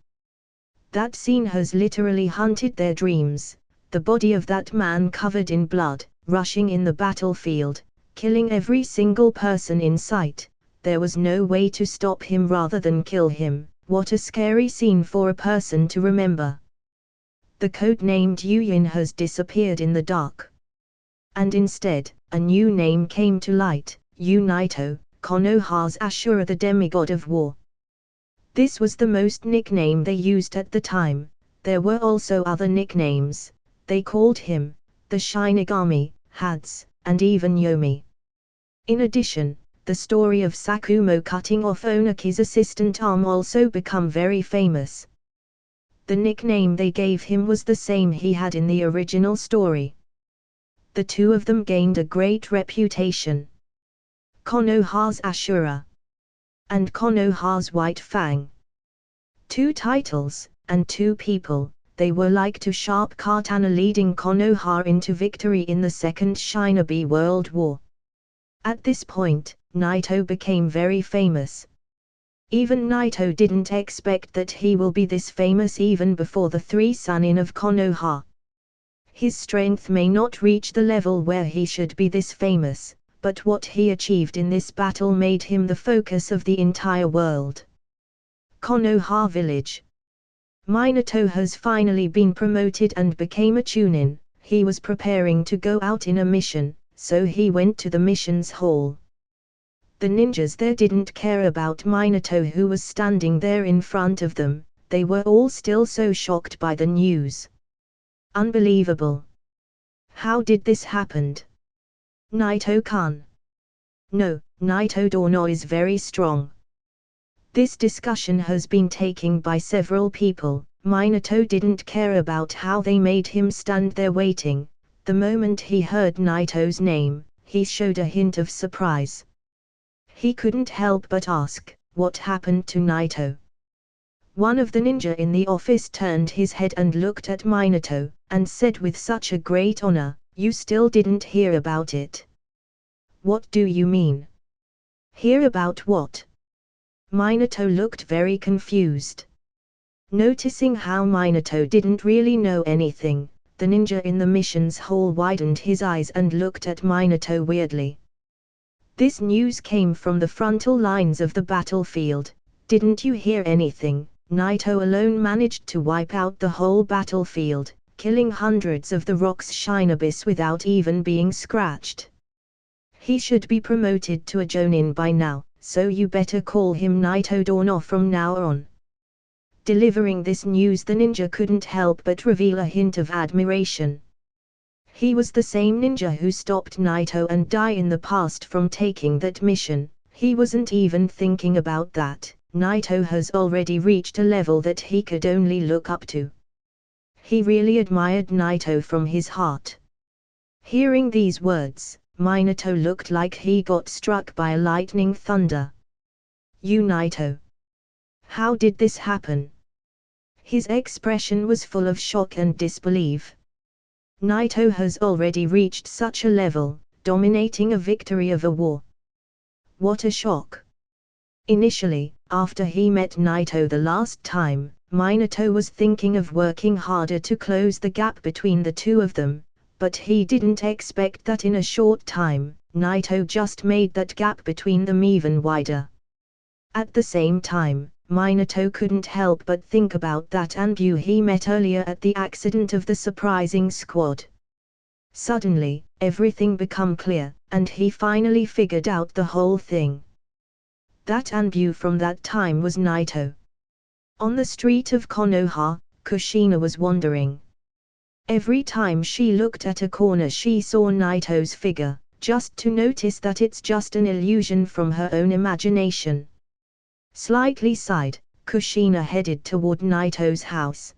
That scene has literally haunted their dreams, the body of that man covered in blood, rushing in the battlefield, killing every single person in sight. There was no way to stop him rather than kill him. What a scary scene for a person to remember. The code-named Yuyin has disappeared in the dark. And instead, a new name came to light, Naito, Konoha's Ashura, the demigod of war. This was the most nickname they used at the time. There were also other nicknames. They called him the Shinigami, Hades, and even Yomi. In addition, the story of Sakumo cutting off Onaki's assistant arm also became very famous. The nickname they gave him was the same he had in the original story. The two of them gained a great reputation. Konoha's Ashura and Konoha's White Fang. Two titles, and two people, they were like two sharp katana leading Konoha into victory in the Second Shinobi World War. At this point, Naito became very famous. Even Naito didn't expect that he will be this famous even before the three Sannin of Konoha. His strength may not reach the level where he should be this famous, but what he achieved in this battle made him the focus of the entire world. Konoha Village. Minato has finally been promoted and became a Chunin. He was preparing to go out in a mission, so he went to the missions hall. The ninjas there didn't care about Minato, who was standing there in front of them. They were all still so shocked by the news. Unbelievable. How did this happen? Naito-kun. No, Naito-dono is very strong. This discussion has been taken by several people. Minato didn't care about how they made him stand there waiting. The moment he heard Naito's name, he showed a hint of surprise. He couldn't help but ask, what happened to Naito? One of the ninja in the office turned his head and looked at Minato, and said with such a great honor, "You still didn't hear about it." "What do you mean? Hear about what?" Minato looked very confused. Noticing how Minato didn't really know anything, the ninja in the missions hall widened his eyes and looked at Minato weirdly. "This news came from the frontal lines of the battlefield. Didn't you hear anything? Naito alone managed to wipe out the whole battlefield, killing hundreds of the rock's Shinobis without even being scratched. He should be promoted to a Jonin by now, so you better call him Naito-dono from now on." Delivering this news, the ninja couldn't help but reveal a hint of admiration. He was the same ninja who stopped Naito and Dai in the past from taking that mission. He wasn't even thinking about that. Naito has already reached a level that he could only look up to. He really admired Naito from his heart. Hearing these words, Minato looked like he got struck by a lightning thunder. "You Naito! How did this happen?" His expression was full of shock and disbelief. Naito has already reached such a level, dominating a victory of a war. What a shock! Initially, after he met Naito the last time, Minato was thinking of working harder to close the gap between the two of them, but he didn't expect that in a short time, Naito just made that gap between them even wider. At the same time, Minato couldn't help but think about that Anbu he met earlier at the accident of the surprising squad. Suddenly, everything became clear, and he finally figured out the whole thing. That Anbu from that time was Naito. On the street of Konoha, Kushina was wandering. Every time she looked at a corner she saw Naito's figure, just to notice that it's just an illusion from her own imagination. Slightly sighed, Kushina headed toward Naito's house.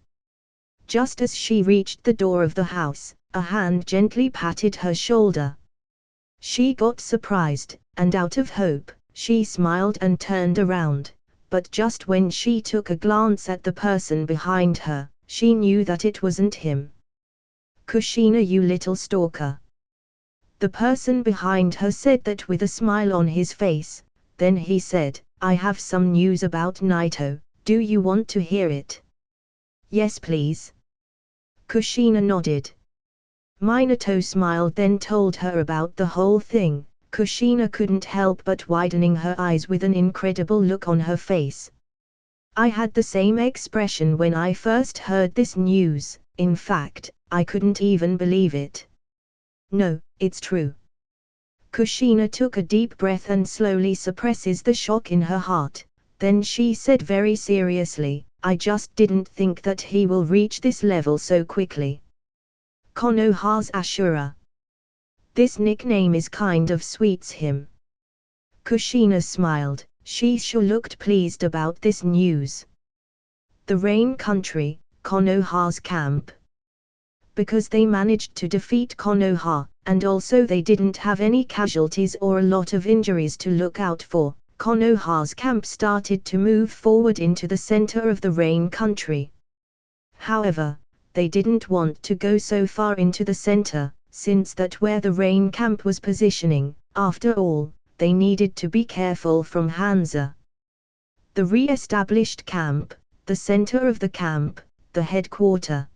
Just as she reached the door of the house, a hand gently patted her shoulder. She got surprised, and out of hope, she smiled and turned around, but just when she took a glance at the person behind her, she knew that it wasn't him. Kushina, you little stalker. The person behind her said that with a smile on his face, then he said, I have some news about Naito, do you want to hear it? Yes please. Kushina nodded. Minato smiled then told her about the whole thing. Kushina couldn't help but widening her eyes with an incredible look on her face. I had the same expression when I first heard this news, in fact, I couldn't even believe it. No, it's true. Kushina took a deep breath and slowly suppresses the shock in her heart, then she said very seriously, I just didn't think that he will reach this level so quickly. Konoha's Ashura. This nickname is kind of sweets him. Kushina smiled, she sure looked pleased about this news. The Rain Country, Konoha's camp. Because they managed to defeat Konoha, and also they didn't have any casualties or a lot of injuries to look out for, Konoha's camp started to move forward into the center of the Rain Country. However, they didn't want to go so far into the center, since that where the Rain camp was positioning, after all, they needed to be careful from Hanzo. The re-established camp, the center of the camp, the headquarters.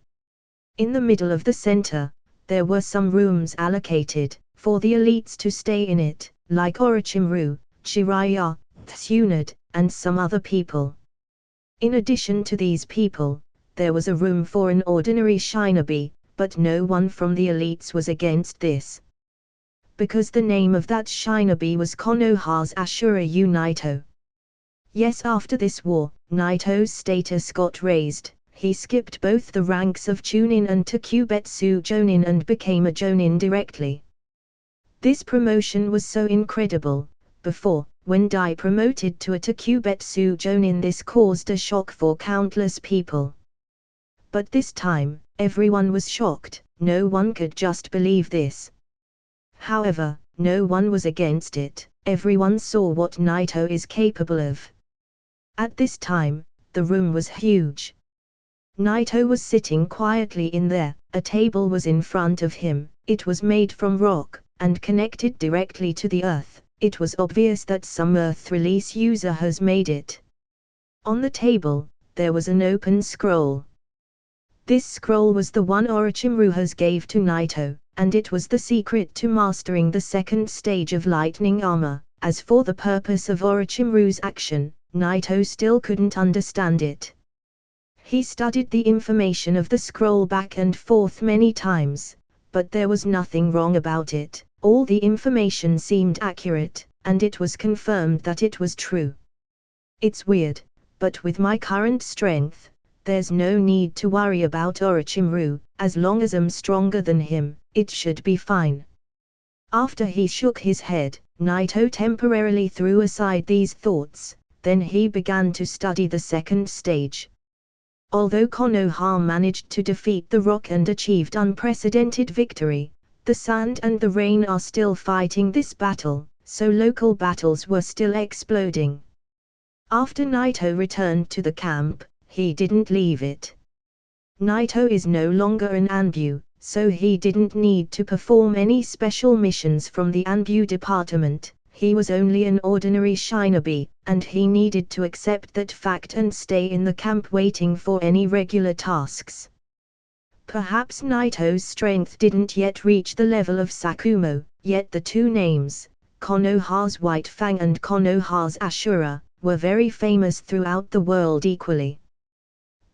In the middle of the center, there were some rooms allocated, for the elites to stay in it, like Orochimaru, Jiraiya, Tsunade, and some other people. In addition to these people, there was a room for an ordinary shinobi, but no one from the elites was against this. Because the name of that shinobi was Konoha's Ashura Naito. Yes, after this war, Naito's status got raised, he skipped both the ranks of Chunin and Takubetsu Jonin and became a Jonin directly. This promotion was so incredible. Before, when Dai promoted to a Takubetsu Jonin, this caused a shock for countless people. But this time, everyone was shocked, no one could just believe this. However, no one was against it, everyone saw what Naito is capable of. At this time, the room was huge. Naito was sitting quietly in there, a table was in front of him, it was made from rock, and connected directly to the earth, it was obvious that some earth release user has made it. On the table, there was an open scroll. This scroll was the one Orochimaru has gave to Naito, and it was the secret to mastering the second stage of lightning armor. As for the purpose of Orochimaru's action, Naito still couldn't understand it. He studied the information of the scroll back and forth many times, but there was nothing wrong about it, all the information seemed accurate, and it was confirmed that it was true. It's weird, but with my current strength, there's no need to worry about Orochimaru, as long as I'm stronger than him, it should be fine. After he shook his head, Naito temporarily threw aside these thoughts, then he began to study the second stage. Although Konoha managed to defeat the rock and achieved unprecedented victory, the sand and the rain are still fighting this battle, so local battles were still exploding. After Naito returned to the camp, he didn't leave it. Naito is no longer an Anbu, so he didn't need to perform any special missions from the Anbu department, he was only an ordinary shinobi, and he needed to accept that fact and stay in the camp waiting for any regular tasks. Perhaps Naito's strength didn't yet reach the level of Sakumo, yet the two names, Konoha's White Fang and Konoha's Ashura, were very famous throughout the world equally.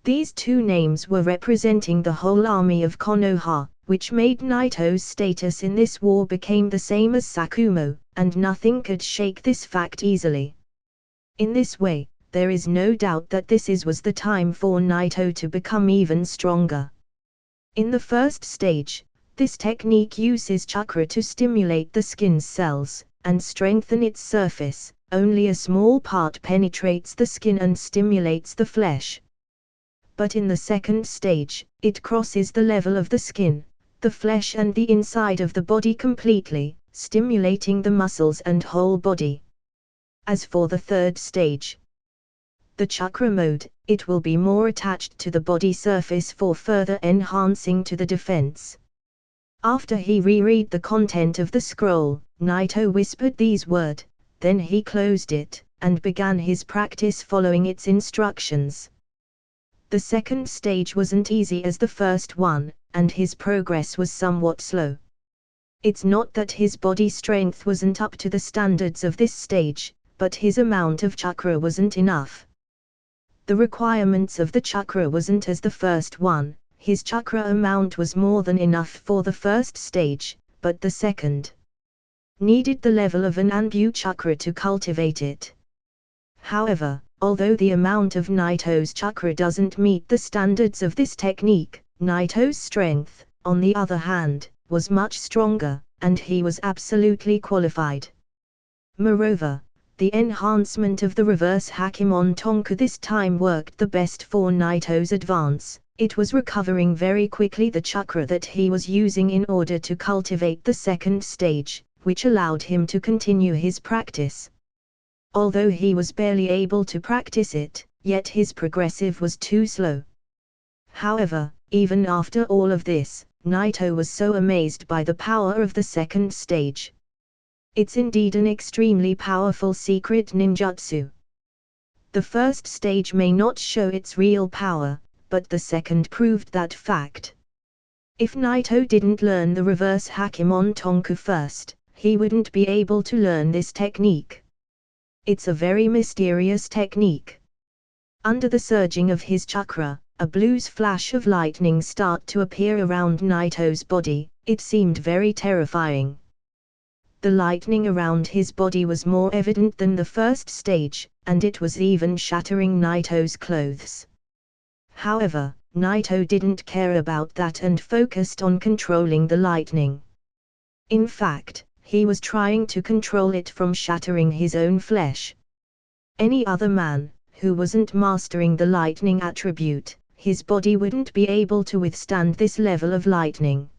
These two names were representing the whole army of Konoha, which made Naito's status in this war became the same as Sakumo, and nothing could shake this fact easily. In this way, there is no doubt that was the time for Naito to become even stronger. In the first stage, this technique uses chakra to stimulate the skin's cells, and strengthen its surface. Only a small part penetrates the skin and stimulates the flesh. But in the second stage, it crosses the level of the skin, the flesh and the inside of the body completely, stimulating the muscles and whole body. As for the third stage, the chakra mode, it will be more attached to the body surface for further enhancing to the defense. After he reread the content of the scroll, Naito whispered these words, then he closed it, and began his practice following its instructions. The second stage wasn't easy as the first one, and his progress was somewhat slow. It's not that his body strength wasn't up to the standards of this stage, but his amount of chakra wasn't enough. The requirements of the chakra wasn't as the first one, his chakra amount was more than enough for the first stage, but the second needed the level of an Anbu chakra to cultivate it. However, although the amount of Naito's chakra doesn't meet the standards of this technique, Naito's strength, on the other hand, was much stronger, and he was absolutely qualified. Moreover, the enhancement of the reverse Hakimon Tonku this time worked the best for Naito's advance. It was recovering very quickly the chakra that he was using in order to cultivate the second stage, which allowed him to continue his practice. Although he was barely able to practice it, yet his progressive was too slow. However, even after all of this, Naito was so amazed by the power of the second stage. It's indeed an extremely powerful secret ninjutsu. The first stage may not show its real power, but the second proved that fact. If Naito didn't learn the reverse Hakimon Tonku first, he wouldn't be able to learn this technique. It's a very mysterious technique. Under the surging of his chakra, a blue flash of lightning started to appear around Naito's body. It seemed very terrifying. The lightning around his body was more evident than the first stage, and it was even shattering Naito's clothes. However, Naito didn't care about that and focused on controlling the lightning. In fact, he was trying to control it from shattering his own flesh. Any other man, who wasn't mastering the lightning attribute, his body wouldn't be able to withstand this level of lightning.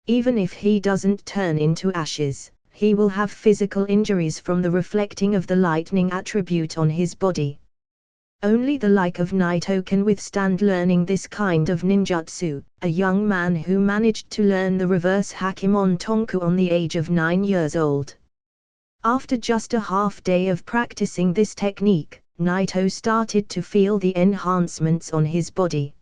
Even if he doesn't turn into ashes, he will have physical injuries from the reflecting of the lightning attribute on his body. Only the like of Naito can withstand learning this kind of ninjutsu, a young man who managed to learn the reverse Hakimon Tonku on the age of 9 years old. After just a half day of practicing this technique, Naito started to feel the enhancements on his body.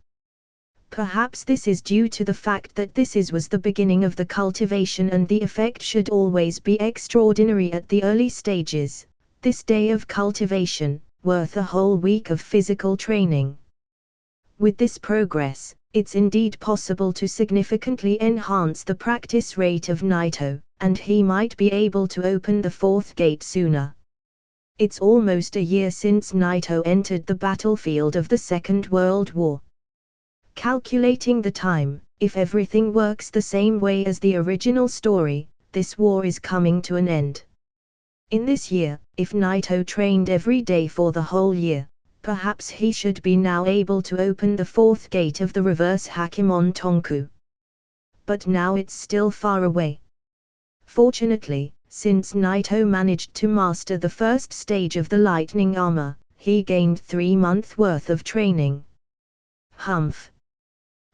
Perhaps this is due to the fact that was the beginning of the cultivation and the effect should always be extraordinary at the early stages. This day of cultivation, worth a whole week of physical training. With this progress, it's indeed possible to significantly enhance the practice rate of Naito, and he might be able to open the fourth gate sooner. It's almost a year since Naito entered the battlefield of the Second World War. Calculating the time, if everything works the same way as the original story, this war is coming to an end. In this year, if Naito trained every day for the whole year, perhaps he should be now able to open the fourth gate of the reverse Hakimon Tonku. But now it's still far away. Fortunately, since Naito managed to master the first stage of the lightning armor, he gained 3 months worth of training. Humph.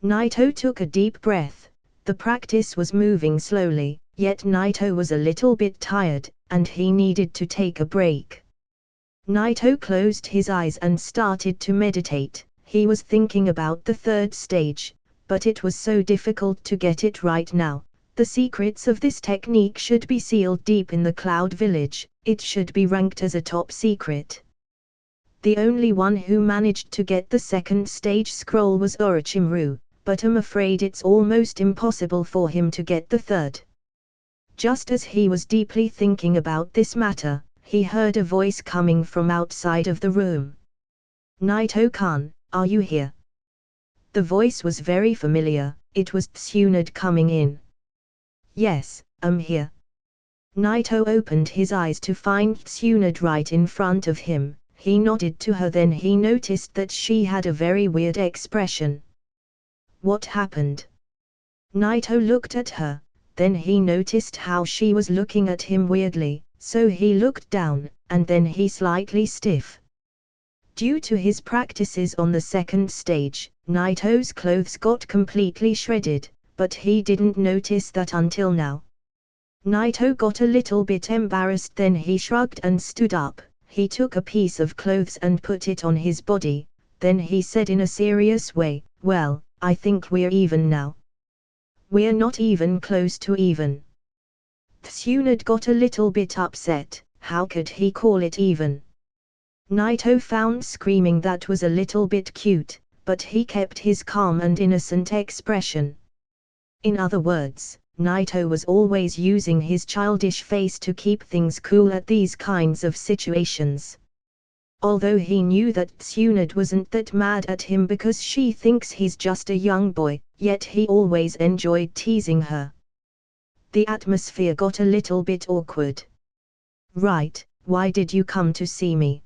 Naito took a deep breath. The practice was moving slowly, yet Naito was a little bit tired, and he needed to take a break. Naito closed his eyes and started to meditate. He was thinking about the third stage, but it was so difficult to get it right now. The secrets of this technique should be sealed deep in the Cloud Village. It should be ranked as a top secret. The only one who managed to get the second stage scroll was Orochimaru, but I'm afraid it's almost impossible for him to get the third. Just as he was deeply thinking about this matter, he heard a voice coming from outside of the room. Naito-kun, are you here? The voice was very familiar. It was Tsunade coming in. Yes, I'm here. Naito opened his eyes to find Tsunade right in front of him. He nodded to her, then he noticed that she had a very weird expression. What happened? Naito looked at her, then he noticed how she was looking at him weirdly, so he looked down, and then he slightly stiff. Due to his practices on the second stage, Naito's clothes got completely shredded, but he didn't notice that until now. Naito got a little bit embarrassed, then he shrugged and stood up. He took a piece of clothes and put it on his body, then he said in a serious way, well, I think we're even now. We're not even close to even. Tsunade got a little bit upset. How could he call it even? Naito found screaming that was a little bit cute, but he kept his calm and innocent expression. In other words, Naito was always using his childish face to keep things cool at these kinds of situations. Although he knew that Tsunade wasn't that mad at him because she thinks he's just a young boy, yet he always enjoyed teasing her. The atmosphere got a little bit awkward. Right, why did you come to see me?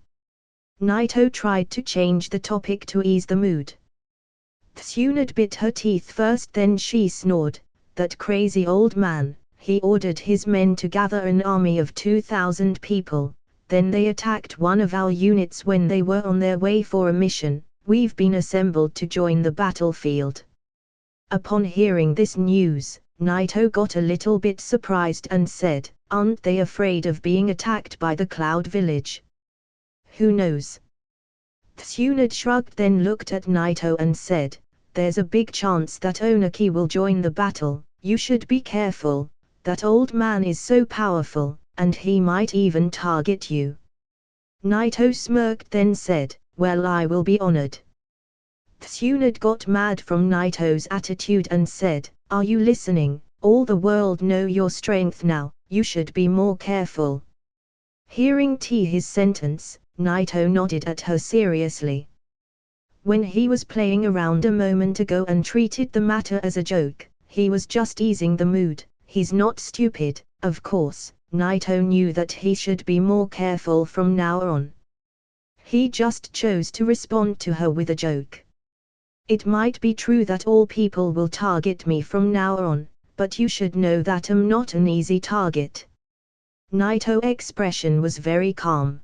Naito tried to change the topic to ease the mood. Tsunade bit her teeth first, then she snored. That crazy old man. He ordered his men to gather an army of 2,000 people. Then they attacked one of our units when they were on their way for a mission. We've been assembled to join the battlefield. Upon hearing this news, Naito got a little bit surprised and said, aren't they afraid of being attacked by the Cloud Village? Who knows? Tsunade shrugged, then looked at Naito and said, there's a big chance that Oniki will join the battle. You should be careful. That old man is so powerful, and he might even target you. Naito smirked, then said, well, I will be honored. Tsunade got mad from Naito's attitude and said, are you listening? All the world know your strength now, you should be more careful. Hearing his sentence, Naito nodded at her seriously. When he was playing around a moment ago and treated the matter as a joke, he was just easing the mood. He's not stupid, of course. Naito knew that he should be more careful from now on. He just chose to respond to her with a joke. It might be true that all people will target me from now on, but you should know that I'm not an easy target. Naito's expression was very calm.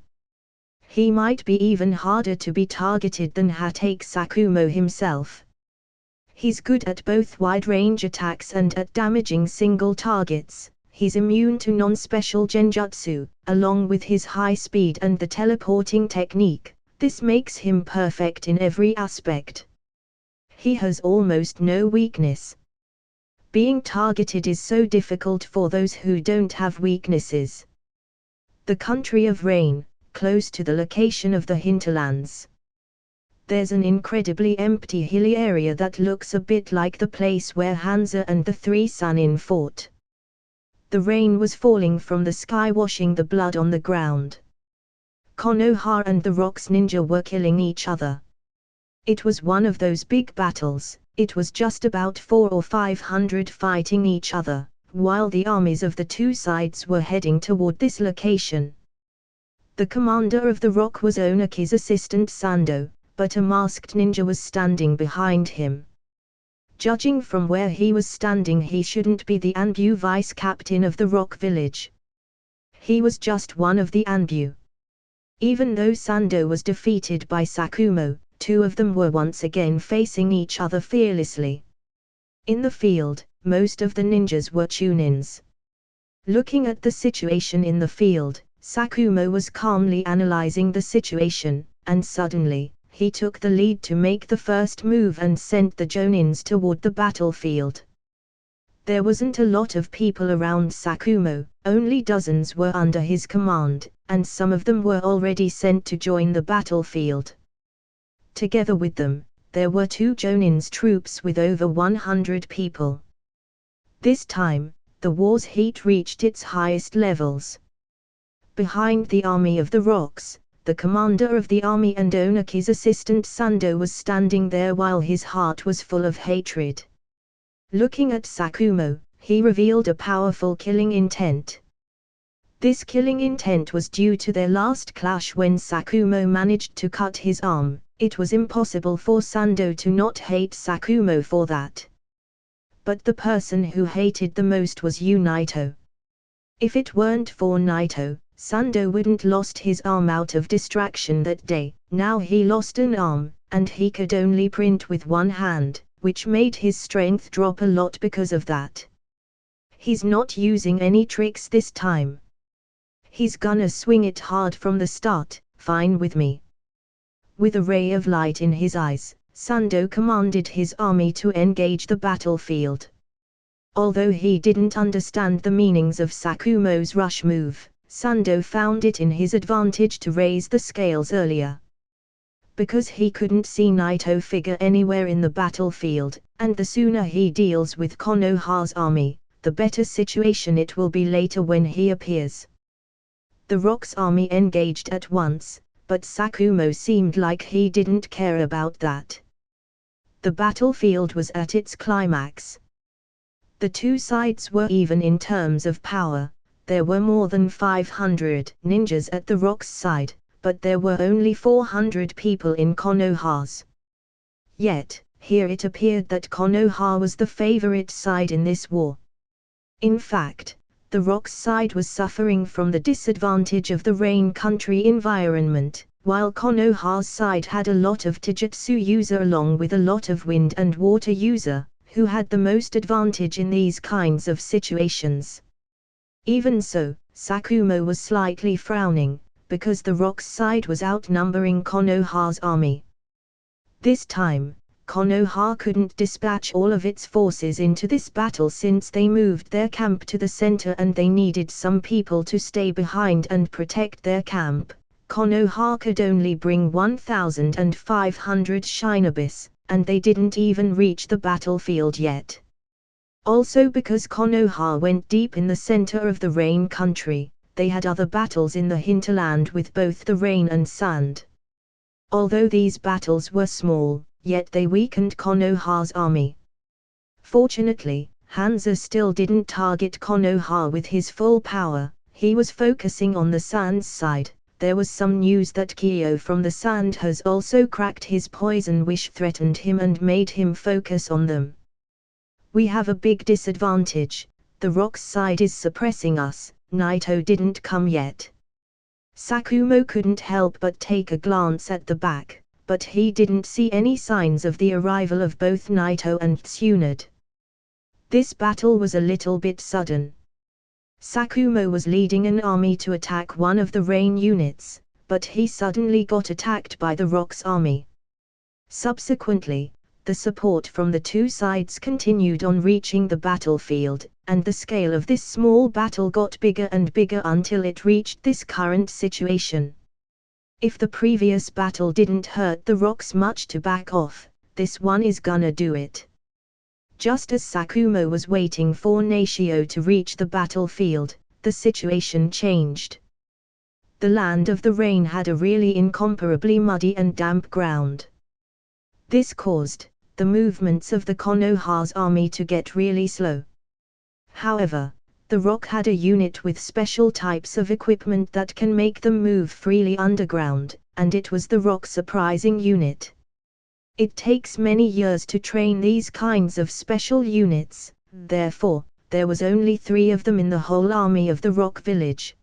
He might be even harder to be targeted than Hatake Sakumo himself. He's good at both wide-range attacks and at damaging single targets. He's immune to non-special genjutsu, along with his high speed and the teleporting technique. This makes him perfect in every aspect. He has almost no weakness. Being targeted is so difficult for those who don't have weaknesses. The country of rain, close to the location of the hinterlands. There's an incredibly empty hilly area that looks a bit like the place where Hanzo and the three Sannin fought. The rain was falling from the sky, washing the blood on the ground. Konoha and the Rocks ninja were killing each other. It was one of those big battles. It was just about 400 or 500 fighting each other, while the armies of the two sides were heading toward this location. The commander of the Rock was Oniki's assistant Sando, but a masked ninja was standing behind him. Judging from where he was standing, he shouldn't be the Anbu vice captain of the Rock Village. He was just one of the Anbu. Even though Sando was defeated by Sakumo, two of them were once again facing each other fearlessly. In the field, most of the ninjas were Chunins. Looking at the situation in the field, Sakumo was calmly analyzing the situation, and suddenly, he took the lead to make the first move and sent the Jonins toward the battlefield. There wasn't a lot of people around Sakumo, only dozens were under his command, and some of them were already sent to join the battlefield. Together with them, there were 2 Jonins troops with over 100 people. This time, the war's heat reached its highest levels. Behind the army of the rocks, the commander of the army and Onaki's assistant Sando was standing there while his heart was full of hatred. Looking at Sakumo, he revealed a powerful killing intent. This killing intent was due to their last clash when Sakumo managed to cut his arm. It was impossible for Sando to not hate Sakumo for that. But the person who hated the most was Naito. If it weren't for Naito, Sando wouldn't lost his arm out of distraction that day. Now he lost an arm, and he could only print with one hand, which made his strength drop a lot because of that. He's not using any tricks this time. He's gonna swing it hard from the start, fine with me. With a ray of light in his eyes, Sando commanded his army to engage the battlefield. Although he didn't understand the meanings of Sakumo's rush move, Sando found it in his advantage to raise the scales earlier. Because he couldn't see Naito figure anywhere in the battlefield, and the sooner he deals with Konoha's army, the better situation it will be later when he appears. The Rock's army engaged at once, but Sakumo seemed like he didn't care about that. The battlefield was at its climax. The 2 sides were even in terms of power. There were more than 500 ninjas at the Rock's side, but there were only 400 people in Konoha's. Yet, here it appeared that Konoha was the favorite side in this war. In fact, the Rock's side was suffering from the disadvantage of the rain country environment, while Konoha's side had a lot of Taijutsu user along with a lot of wind and water user, who had the most advantage in these kinds of situations. Even so, Sakumo was slightly frowning, because the Rock's side was outnumbering Konoha's army. This time, Konoha couldn't dispatch all of its forces into this battle since they moved their camp to the center and they needed some people to stay behind and protect their camp. Konoha could only bring 1,500 shinobis, and they didn't even reach the battlefield yet. Also because Konoha went deep in the center of the rain country, they had other battles in the hinterland with both the rain and sand. Although these battles were small, yet they weakened Konoha's army. Fortunately, Hanzo still didn't target Konoha with his full power. He was focusing on the sand's side. There was some news that Kyo from the sand has also cracked his poison wish, threatened him and made him focus on them. We have a big disadvantage. The Rock's side is suppressing us. Naito didn't come yet. Sakumo couldn't help but take a glance at the back, but he didn't see any signs of the arrival of both Naito and Tsunade. This battle was a little bit sudden. Sakumo was leading an army to attack one of the rain units, but he suddenly got attacked by the Rock's army. Subsequently, the support from the 2 sides continued on reaching the battlefield, and the scale of this small battle got bigger and bigger until it reached this current situation. If the previous battle didn't hurt the Rocks much to back off, this one is gonna do it. Just as Sakumo was waiting for Nashio to reach the battlefield, the situation changed. The land of the rain had a really incomparably muddy and damp ground. This caused the movements of the Konoha's army to get really slow. However, the Rock had a unit with special types of equipment that can make them move freely underground, and it was the Rock Surprising Unit. It takes many years to train these kinds of special units, therefore, there was only 3 of them in the whole army of the Rock Village.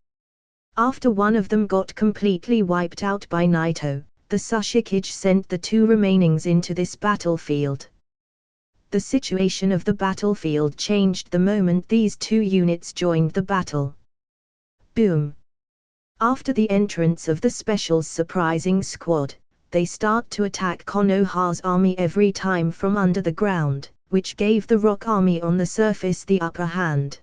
After one of them got completely wiped out by Naito, the Tsushikage sent the 2 remainings into this battlefield. The situation of the battlefield changed the moment these two units joined the battle. Boom! After the entrance of the Special's surprising squad, they start to attack Konoha's army every time from under the ground, which gave the Rock Army on the surface the upper hand.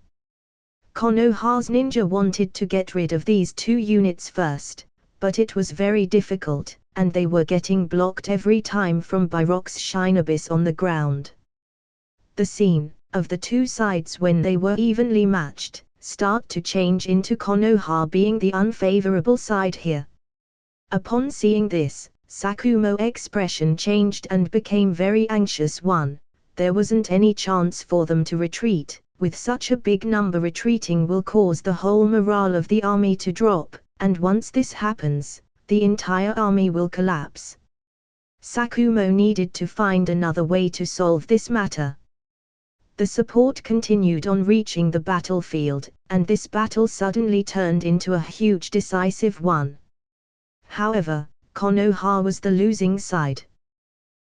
Konoha's ninja wanted to get rid of these two units first, but it was very difficult, and they were getting blocked every time from by Rock's Shinobis on the ground. The scene of the two sides when they were evenly matched start to change into Konoha being the unfavorable side here. Upon seeing this, Sakumo's expression changed and became very anxious. There wasn't any chance for them to retreat. With such a big number, retreating will cause the whole morale of the army to drop, and once this happens, the entire army will collapse. Sakumo needed to find another way to solve this matter. The support continued on reaching the battlefield, and this battle suddenly turned into a huge decisive one. However, Konoha was the losing side.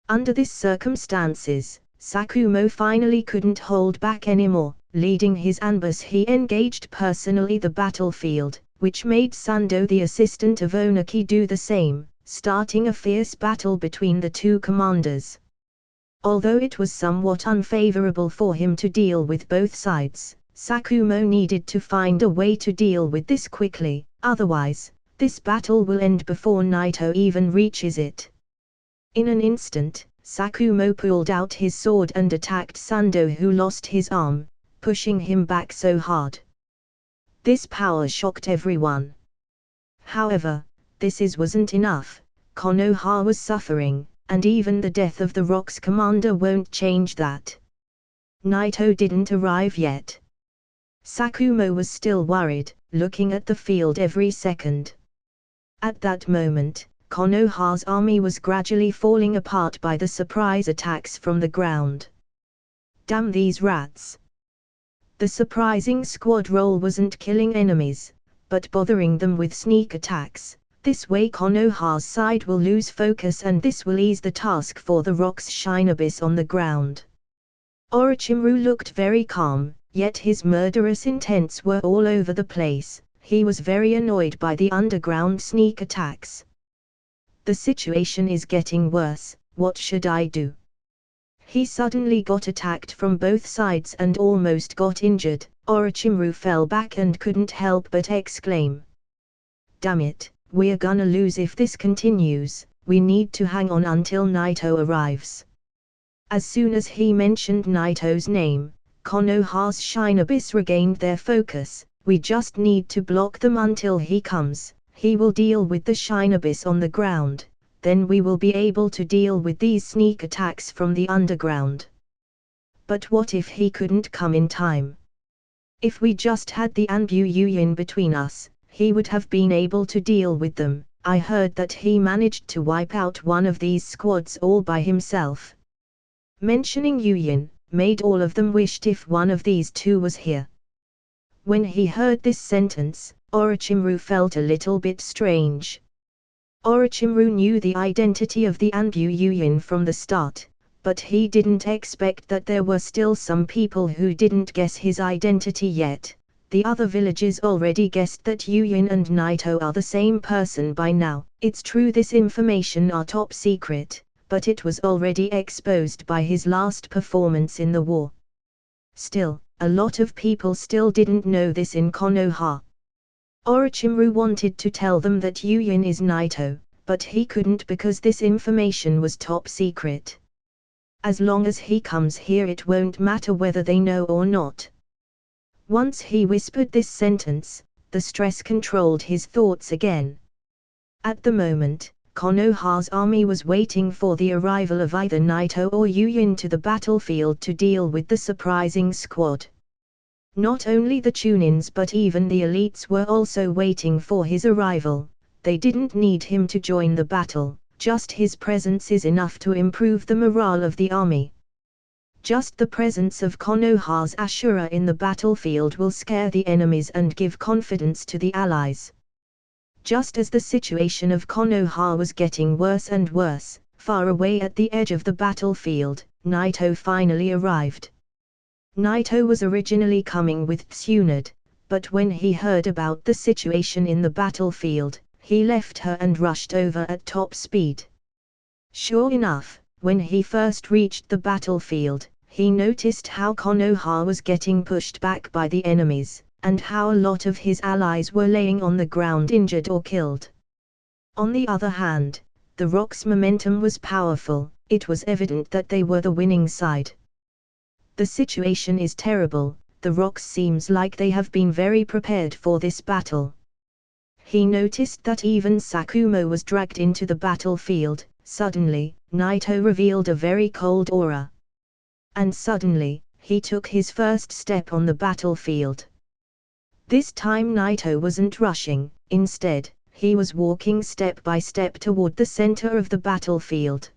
Under these circumstances, Sakumo finally couldn't hold back anymore. Leading his ambush, he engaged personally the battlefield, which made Sando, the assistant of Onaki, do the same, starting a fierce battle between the two commanders. Although it was somewhat unfavorable for him to deal with both sides, Sakumo needed to find a way to deal with this quickly, otherwise, this battle will end before Naito even reaches it. In an instant, Sakumo pulled out his sword and attacked Sando, who lost his arm, pushing him back so hard. This power shocked everyone. However, this wasn't enough. Konoha was suffering, and even the death of the Rock's commander won't change that. Naito didn't arrive yet. Sakumo was still worried, looking at the field every second. At that moment, Konoha's army was gradually falling apart by the surprise attacks from the ground. Damn these rats! The surprising squad roll wasn't killing enemies, but bothering them with sneak attacks. This way Konoha's side will lose focus, and this will ease the task for the Rock's Shinobis on the ground. Orochimaru looked very calm, yet his murderous intents were all over the place. He was very annoyed by the underground sneak attacks. The situation is getting worse, what should I do? He suddenly got attacked from both sides and almost got injured. Orochimaru fell back and couldn't help but exclaim, "Damn it, we're gonna lose if this continues. We need to hang on until Naito arrives." As soon as he mentioned Naito's name, Konoha's Shinobis regained their focus. "We just need to block them until he comes. He will deal with the Shinobis on the ground. Then we will be able to deal with these sneak attacks from the underground." But what if he couldn't come in time? If we just had the Anbu Yuyin between us, he would have been able to deal with them. I heard that he managed to wipe out one of these squads all by himself. Mentioning Yuyin made all of them wished if one of these two was here. When he heard this sentence, Orochimaru felt a little bit strange. Orochimaru knew the identity of the Anbu Yuyin from the start, but he didn't expect that there were still some people who didn't guess his identity yet. The other villagers already guessed that Yuyin and Naito are the same person by now. It's true this information are top secret, but it was already exposed by his last performance in the war. Still, a lot of people still didn't know this in Konoha. Orochimaru wanted to tell them that Yuyin is Naito, but he couldn't because this information was top secret. As long as he comes here, it won't matter whether they know or not. Once he whispered this sentence, the stress controlled his thoughts again. At the moment, Konoha's army was waiting for the arrival of either Naito or Yuyin to the battlefield to deal with the surprising squad. Not only the Chunins but even the elites were also waiting for his arrival. They didn't need him to join the battle, just his presence is enough to improve the morale of the army. Just the presence of Konoha's Ashura in the battlefield will scare the enemies and give confidence to the allies. Just as the situation of Konoha was getting worse and worse, far away at the edge of the battlefield, Naito finally arrived. Naito was originally coming with Tsunade, but when he heard about the situation in the battlefield, he left her and rushed over at top speed. Sure enough, when he first reached the battlefield, he noticed how Konoha was getting pushed back by the enemies, and how a lot of his allies were laying on the ground injured or killed. On the other hand, the Rock's momentum was powerful. It was evident that they were the winning side. The situation is terrible. The Rocks seems like they have been very prepared for this battle. He noticed that even Sakumo was dragged into the battlefield. Suddenly, Naito revealed a very cold aura. And suddenly, he took his first step on the battlefield. This time Naito wasn't rushing, instead, he was walking step by step toward the center of the battlefield.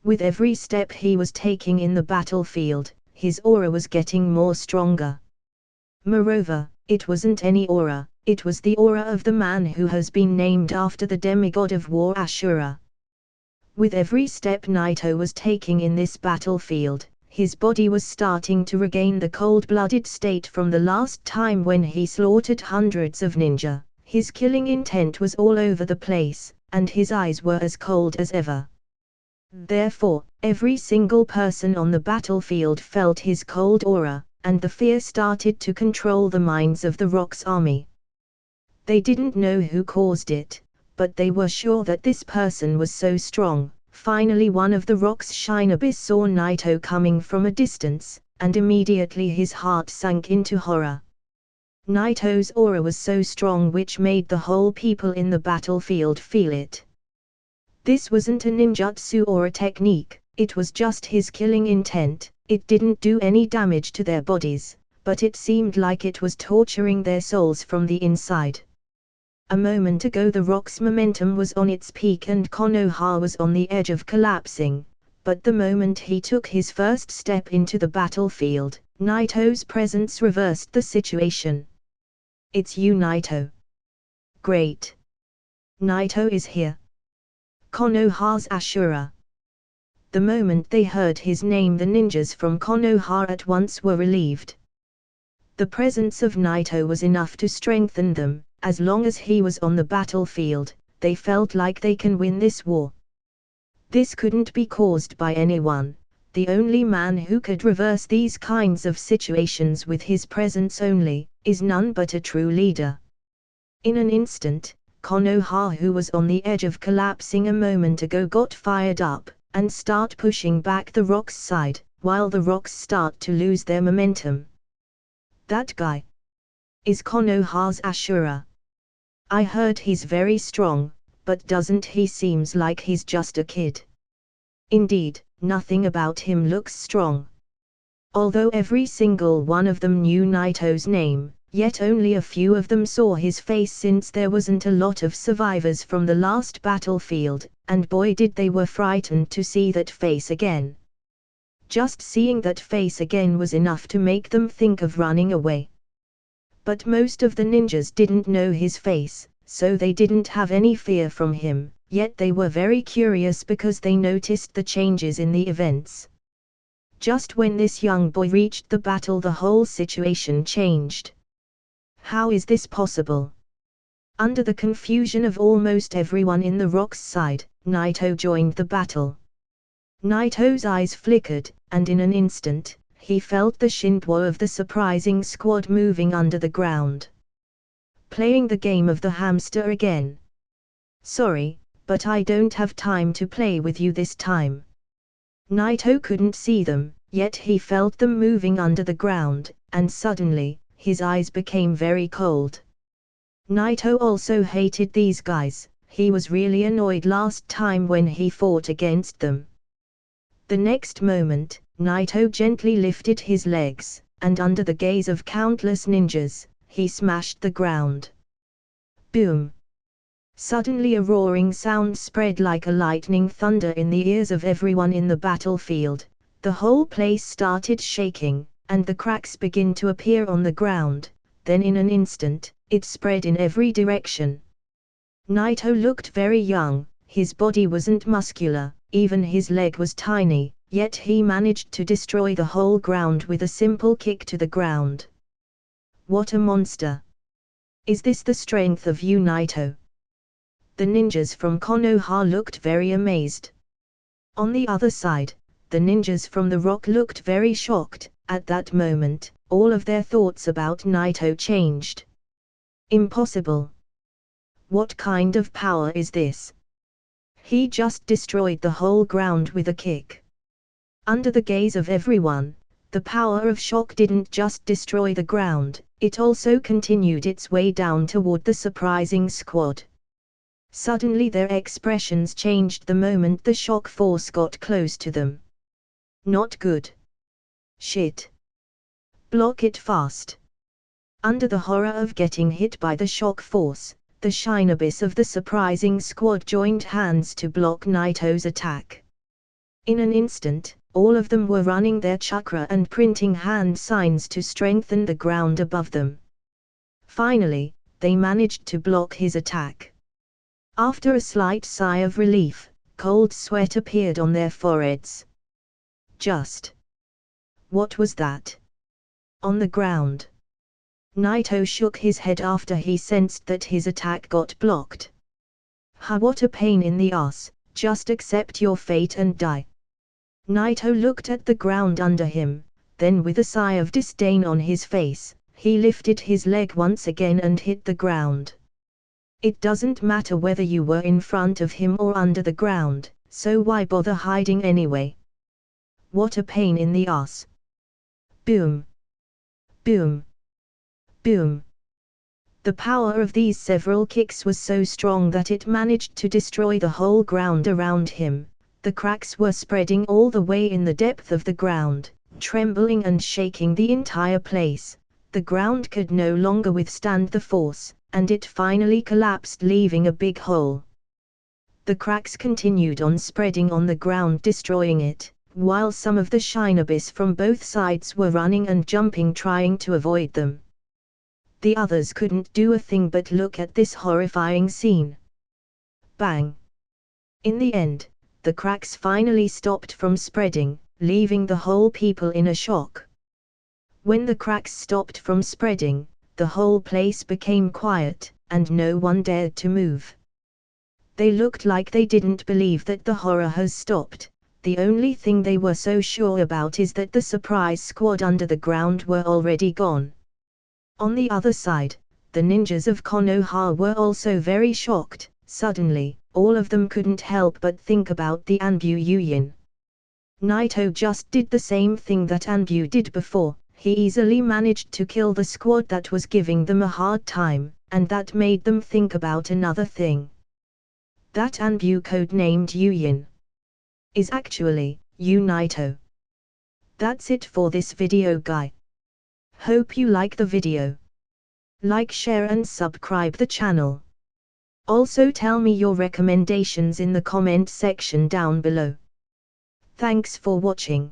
With every step he was taking in the battlefield, his aura was getting more stronger. Moreover, it wasn't any aura, it was the aura of the man who has been named after the demigod of war Ashura. With every step Naito was taking in this battlefield, his body was starting to regain the cold-blooded state from the last time when he slaughtered hundreds of ninja. His killing intent was all over the place, and his eyes were as cold as ever. Therefore, every single person on the battlefield felt his cold aura, and the fear started to control the minds of the Rock's army. They didn't know who caused it, but they were sure that this person was so strong. Finally one of the Rock's shinobis saw Naito coming from a distance, and immediately his heart sank into horror. Naito's aura was so strong which made the whole people in the battlefield feel it. This wasn't a ninjutsu or a technique, it was just his killing intent. It didn't do any damage to their bodies, but it seemed like it was torturing their souls from the inside. A moment ago the Rock's momentum was on its peak and Konoha was on the edge of collapsing, but the moment he took his first step into the battlefield, Naito's presence reversed the situation. "It's you, Naito." "Great. Naito is here." Konoha's Ashura. The moment they heard his name the ninjas from Konoha at once were relieved. The presence of Naito was enough to strengthen them. As long as he was on the battlefield, they felt like they can win this war. This couldn't be caused by anyone. The only man who could reverse these kinds of situations with his presence only, is none but a true leader. In an instant, Konoha, who was on the edge of collapsing a moment ago, got fired up, and start pushing back the Rock's side, while the Rocks start to lose their momentum. "That guy is Konoha's Ashura. I heard he's very strong, but doesn't he seems like he's just a kid?" Indeed, nothing about him looks strong. Although every single one of them knew Naito's name, yet only a few of them saw his face since there wasn't a lot of survivors from the last battlefield, and boy did they were frightened to see that face again. Just seeing that face again was enough to make them think of running away. But most of the ninjas didn't know his face, so they didn't have any fear from him, yet they were very curious because they noticed the changes in the events. Just when this young boy reached the battle, the whole situation changed. How is this possible? Under the confusion of almost everyone in the Rock's side, Naito joined the battle. Naito's eyes flickered, and in an instant, he felt the Shinpo of the surprising squad moving under the ground. Playing the game of the hamster again. "Sorry, but I don't have time to play with you this time." Naito couldn't see them, yet he felt them moving under the ground, and suddenly, his eyes became very cold. Naito also hated these guys. He was really annoyed last time when he fought against them. The next moment, Naito gently lifted his legs, and under the gaze of countless ninjas, he smashed the ground. Boom! Suddenly a roaring sound spread like a lightning thunder in the ears of everyone in the battlefield. The whole place started shaking, and the cracks began to appear on the ground. Then in an instant, it spread in every direction. Naito looked very young, his body wasn't muscular, even his leg was tiny, yet he managed to destroy the whole ground with a simple kick to the ground. What a monster! Is this the strength of you, Naito? The ninjas from Konoha looked very amazed. On the other side, the ninjas from the rock looked very shocked. At that moment, all of their thoughts about Naito changed. Impossible! What kind of power is this? He just destroyed the whole ground with a kick. Under the gaze of everyone, the power of shock didn't just destroy the ground, it also continued its way down toward the surprising squad. Suddenly their expressions changed the moment the shock force got close to them. Not good. Shit. Block it fast. Under the horror of getting hit by the shock force, the Shinobis of the surprising squad joined hands to block Naito's attack. In an instant, all of them were running their chakra and printing hand signs to strengthen the ground above them. Finally, they managed to block his attack. After a slight sigh of relief, cold sweat appeared on their foreheads. Just. What was that? On the ground. Naito shook his head after he sensed that his attack got blocked. Ha, what a pain in the ass, just accept your fate and die. Naito looked at the ground under him, then with a sigh of disdain on his face, he lifted his leg once again and hit the ground. It doesn't matter whether you were in front of him or under the ground, so why bother hiding anyway? What a pain in the ass. Boom. Boom. Boom. The power of these several kicks was so strong that it managed to destroy the whole ground around him. The cracks were spreading all the way in the depth of the ground, trembling and shaking the entire place. The ground could no longer withstand the force, and it finally collapsed, leaving a big hole. The cracks continued on spreading on the ground, destroying it, while some of the Shinobis from both sides were running and jumping, trying to avoid them. The others couldn't do a thing but look at this horrifying scene. Bang! In the end, the cracks finally stopped from spreading, leaving the whole people in a shock. When the cracks stopped from spreading, the whole place became quiet, and no one dared to move. They looked like they didn't believe that the horror has stopped. The only thing they were so sure about is that the surprise squad under the ground were already gone. On the other side, the ninjas of Konoha were also very shocked. Suddenly, all of them couldn't help but think about the Anbu Yuyin. Naito just did the same thing that Anbu did before. He easily managed to kill the squad that was giving them a hard time, and that made them think about another thing. That Anbu code-named Yuyin is actually you, Naito. That's it for this video, guy. Hope you like the video. Like, share and subscribe the channel. Also tell me your recommendations in the comment section down below. Thanks for watching.